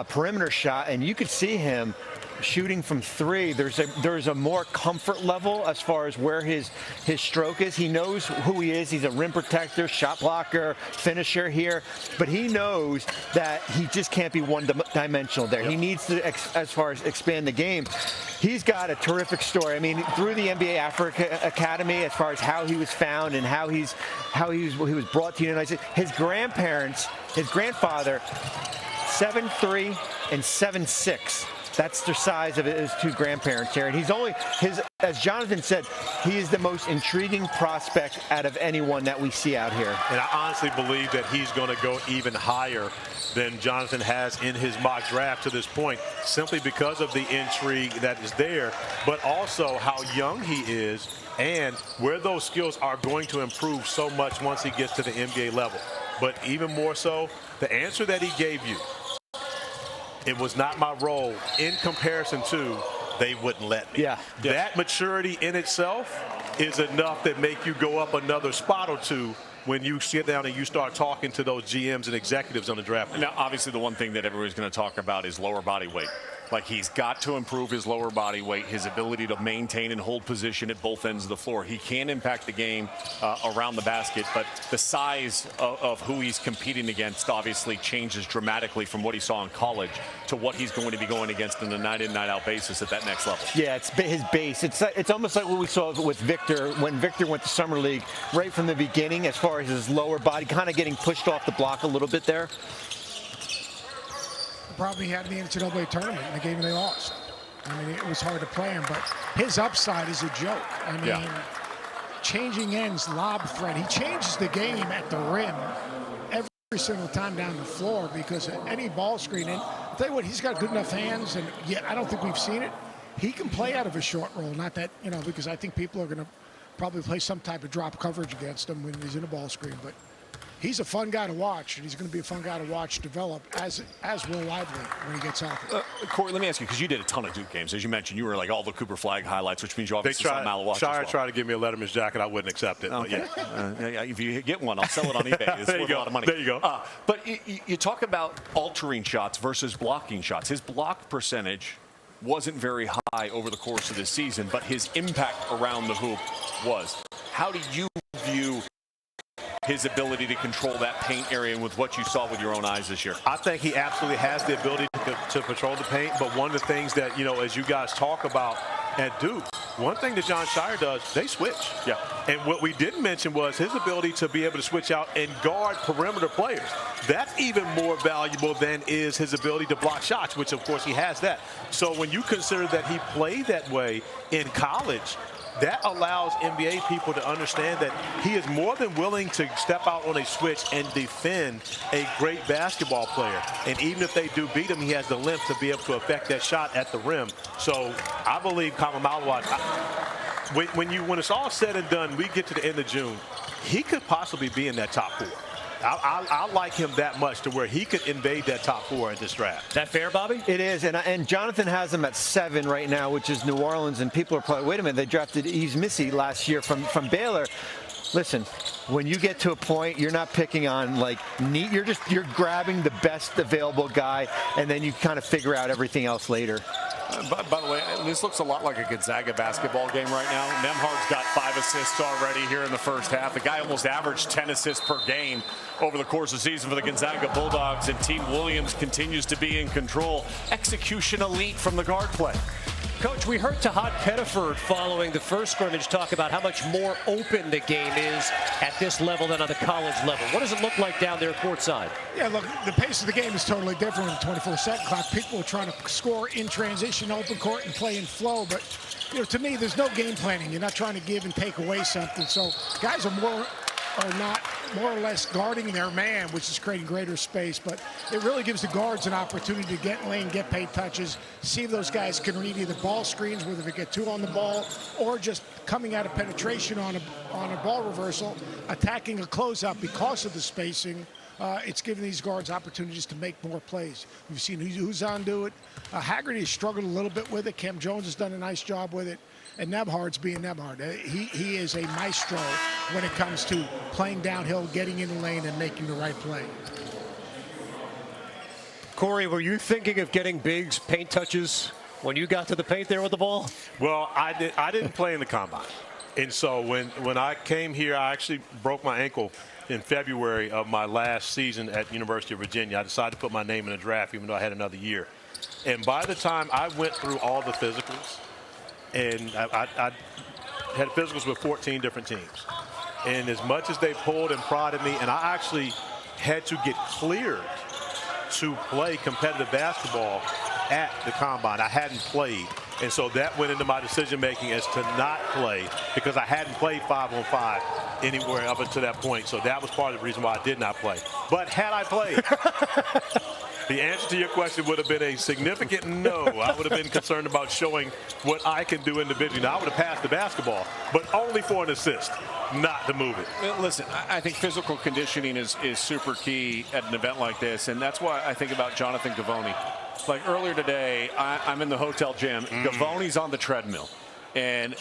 perimeter shot, and you could see him shooting from three. There's a more comfort level as far as where his stroke is. He knows who he is. He's a rim protector, shot blocker, finisher here, but he knows that he just can't be one-dimensional there. Yep. He needs to, as far as expand the game. He's got a terrific story. I mean, through the NBA Africa Academy, as far as how he was found and how he was brought to the United States. His grandparents, his grandfather, 7'3" and 7'6". That's the size of his two grandparents here. And he's only, as Jonathan said, he is the most intriguing prospect out of anyone that we see out here. And I honestly believe that he's going to go even higher than Jonathan has in his mock draft to this point, simply because of the intrigue that is there, but also how young he is and where those skills are going to improve so much once he gets to the NBA level. But even more so, the answer that he gave you, it was not my role in comparison to they wouldn't let me. Yeah. That maturity in itself is enough that make you go up another spot or two when you sit down and you start talking to those GMs and executives on the draft. Now, obviously, the one thing that everybody's going to talk about is lower body weight. Like, he's got to improve his lower body weight, his ability to maintain and hold position at both ends of the floor. He can impact the game around the basket, but the size of who he's competing against obviously changes dramatically from what he saw in college to what he's going to be going against on a night-in, night-out basis at that next level. Yeah, it's his base. It's almost like what we saw with Victor when Victor went to Summer League right from the beginning, as far as his lower body kind of getting pushed off the block a little bit there. Probably had in the NCAA tournament in the game they lost. I mean, it was hard to play him, but his upside is a joke. I mean, changing ends, lob threat. He changes the game at the rim every single time down the floor because any ball screen. And I'll tell you what, he's got good enough hands, and yeah, I don't think we've seen it. He can play out of a short roll, not that, because I think people are going to probably play some type of drop coverage against him when he's in a ball screen, but he's a fun guy to watch, and he's going to be a fun guy to watch develop, as will Lively when he gets healthy. Corey, let me ask you, because you did a ton of Duke games. As you mentioned, you were like all the Cooper Flagg highlights, which means you obviously saw Malawach as well. Tried to give me a Letterman's jacket. I wouldn't accept it. Okay. But yeah. If you get one, I'll sell it on eBay. It's worth a lot of money. There you go. But you talk about altering shots versus blocking shots. His block percentage wasn't very high over the course of this season, but his impact around the hoop was. How do you view his ability to control that paint area with what you saw with your own eyes this year? I think he absolutely has the ability to control the paint, but one of the things that, as you guys talk about at Duke, one thing that John Shire does, they switch. Yeah. And what we didn't mention was his ability to be able to switch out and guard perimeter players. That's even more valuable than is his ability to block shots, which of course he has that. So when you consider that he played that way in college, that allows NBA people to understand that he is more than willing to step out on a switch and defend a great basketball player. And even if they do beat him, he has the length to be able to affect that shot at the rim. So I believe Kama Malawach, when it's all said and done, we get to the end of June, he could possibly be in that top 4. I like him that much to where he could invade that top 4 at this draft. That fair, Bobby? It is, and Jonathan has him at 7 right now, which is New Orleans, and people are probably, wait a minute, they drafted Yves Missy last year from Baylor. Listen, when you get to a point, you're not picking on like neat. You're grabbing the best available guy, and then you kind of figure out everything else later. By the way, this looks a lot like a Gonzaga basketball game right now. Nembhard's got 5 assists already here in the first half. The guy almost averaged 10 assists per game over the course of the season for the Gonzaga Bulldogs, and Team Williams continues to be in control. Execution elite from the guard play. Coach, we heard Tahaad Pettiford following the first scrimmage talk about how much more open the game is at this level than on the college level. What does it look like down there courtside? Yeah, look, the pace of the game is totally different with the 24-second clock. People are trying to score in transition, open court, and play in flow. But, to me, there's no game planning. You're not trying to give and take away something. So guys are more or less guarding their man, which is creating greater space. But it really gives the guards an opportunity to get in lane, get paid touches, see if those guys can read either ball screens, whether they get 2 on the ball, or just coming out of penetration on a ball reversal, attacking a closeout because of the spacing. It's giving these guards opportunities to make more plays. We've seen Huzan do it. Hagerty has struggled a little bit with it. Cam Jones has done a nice job with it. And Nembhard's being Nembhard. He is a maestro when it comes to playing downhill, getting in the lane, and making the right play. Corey, were you thinking of getting Biggs paint touches when you got to the paint there with the ball? Well, I didn't play in the combine. And so when I came here, I actually broke my ankle in February of my last season at University of Virginia. I decided to put my name in the draft even though I had another year. And by the time I went through all the physicals, and I had physicals with 14 different teams. And as much as they pulled and prodded me, and I actually had to get cleared to play competitive basketball at the combine. I hadn't played. And so that went into my decision-making as to not play because I hadn't played 5-on-5 anywhere up until that point. So that was part of the reason why I did not play. But had I played, the answer to your question would have been a significant no. I would have been concerned about showing what I can do individually. Now, I would have passed the basketball, but only for an assist, not to move it. Listen, I think physical conditioning is super key at an event like this, and that's why I think about Jonathan Givony. Like earlier today, I'm in the hotel gym. Givony's on the treadmill, and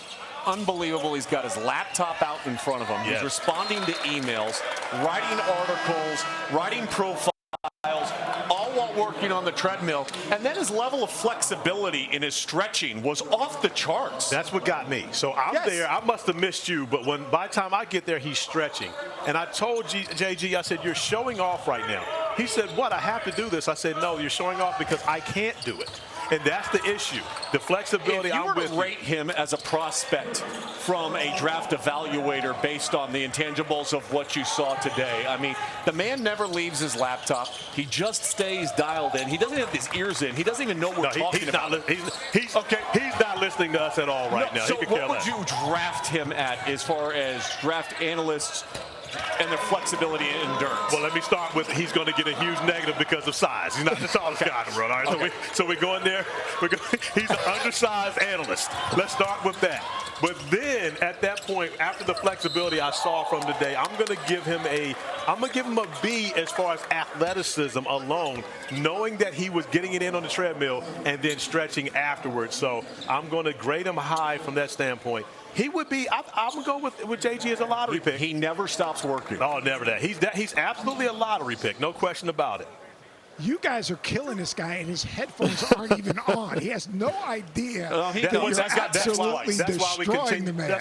unbelievable. He's got his laptop out in front of him. Yes. He's responding to emails, writing articles, writing profiles, all while working on the treadmill. And then his level of flexibility in his stretching was off the charts. That's what got me. So I'm there. I must have missed you, but by the time I get there, he's stretching. And I told JG, I said, you're showing off right now. He said, what, I have to do this? I said, no, you're showing off because I can't do it. And that's the issue. The flexibility. If you were to rate him as a prospect from a draft evaluator based on the intangibles of what you saw today, I mean, the man never leaves his laptop. He just stays dialed in. He doesn't have his ears in. He doesn't even know we're talking about. He's not listening to us at all right now. So what would you draft him at as far as draft analysts and their flexibility and endurance? Well, let me start with he's going to get a huge negative because of size. He's not the tallest guy in the world. All right? So we go in there. He's an undersized analyst. Let's start with that. But then at that point, after the flexibility I saw from today, I'm going to give him a B as far as athleticism alone, knowing that he was getting it in on the treadmill and then stretching afterwards. So I'm going to grade him high from that standpoint. He would be, I'm going to go with JG as a lottery pick. He never stops working. Oh, never that. He's absolutely a lottery pick, no question about it. You guys are killing this guy, and his headphones aren't even on. He has no idea. That's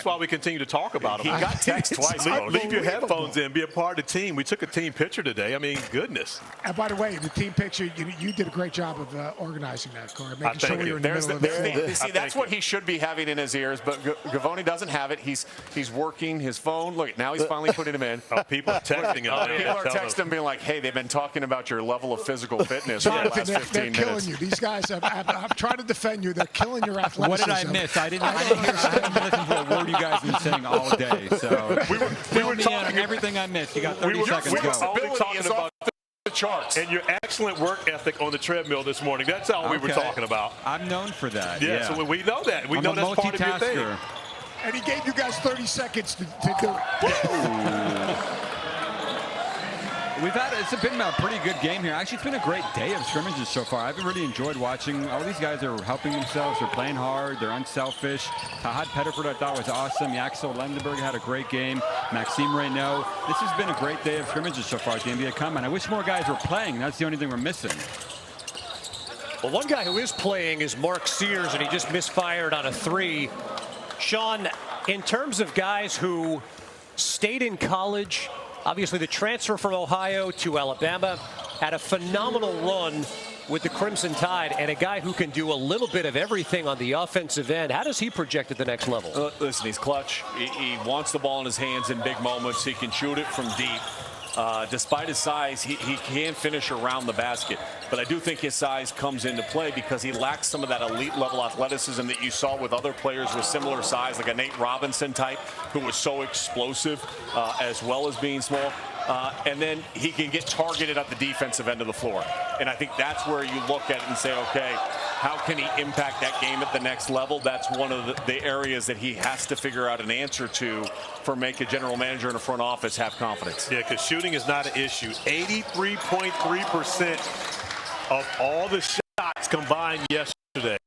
why we continue to talk about him. He got text twice. Leave your headphones in. Be a part of the team. We took a team picture today. I mean, goodness. And by the way, the team picture, you did a great job of organizing that, Corey. Making sure we were in the middle of the See, that's what he should be having in his ears, but Givony doesn't have it. He's working his phone. Look, now he's finally putting him in. People are texting him. People are texting him being like, hey, they've been talking about your level of physical fitness Jonathan, for the last 15 they're killing minutes. you. These guys, I'm trying to defend you. They're killing your athleticism. What did I miss? I haven't listened to a word you guys have been saying all day. So we were talking everything I missed. You got 30 seconds to go. We were talking about the charts and your excellent work ethic on the treadmill this morning. That's all we were talking about. I'm known for that. Yeah, so we know that. We know that's part of your thing. And he gave you guys 30 seconds to do it. It's been a pretty good game here. Actually, it's been a great day of scrimmages so far. I've really enjoyed watching. All these guys are helping themselves. They're playing hard. They're unselfish. Tahaad Pettiford, I thought, was awesome. Yaxel Lendeborg had a great game. Maxime Raynaud. This has been a great day of scrimmages so far at the NBA Combine. I wish more guys were playing. That's the only thing we're missing. Well, one guy who is playing is Mark Sears, and he just misfired on a 3. Sean, in terms of guys who stayed in college, obviously the transfer from Ohio to Alabama had a phenomenal run with the Crimson Tide, and a guy who can do a little bit of everything on the offensive end. How does he project at the next level? Listen, he's clutch. He wants the ball in his hands in big moments. He can shoot it from deep. Despite his size, he can finish around the basket. But I do think his size comes into play because he lacks some of that elite level athleticism that you saw with other players with similar size, like a Nate Robinson type, who was so explosive as well as being small. And then he can get targeted at the defensive end of the floor. And I think that's where you look at it and say, okay, how can he impact that game at the next level? That's one of the areas that he has to figure out an answer to for make a general manager in a front office have confidence. Yeah, because shooting is not an issue. 83.3% of all the shots combined yesterday.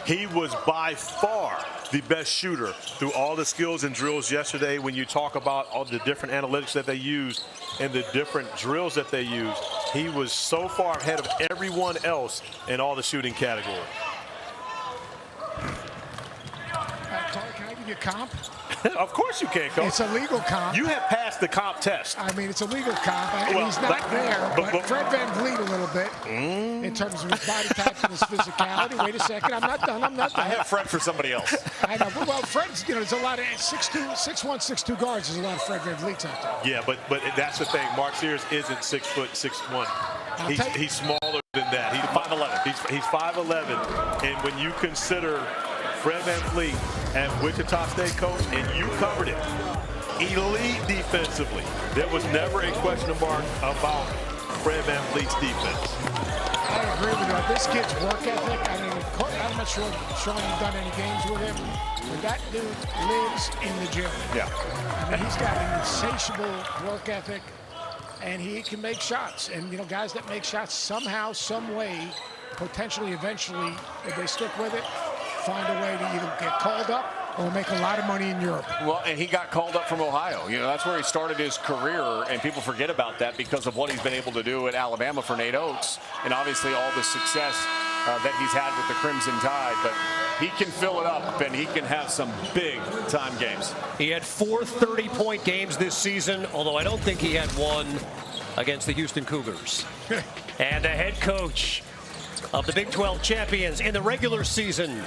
He was by far the best shooter through all the skills and drills yesterday. When you talk about all the different analytics that they used and the different drills that they used, he was so far ahead of everyone else in all the shooting categories. Tonje, can I give you a comp? Of course you can, Coach. It's a legal comp. You have passed the comp test. I mean, it's a legal comp. Well, he's not there, but Fred VanVleet a little bit in terms of his body type and his physicality. Wait a second, I'm not done. I have Fred for somebody else. I know. Well, Fred's, there's a lot of 6'1", 6'2" guards. There's a lot of Fred VanVleets out there. Yeah, but that's the thing. Mark Sears isn't 6'1". He's smaller than that. He's 5'11". He's 5'11", and when you consider Fred VanVleet and Wichita State coach, and you covered it. Elite defensively. There was never a question mark about Fred VanVleet's defense. I agree with you. This kid's work ethic, I mean, I'm not sure, Sean, you've done any games with him, but that dude lives in the gym. Yeah. I mean, he's got an insatiable work ethic, and he can make shots. And, guys that make shots somehow, some way, potentially, eventually, if they stick with it, find a way to either get called up or make a lot of money in Europe. Well, and he got called up from Ohio. That's where he started his career, and people forget about that because of what he's been able to do at Alabama for Nate Oates, and obviously all the success that he's had with the Crimson Tide. But he can fill it up, and he can have some big-time games. He had 4 30-point games this season, although I don't think he had one against the Houston Cougars. And the head coach of the Big 12 champions in the regular season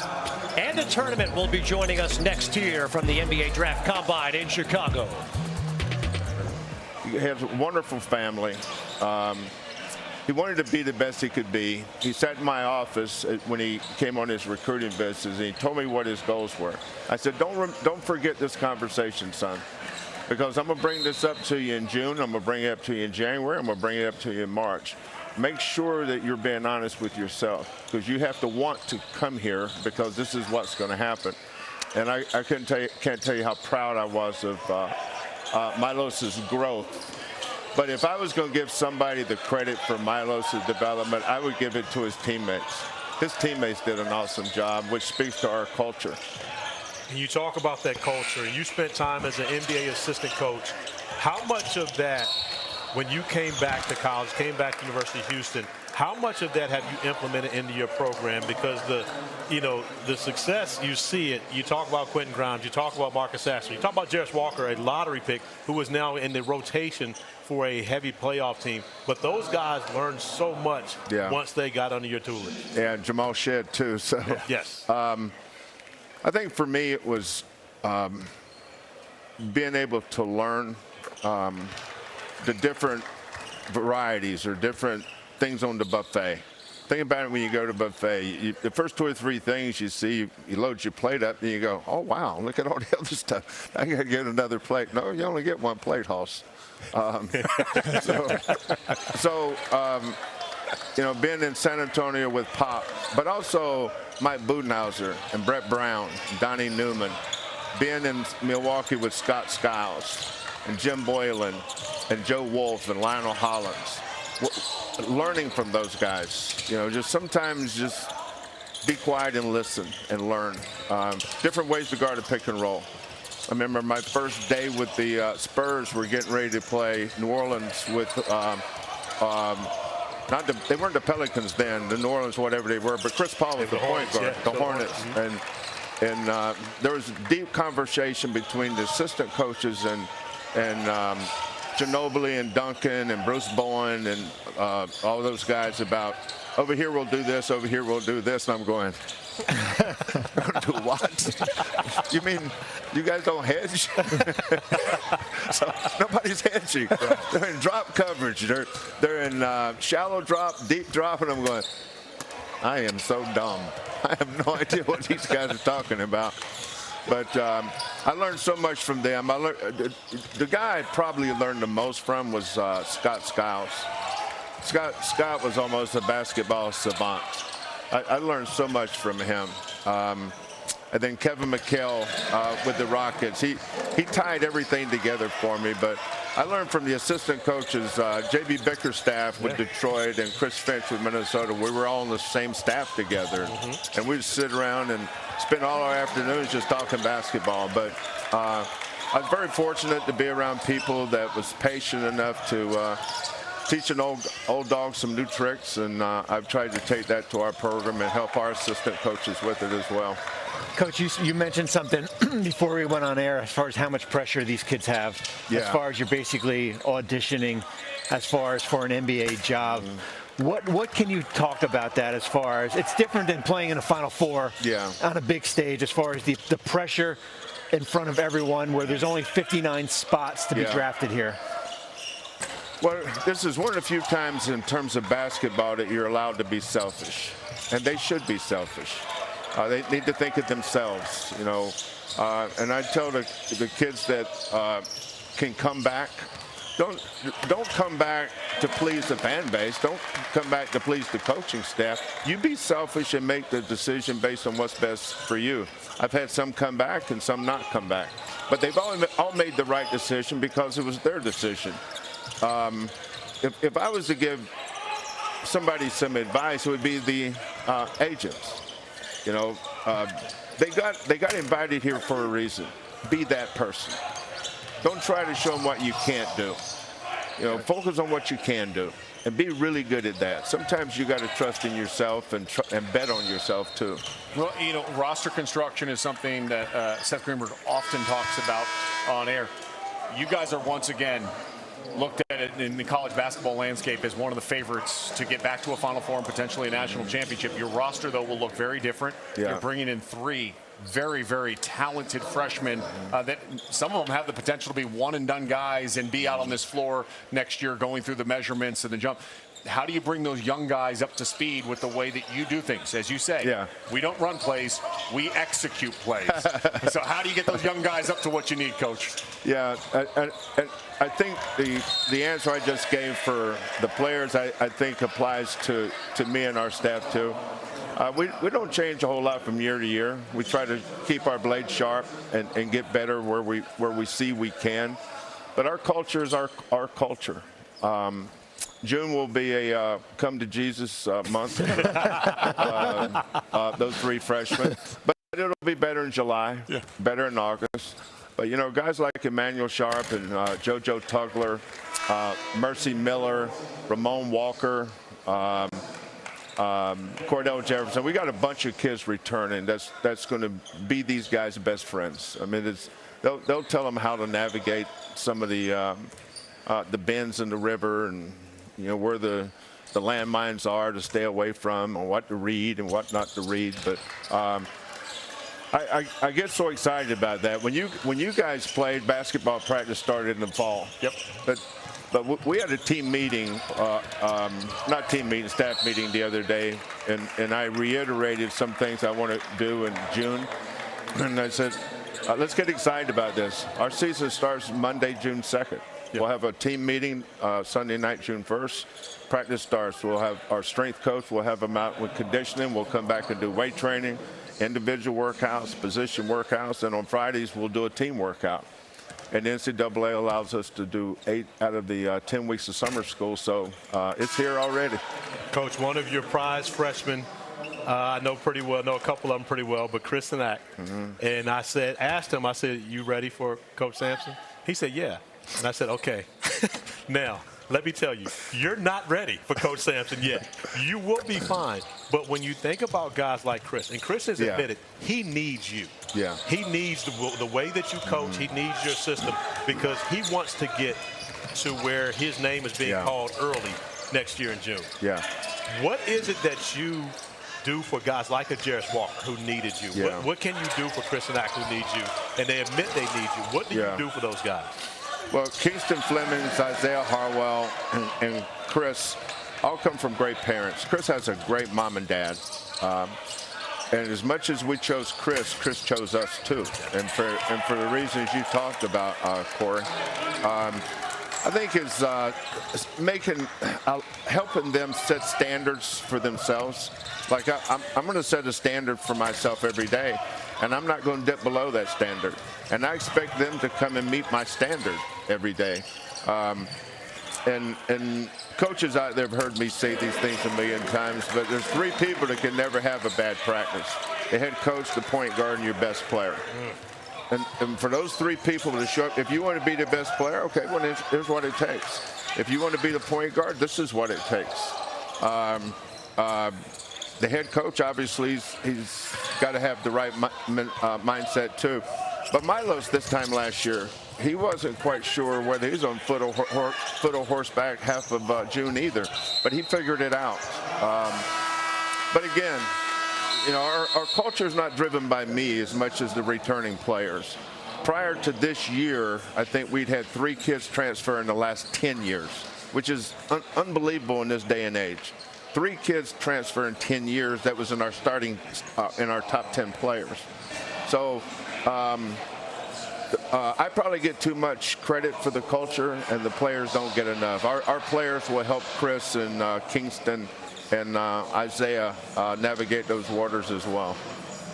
and the tournament will be joining us next year from the NBA Draft Combine in Chicago. He has a wonderful family. He wanted to be the best he could be. He sat in my office when he came on his recruiting visits, and he told me what his goals were. I said, don't forget this conversation, son, because I'm going to bring this up to you in June. I'm going to bring it up to you in January. I'm going to bring it up to you in March. Make sure that you're being honest with yourself, because you have to want to come here, because this is what's going to happen. And I can't tell you how proud I was of Milos's growth. But if I was going to give somebody the credit for Milos's development, I would give it to his teammates. His teammates did an awesome job, which speaks to our culture. And you talk about that culture, and you spent time as an NBA assistant coach. How much of that, when you came back to college, came back to University of Houston, how much of that have you implemented into your program? Because the success, you see it. You talk about Quentin Grimes, you talk about Marcus Sasser, you talk about Jarris Walker, a lottery pick who is now in the rotation for a heavy playoff team. But those guys learned so much once they got under your tutelage. Yeah, Jamal Shead too. So yes, I think for me it was being able to learn the different varieties or different things on the buffet. Think about it when you go to buffet. The first 2 or 3 things you see, you load your plate up, and you go, oh, wow, look at all the other stuff. I got to get another plate. No, you only get one plate, Hoss. Being in San Antonio with Pop, but also Mike Budenhauser and Brett Brown, Donnie Newman, being in Milwaukee with Scott Skiles and Jim Boylan, and Joe Wolf and Lionel Hollins. Learning from those guys, just sometimes just be quiet and listen and learn. Different ways to guard a pick and roll. I remember my first day with the Spurs. We're getting ready to play New Orleans with, they weren't the Pelicans then, the New Orleans, whatever they were, but Chris Paul was the point guard, the Hornets. And there was a deep conversation between the assistant coaches and Ginobili and Duncan and Bruce Bowen and all those guys about, over here we'll do this, over here we'll do this. And I'm going, do what? You mean you guys don't hedge? So nobody's hedging. They're in drop coverage. They're in shallow drop, deep drop, and I'm going, I am so dumb. I have no idea what these guys are talking about. But I learned so much from them. The guy I probably learned the most from was Scott Skiles. Scott was almost a basketball savant. I learned so much from him. And then Kevin McHale with the Rockets. He tied everything together for me. But I learned from the assistant coaches, J.B. Bickerstaff with Detroit and Chris Finch with Minnesota. We were all on the same staff together. And we'd sit around and spend all our afternoons just talking basketball. But I was very fortunate to be around people that was patient enough to teach an old dog some new tricks, and I've tried to take that to our program and help our assistant coaches with it as well. Coach, you mentioned something before we went on air as far as how much pressure these kids have, as far as you're basically auditioning as far as for an NBA job. What can you talk about that as far as, it's different than playing in a Final Four on a big stage, as far as the pressure in front of everyone where there's only 59 spots to be drafted here? Well, this is one of the few times in terms of basketball that you're allowed to be selfish, and they should be selfish. They need to think of themselves, and I tell the kids that can come back, don't come back to please the fan base. Don't come back to please the coaching staff. You be selfish and make the decision based on what's best for you. I've had some come back and some not come back, but they've all made the right decision because it was their decision. If I was to give somebody some advice, it would be the agents. They got invited here for a reason. Be that person. Don't try to show them what you can't do. Focus on what you can do and be really good at that. Sometimes you got to trust in yourself and bet on yourself too. Well, roster construction is something that Seth Greenberg often talks about on air. You guys are once again looked at it in the college basketball landscape as one of the favorites to get back to a Final Four and potentially a national championship. Your roster, though, will look very different. You're bringing in 3 very, very talented freshmen that some of them have the potential to be one-and-done guys and be out on this floor next year going through the measurements and the jump. How do you bring those young guys up to speed with the way that you do things? As you say, we don't run plays, we execute plays. So how do you get those young guys up to what you need, Coach? Yeah, I think the answer I just gave for the players, I think applies to me and our staff too. We don't change a whole lot from year to year. We try to keep our blade sharp and get better where we see we can. But our culture is our culture. June will be a come to Jesus month. Those 3 freshmen. But it'll be better in July, better in August. But, guys like Emmanuel Sharp and JoJo Tugler, Mercy Miller, Ramon Walker, Cordell Jefferson. We got a bunch of kids returning. That's going to be these guys' best friends. I mean, they'll tell them how to navigate some of the bends in the river and where the landmines are to stay away from, and what to read and what not to read. But I get so excited about that. When you guys played, basketball practice started in the fall. But we had a team meeting, not team meeting, staff meeting the other day, and I reiterated some things I want to do in June. And I said, let's get excited about this. Our season starts Monday, June 2nd. We'll have a team meeting Sunday night, June 1st. Practice starts. We'll have our strength coach. We'll have them out with conditioning. We'll come back and do weight training, individual workouts, position workouts, and on Fridays we'll do a team workout. And the NCAA allows us to do 8 out of the 10 weeks of summer school, so it's here already. Coach, one of your prize freshmen, I know pretty well, know a couple of them pretty well, but Chris Ack. And I asked him, I said, you ready for Coach Sampson? He said, yeah. And I said, okay. Now, let me tell you, you're not ready for Coach Sampson yet. You will be fine. But when you think about guys like Chris, and Chris has admitted he needs you. Yeah. He needs the way that you coach. He needs your system because he wants to get to where his name is being called early next year in June. Yeah. What is it that you do for guys like a Jarris Walker who needed you? Yeah. What can you do for Chris and Ack who needs you? And they admit they need you. What do you do for those guys? Well, Kingston Flemings, Isaiah Harwell, and Chris all come from great parents. Chris has a great mom and dad. And as much as we chose Chris chose us too. And for the reasons you talked about, Corey, I think is helping them set standards for themselves. Like I'm going to set a standard for myself every day, and I'm not going to dip below that standard. And I expect them to come and meet my standard every day. And coaches out there have heard me say these things a million times, but there's 3 people that can never have a bad practice: the head coach, the point guard, and your best player. And for those 3 people to show up, if you want to be the best player, okay, well, here's what it takes. If you want to be the point guard, this is what it takes. The head coach, obviously, he's got to have the right mindset too. But Milos this time last year, he wasn't quite sure whether he was on foot or horseback half of June either, but he figured it out. But again, you know, our culture is not driven by me as much as the returning players. Prior to this year, I think we'd had 3 kids transfer in the last 10 years, which is unbelievable in this day and age. 3 kids transfer in 10 years. That was in our starting, in our top 10 players. So I probably get too much credit for the culture, and the players don't get enough. Our players will help Chris and Kingston and Isaiah navigate those waters as well.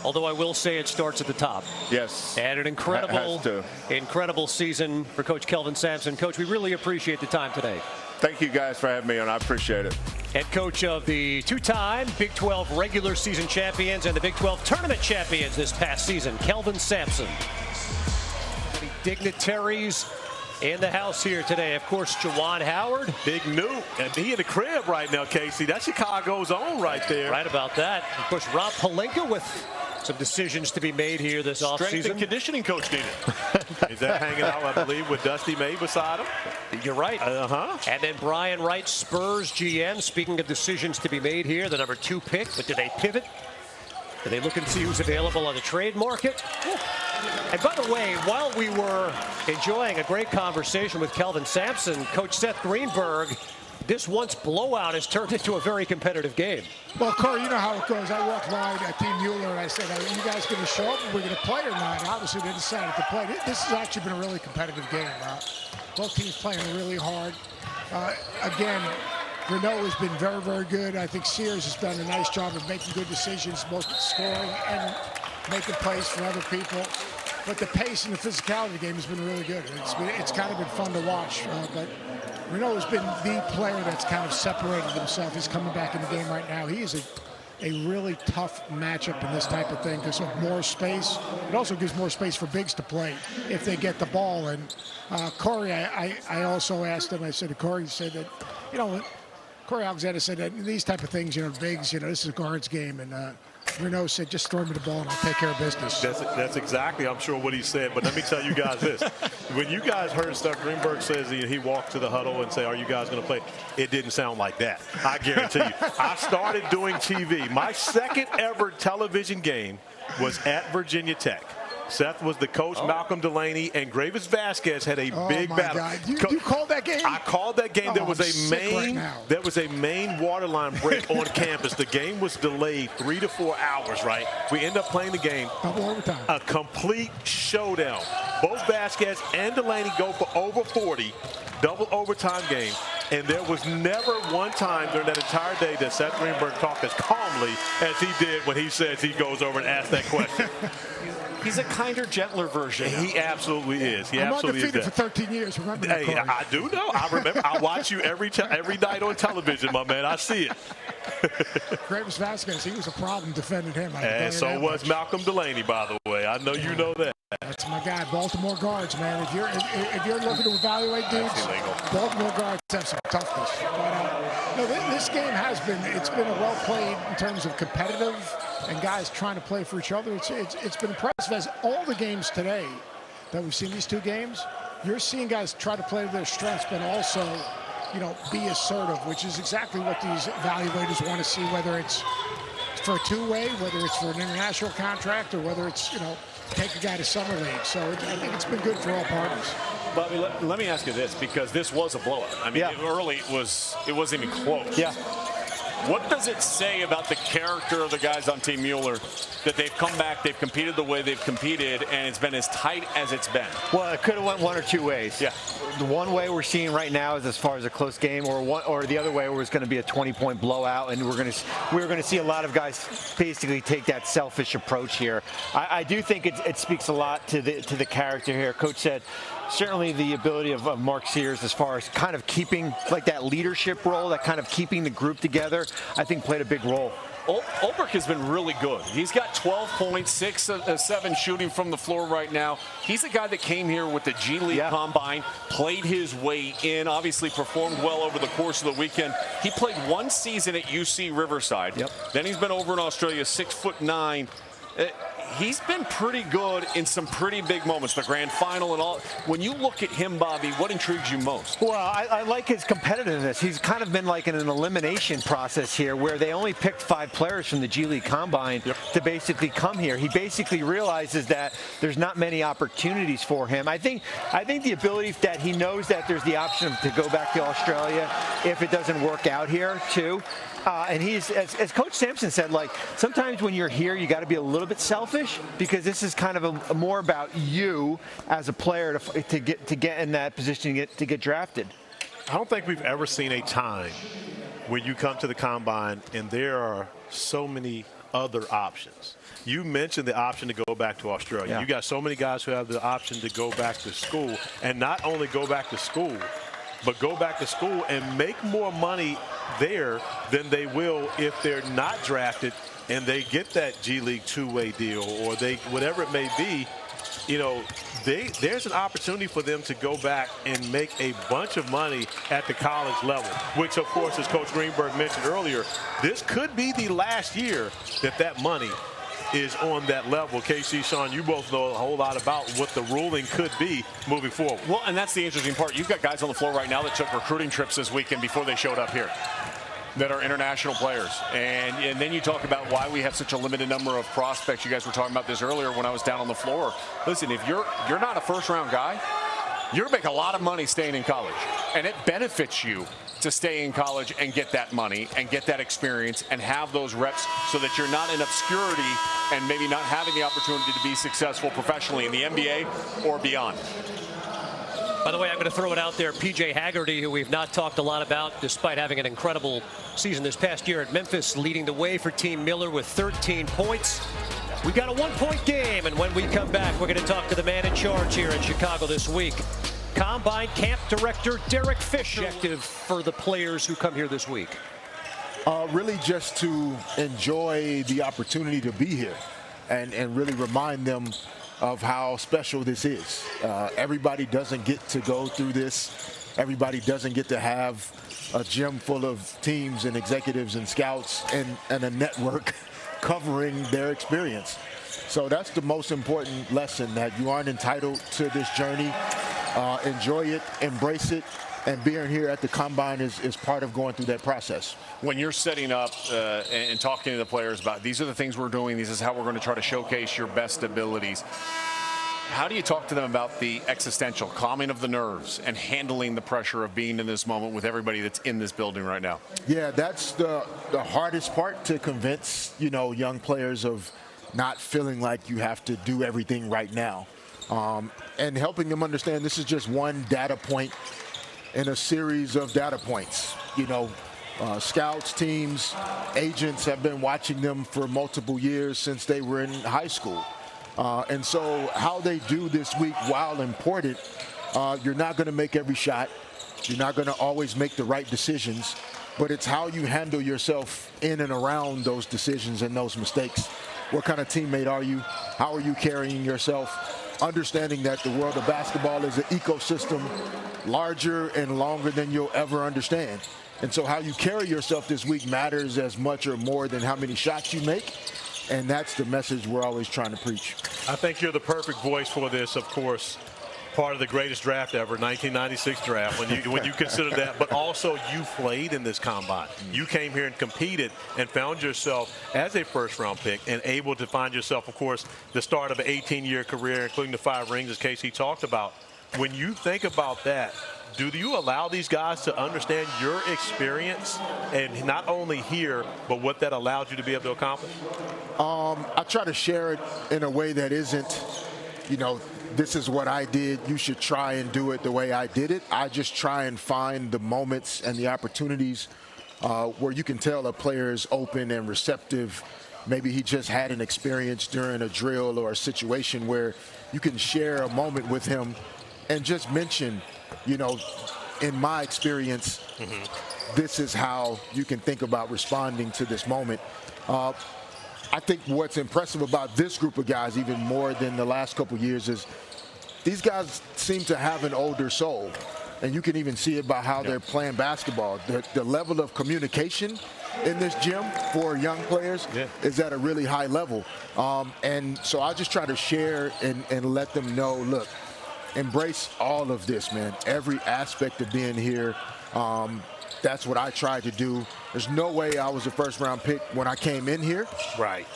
Although I will say it starts at the top. Yes. And an incredible season for Coach Kelvin Sampson. Coach, we really appreciate the time today. Thank you guys for having me on. I appreciate it. Head coach of the 2-time Big 12 regular season champions and the Big 12 tournament champions this past season, Kelvin Sampson. The dignitaries in the house here today, of course, Juwan Howard. Big Newt, and he in the crib right now, Casey. That's Chicago's own right there. Right about that. Of course, Rob Pelinka with some decisions to be made here this offseason. Strength and conditioning coach needed. Is that hanging out, I believe, with Dusty May beside him? You're right. And then Brian Wright, Spurs GM. Speaking of decisions to be made here, the number 2 pick, but do they pivot? Do they look and see who's available on the trade market? And by the way, while we were enjoying a great conversation with Kelvin Sampson, Coach Seth Greenberg, this once blowout has turned into a very competitive game. Well, Corey, you know how it goes. I walked by at Team Mueller and I said, are you guys going to show up? We're going to play or not? And obviously, they decided to play. This has actually been a really competitive game. Both teams playing really hard. Again, Raynaud has been very, very good. I think Sears has done a nice job of making good decisions, both scoring and making plays for other people. But the pace and the physicality of the game has been really good. It's kind of been fun to watch. But Raynaud has been the player that's kind of separated himself. He's coming back in the game right now. He is a really tough matchup in this type of thing because of more space. It also gives more space for bigs to play if they get the ball. And Corey, I also asked him, I said to Corey, he said that, you know, Corey Alexander said that these type of things, you know, bigs, you know, this is a guards game. And Raynaud said, just throw me the ball and I'll take care of business. That's exactly, I'm sure, what he said. But let me tell you guys this. When you guys heard Seth Greenberg says he walked to the huddle and say, are you guys going to play? It didn't sound like that. I guarantee you. I started doing TV. My second ever television game was at Virginia Tech. Seth was the coach, Malcolm Delaney, and Gravis Vasquez had a big battle. God. You called that game? I called that game. There was a main water line break on campus. The game was delayed 3 to 4 hours, right? We end up playing the game. Double overtime. A complete showdown. Both Vasquez and Delaney go for over 40. Double overtime game. And there was never one time during that entire day that Seth Greenberg talked as calmly as he did when he says he goes over and asks that question. He's a kinder, gentler version. He absolutely is. He I'm absolutely is undefeated that. for 13 years. Remember that, Hey, Corey. I do know. I remember. I watch you every night on television, my man. I see it. Gravis Vasquez, he was a problem defending him. And so was Malcolm Delaney, by the way. I know you know that. That's my guy, Baltimore guards, man. If you're looking to evaluate dudes, Baltimore guards have some toughness. But, this game it's been a well played in terms of competitive and guys trying to play for each other. It's been impressive as all the games today that we've seen, these two games, you're seeing guys try to play to their strengths, but also, be assertive, which is exactly what these evaluators want to see, whether it's for a two-way, whether it's for an international contract, or whether it's, take a guy to summer league. So I think it's been good for all parties. Bobby, let me ask you this, because this was a blowout. I mean, early it wasn't even close. Yeah. What does it say about the character of the guys on Team Mueller that they've come back, they've competed the way they've competed, and it's been as tight as it's been? Well, it could have went one or two ways. Yeah. The one way we're seeing right now is as far as a close game, or the other way where it's going to be a 20-point blowout, and we're going to see a lot of guys basically take that selfish approach here. I do think it speaks a lot to the character here. Coach said certainly the ability of Mark Sears as far as kind of keeping like that leadership role, that kind of keeping the group together, I think played a big role. Olbrich has been really good. He's got 12 points, 6 of 7 shooting from the floor right now. He's a guy that came here with the G League Combine, played his way in, obviously performed well over the course of the weekend. He played one season at UC Riverside. Then he's been over in Australia, 6'9". He's been pretty good in some pretty big moments, the grand final and all. When you look at him, Bobby, what intrigues you most? Well, I like his competitiveness. He's kind of been like in an elimination process here where they only picked 5 players from the G League Combine to basically come here. He basically realizes that there's not many opportunities for him. I think the ability that he knows that there's the option to go back to Australia if it doesn't work out here, too. And he's, as Coach Sampson said, like, sometimes when you're here, you got to be a little bit selfish because this is kind of more about you as a player to get in that position to get drafted. I don't think we've ever seen a time where you come to the Combine and there are so many other options. You mentioned the option to go back to Australia. You got so many guys who have the option to go back to school, and not only go back to school, but go back to school and make more money there than they will if they're not drafted and they get that G League two-way deal, or they whatever it may be. There's an opportunity for them to go back and make a bunch of money at the college level, which, of course, as Coach Greenberg mentioned earlier, this could be the last year that money is on that level. KC, Sean, you both know a whole lot about what the ruling could be moving forward. Well, and that's the interesting part. You've got guys on the floor right now that took recruiting trips this weekend before they showed up here that are international players. And then you talk about why we have such a limited number of prospects. You guys were talking about this earlier when I was down on the floor. Listen, if you're not a first-round guy, you're going to make a lot of money staying in college. And it benefits you to stay in college and get that money and get that experience and have those reps so that you're not in obscurity and maybe not having the opportunity to be successful professionally in the NBA or beyond. By the way, I'm going to throw it out there. PJ Hagerty, who we've not talked a lot about, despite having an incredible season this past year at Memphis, leading the way for Team Miller with 13 points. We've got a one-point game, and when we come back, we're going to talk to the man in charge here in Chicago this week. Combine Camp Director Derek Fisher. Objective for the players who come here this week? Really just to enjoy the opportunity to be here and really remind them of how special this is. Everybody doesn't get to go through this. Everybody doesn't get to have a gym full of teams and executives and scouts and a network covering their experience. So that's the most important lesson, that you aren't entitled to this journey. Enjoy it, embrace it, and being here at the Combine is part of going through that process. When you're setting up and talking to the players about these are the things we're doing, this is how we're going to try to showcase your best abilities, how do you talk to them about the existential, calming of the nerves and handling the pressure of being in this moment with everybody that's in this building right now? Yeah, that's the hardest part, to convince, young players of not feeling like you have to do everything right now. And helping them understand this is just one data point in a series of data points. You know, scouts, teams, agents have been watching them for multiple years since they were in high school. And so how they do this week, while important, you're not going to make every shot. You're not going to always make the right decisions, but it's how you handle yourself in and around those decisions and those mistakes. What kind of teammate are you? How are you carrying yourself? Understanding that the world of basketball is an ecosystem larger and longer than you'll ever understand. And so how you carry yourself this week matters as much or more than how many shots you make. And that's the message we're always trying to preach. I think you're the perfect voice for this, of course. Part of the greatest draft ever, 1996 draft, when you consider that, but also you played in this combine. You came here and competed and found yourself as a first-round pick and able to find yourself, of course, the start of an 18-year career, including the 5 rings, as Casey talked about. When you think about that, do you allow these guys to understand your experience and not only here, but what that allowed you to be able to accomplish? I try to share it in a way that isn't, you know, this is what I did, you should try and do it the way I did it. I just try and find the moments and the opportunities where you can tell a player is open and receptive. Maybe he just had an experience during a drill or a situation where you can share a moment with him and just mention, you know, in my experience, this is how you can think about responding to this moment. I think what's impressive about this group of guys, even more than the last couple of years, is these guys seem to have an older soul. And you can even see it by how they're playing basketball. The level of communication in this gym for young players is at a really high level. And so I just try to share and let them know, look, embrace all of this, man. Every aspect of being here. That's what I tried to do. There's no way I was a first-round pick when I came in here. Right.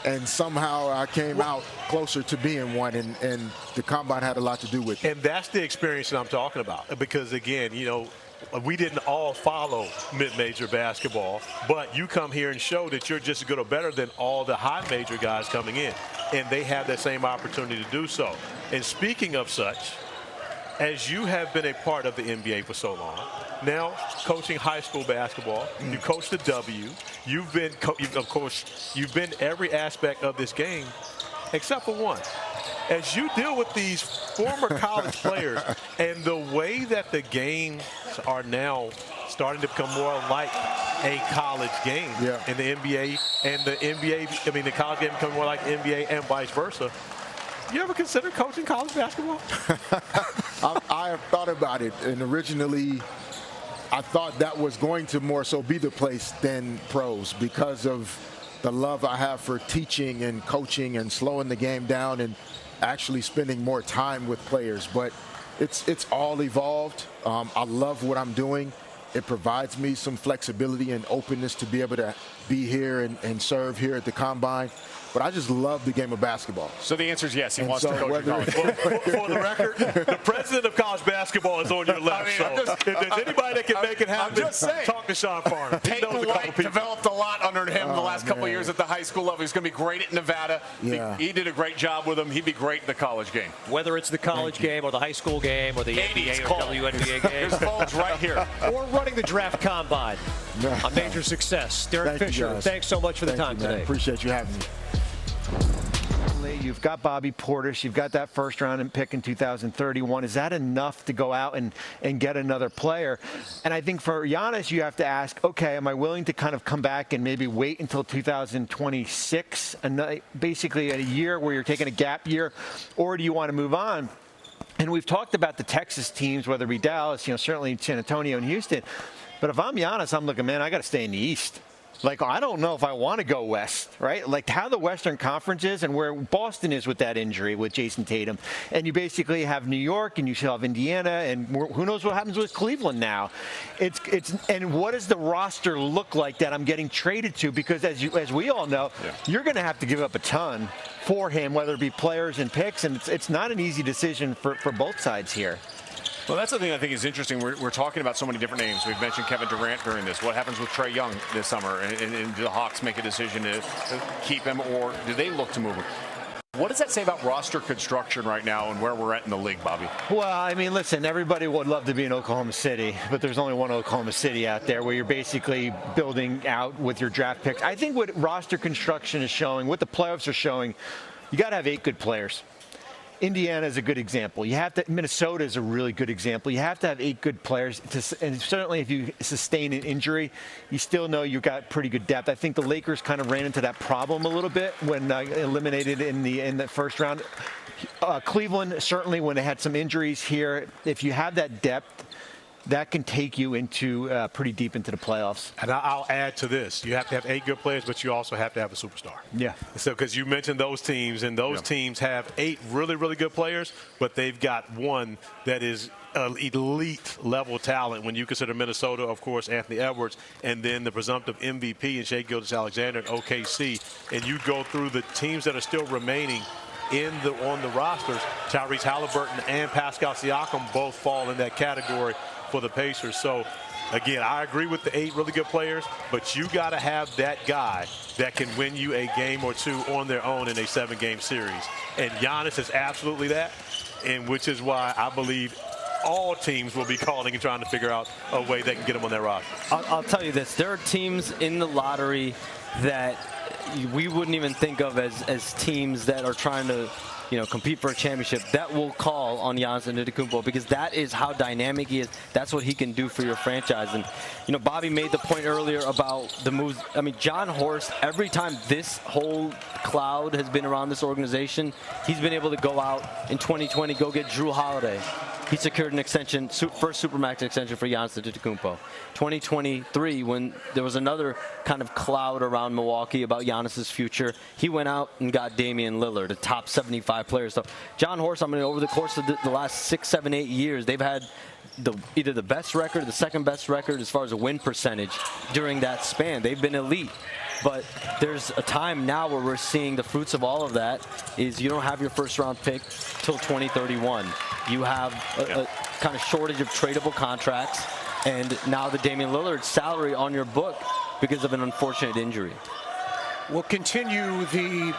And somehow I came out closer to being one, and the combine had a lot to do with it. And that's the experience that I'm talking about. Because, again, you know, we didn't all follow mid-major basketball, but you come here and show that you're just as good or better than all the high-major guys coming in. And they have that same opportunity to do so. And speaking of such, as you have been a part of the NBA for so long, now coaching high school basketball, you coach the W, you've been, of course, you've been every aspect of this game except for one. As you deal with these former college players and the way that the games are now starting to become more like a college game in the NBA, and the college game becoming more like the NBA and vice versa. You ever consider coaching college basketball? I have thought about it, and originally I thought that was going to more so be the place than pros because of the love I have for teaching and coaching and slowing the game down and actually spending more time with players. But it's all evolved. I love what I'm doing. It provides me some flexibility and openness to be able to be here and serve here at the Combine. But I just love the game of basketball. So the answer is yes, he wants to coach college. For the record, the president of college basketball is on your left. If there's anybody that can make it happen, talk to Sean Farner. Peyton White developed a lot under him the last couple of years at the high school level. He's going to be great at Nevada. He did a great job with him. He'd be great in the college game. Whether it's the college game or the high school game or the NBA or WNBA game. His phone's right here. Or running the draft combine. A major success. Derek Fisher, thanks so much for the time today. Appreciate you having me. You've got Bobby Portis. You've got that first-round pick in 2031. Is that enough to go out and get another player? And I think for Giannis, you have to ask, okay, am I willing to kind of come back and maybe wait until 2026, basically a year where you're taking a gap year, or do you want to move on? And we've talked about the Texas teams, whether it be Dallas, certainly San Antonio and Houston. But if I'm Giannis, I'm looking, man, I got to stay in the East. Like, I don't know if I want to go west, right? Like how the Western Conference is and where Boston is with that injury with Jason Tatum. And you basically have New York and you still have Indiana and who knows what happens with Cleveland now. And what does the roster look like that I'm getting traded to? Because as we all know, you're going to have to give up a ton for him, whether it be players and picks. And it's not an easy decision for both sides here. Well, that's the thing I think is interesting. We're talking about so many different names. We've mentioned Kevin Durant during this. What happens with Trae Young this summer? And do the Hawks make a decision to keep him, or do they look to move him? What does that say about roster construction right now and where we're at in the league, Bobby? Well, I mean, listen, everybody would love to be in Oklahoma City, but there's only one Oklahoma City out there where you're basically building out with your draft picks. I think what roster construction is showing, what the playoffs are showing, you got to have 8 good players. Indiana is a good example. Minnesota is a really good example. You have to have 8 good players, and certainly if you sustain an injury, you still know you've got pretty good depth. I think the Lakers kind of ran into that problem a little bit when eliminated in the first round. Cleveland, certainly when they had some injuries here, if you have that depth, that can take you into pretty deep into the playoffs. And I'll add to this. You have to have 8 good players, but you also have to have a superstar. Yeah. So because you mentioned those teams, and those teams have 8 really, really good players, but they've got one that is elite level talent when you consider Minnesota, of course, Anthony Edwards, and then the presumptive MVP in Shai Gilgeous-Alexander and OKC. And you go through the teams that are still remaining on the rosters. Tyrese Halliburton and Pascal Siakam both fall in that category for the Pacers. So again, I agree with the 8 really good players, but you got to have that guy that can win you a game or 2 on their own in a 7-game series. And Giannis is absolutely that, and which is why I believe all teams will be calling and trying to figure out a way they can get him on their roster. I'll tell you this, there are teams in the lottery that we wouldn't even think of as teams that are trying to compete for a championship, that will call on Giannis Antetokounmpo, because that is how dynamic he is. That's what he can do for your franchise. And, Bobby made the point earlier about the moves. I mean, John Horst, every time this whole cloud has been around this organization, he's been able to go out in 2020, go get Drew Holiday. He secured an extension, first Supermax extension for Giannis Antetokounmpo. 2023, when there was another kind of cloud around Milwaukee about Giannis's future, he went out and got Damian Lillard, a top 75 player. So John Horst, over the course of the last 6, 7, 8 years, they've had either the best record or the second best record as far as a win percentage during that span. They've been elite. But there's a time now where we're seeing the fruits of all of that is you don't have your first round pick till 2031. You have a kind of shortage of tradable contracts, and now the Damian Lillard salary on your book because of an unfortunate injury. We'll continue the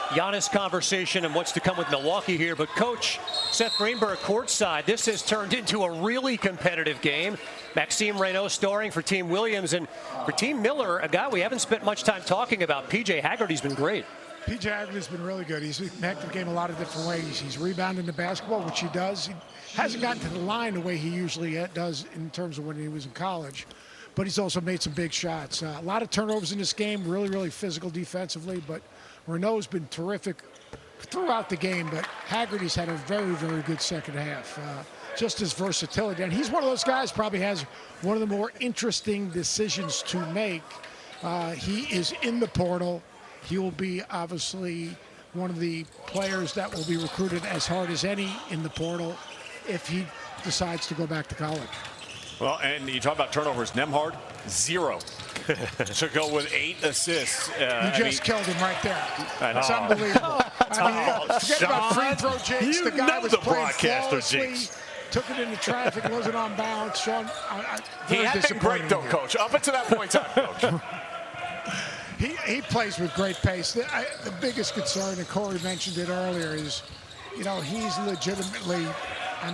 Giannis conversation and what's to come with Milwaukee here. But Coach Seth Greenberg courtside, this has turned into a really competitive game. Maxime Raynaud starring for Team Williams, and for Team Miller, a guy we haven't spent much time talking about, PJ Hagerty's been great. PJ Hagerty's been really good. He's impacted the game a lot of different ways. He's rebounding the basketball, which he does. He hasn't gotten to the line the way he usually does in terms of when he was in college, but he's also made some big shots. A lot of turnovers in this game, really, really physical defensively, but Raynaud's been terrific throughout the game, but Hagerty's had a very, very good second half. Just his versatility. And he's one of those guys, probably has one of the more interesting decisions to make. He is in the portal. He will be obviously one of the players that will be recruited as hard as any in the portal if he decides to go back to college. Well, and you talk about turnovers. Nembhard, 0. To go with 8 assists. You just killed him right there. It's unbelievable. Forget about free throw jinx. The guy was playing flawlessly. Took it into traffic, wasn't on balance. Sean, he had been great, though, Coach. Up until that point in time, Coach. He plays with great pace. The biggest concern, and Corey mentioned it earlier, is, he's legitimately,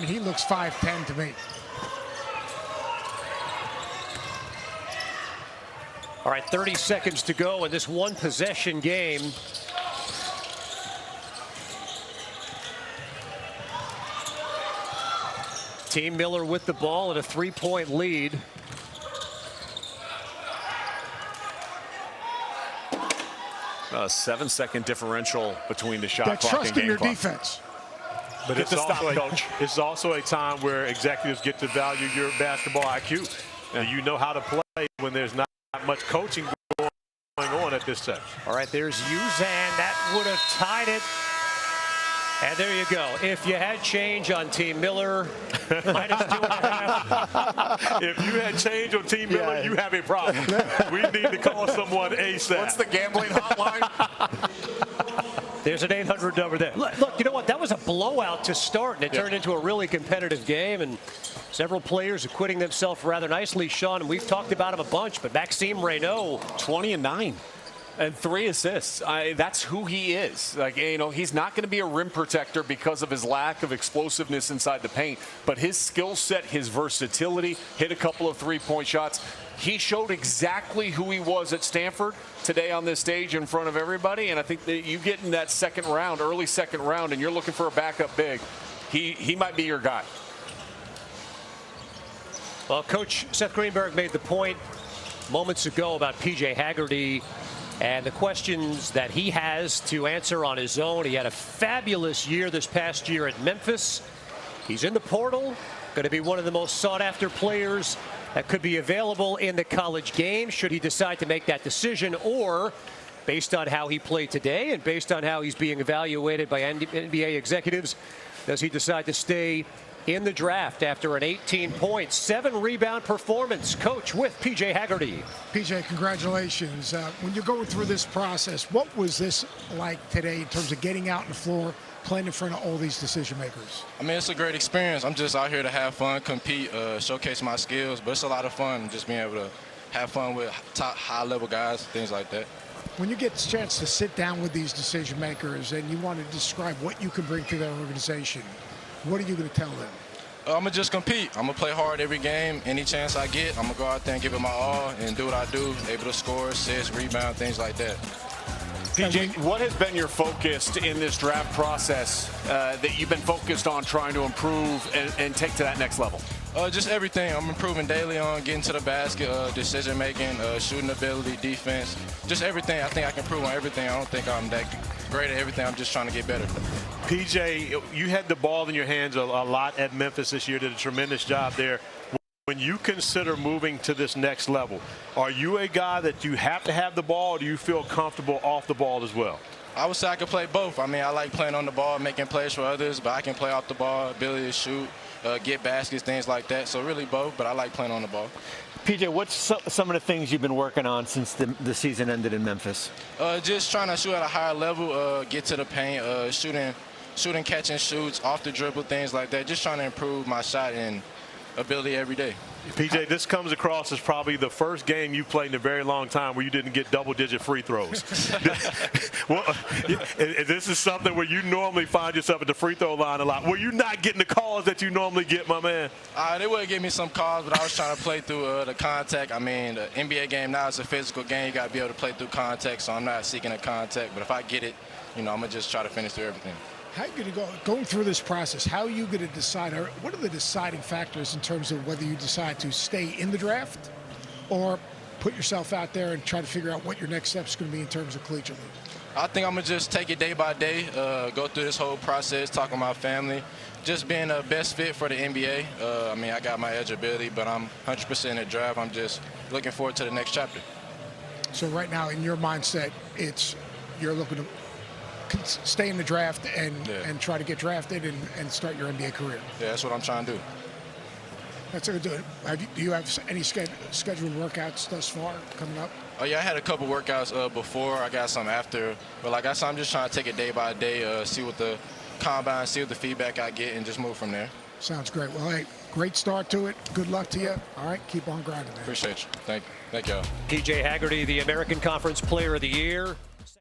he looks 5'10" to me. All right, 30 seconds to go in this one-possession game. Team Miller with the ball and a 3-point lead. A 7-second differential between the shot They're clock and trusting game your clock. defense. But it's also a time where executives get to value your basketball IQ. And you know how to play when there's not much coaching going on at this time. All right, there's Uzan. That would have tied it. And there you go. If you had change on Team Miller, -2.5. If you had change on Team Miller, you have a problem. We need to call someone ASAP. What's the gambling hotline? There's an 800 number there. Look, you know what? That was a blowout to start, and it turned into a really competitive game. And several players acquitting themselves rather nicely, Sean. And we've talked about him a bunch, but Maxime Raynaud, 20 and 9. And 3 assists. That's who he is. Like, you know, he's not going to be a rim protector because of his lack of explosiveness inside the paint. But his skill set, his versatility, hit a couple of three-point shots. He showed exactly who he was at Stanford today on this stage in front of everybody. And I think that you get in that second round, early second round, and you're looking for a backup big, he might be your guy. Well, Coach Seth Greenberg made the point moments ago about PJ Hagerty and the questions that he has to answer on his own. He had a fabulous year this past year at Memphis. He's in the portal, going to be one of the most sought-after players that could be available in the college game should he decide to make that decision, or based on how he played today and based on how he's being evaluated by NBA executives, does he decide to stay in the draft after an 18-point, 7-rebound performance? Coach with PJ Hagerty. PJ, congratulations. When you're going through this process, what was this like today in terms of getting out on the floor, playing in front of all these decision makers? I mean, it's a great experience. I'm just out here to have fun, compete, showcase my skills, but it's a lot of fun just being able to have fun with top high-level guys, things like that. When you get the chance to sit down with these decision makers and you want to describe what you can bring to their organization, what are you going to tell them? I'm going to just compete. I'm going to play hard every game. Any chance I get, I'm going to go out there and give it my all and do what I do, able to score, assists, rebound, things like that. PJ, what has been your focus in this draft process that you've been focused on trying to improve and take to that next level? Just everything. I'm improving daily on getting to the basket, decision making, shooting ability, defense, just everything. I think I can improve on everything. I don't think I'm that great at everything. I'm just trying to get better. PJ, you had the ball in your hands a lot at Memphis this year, did a tremendous job there. When you consider moving to this next level, are you a guy that you have to have the ball, or do you feel comfortable off the ball as well? I would say I could play both. I mean, I like playing on the ball, making plays for others, but I can play off the ball, ability to shoot, get baskets, things like that. So really both, but I like playing on the ball. PJ, what's some of the things you've been working on since the season ended in Memphis? Just trying to shoot at a higher level, get to the paint, shooting, catching shoots, off the dribble, things like that. Just trying to improve my shot and ability every day. PJ, this comes across as probably the first game you played in a very long time where you didn't get double-digit free throws. Well, this is something where you normally find yourself at the free throw line a lot. Were you not getting the calls that you normally get, my man? They would give me some calls, but I was trying to play through the contact. I mean, the NBA game now is a physical game. You got to be able to play through contact, so I'm not seeking a contact. But if I get it, you know, I'm going to just try to finish through everything. How are you going to going through this process? How are you going to decide, or what are the deciding factors in terms of whether you decide to stay in the draft or put yourself out there and try to figure out what your next step is going to be in terms of collegiately? I think I'm going to just take it day by day, go through this whole process, talk with my family, just being the best fit for the NBA. I mean, I got my eligibility, but I'm 100% in the draft. I'm just looking forward to the next chapter. So right now, in your mindset, you're looking to stay in the draft and try to get drafted and start your NBA career. Yeah, that's what I'm trying to do. That's going to do it. Do you have any scheduled workouts thus far coming up? Oh, yeah, I had a couple workouts before. I got some after. But like I said, I'm just trying to take it day by day, see what the combine, see what the feedback I get, and just move from there. Sounds great. Well, hey, great start to it. Good luck to you. All right, keep on grinding, man. Appreciate you. Thank y'all. PJ Hagerty, the American Conference Player of the Year.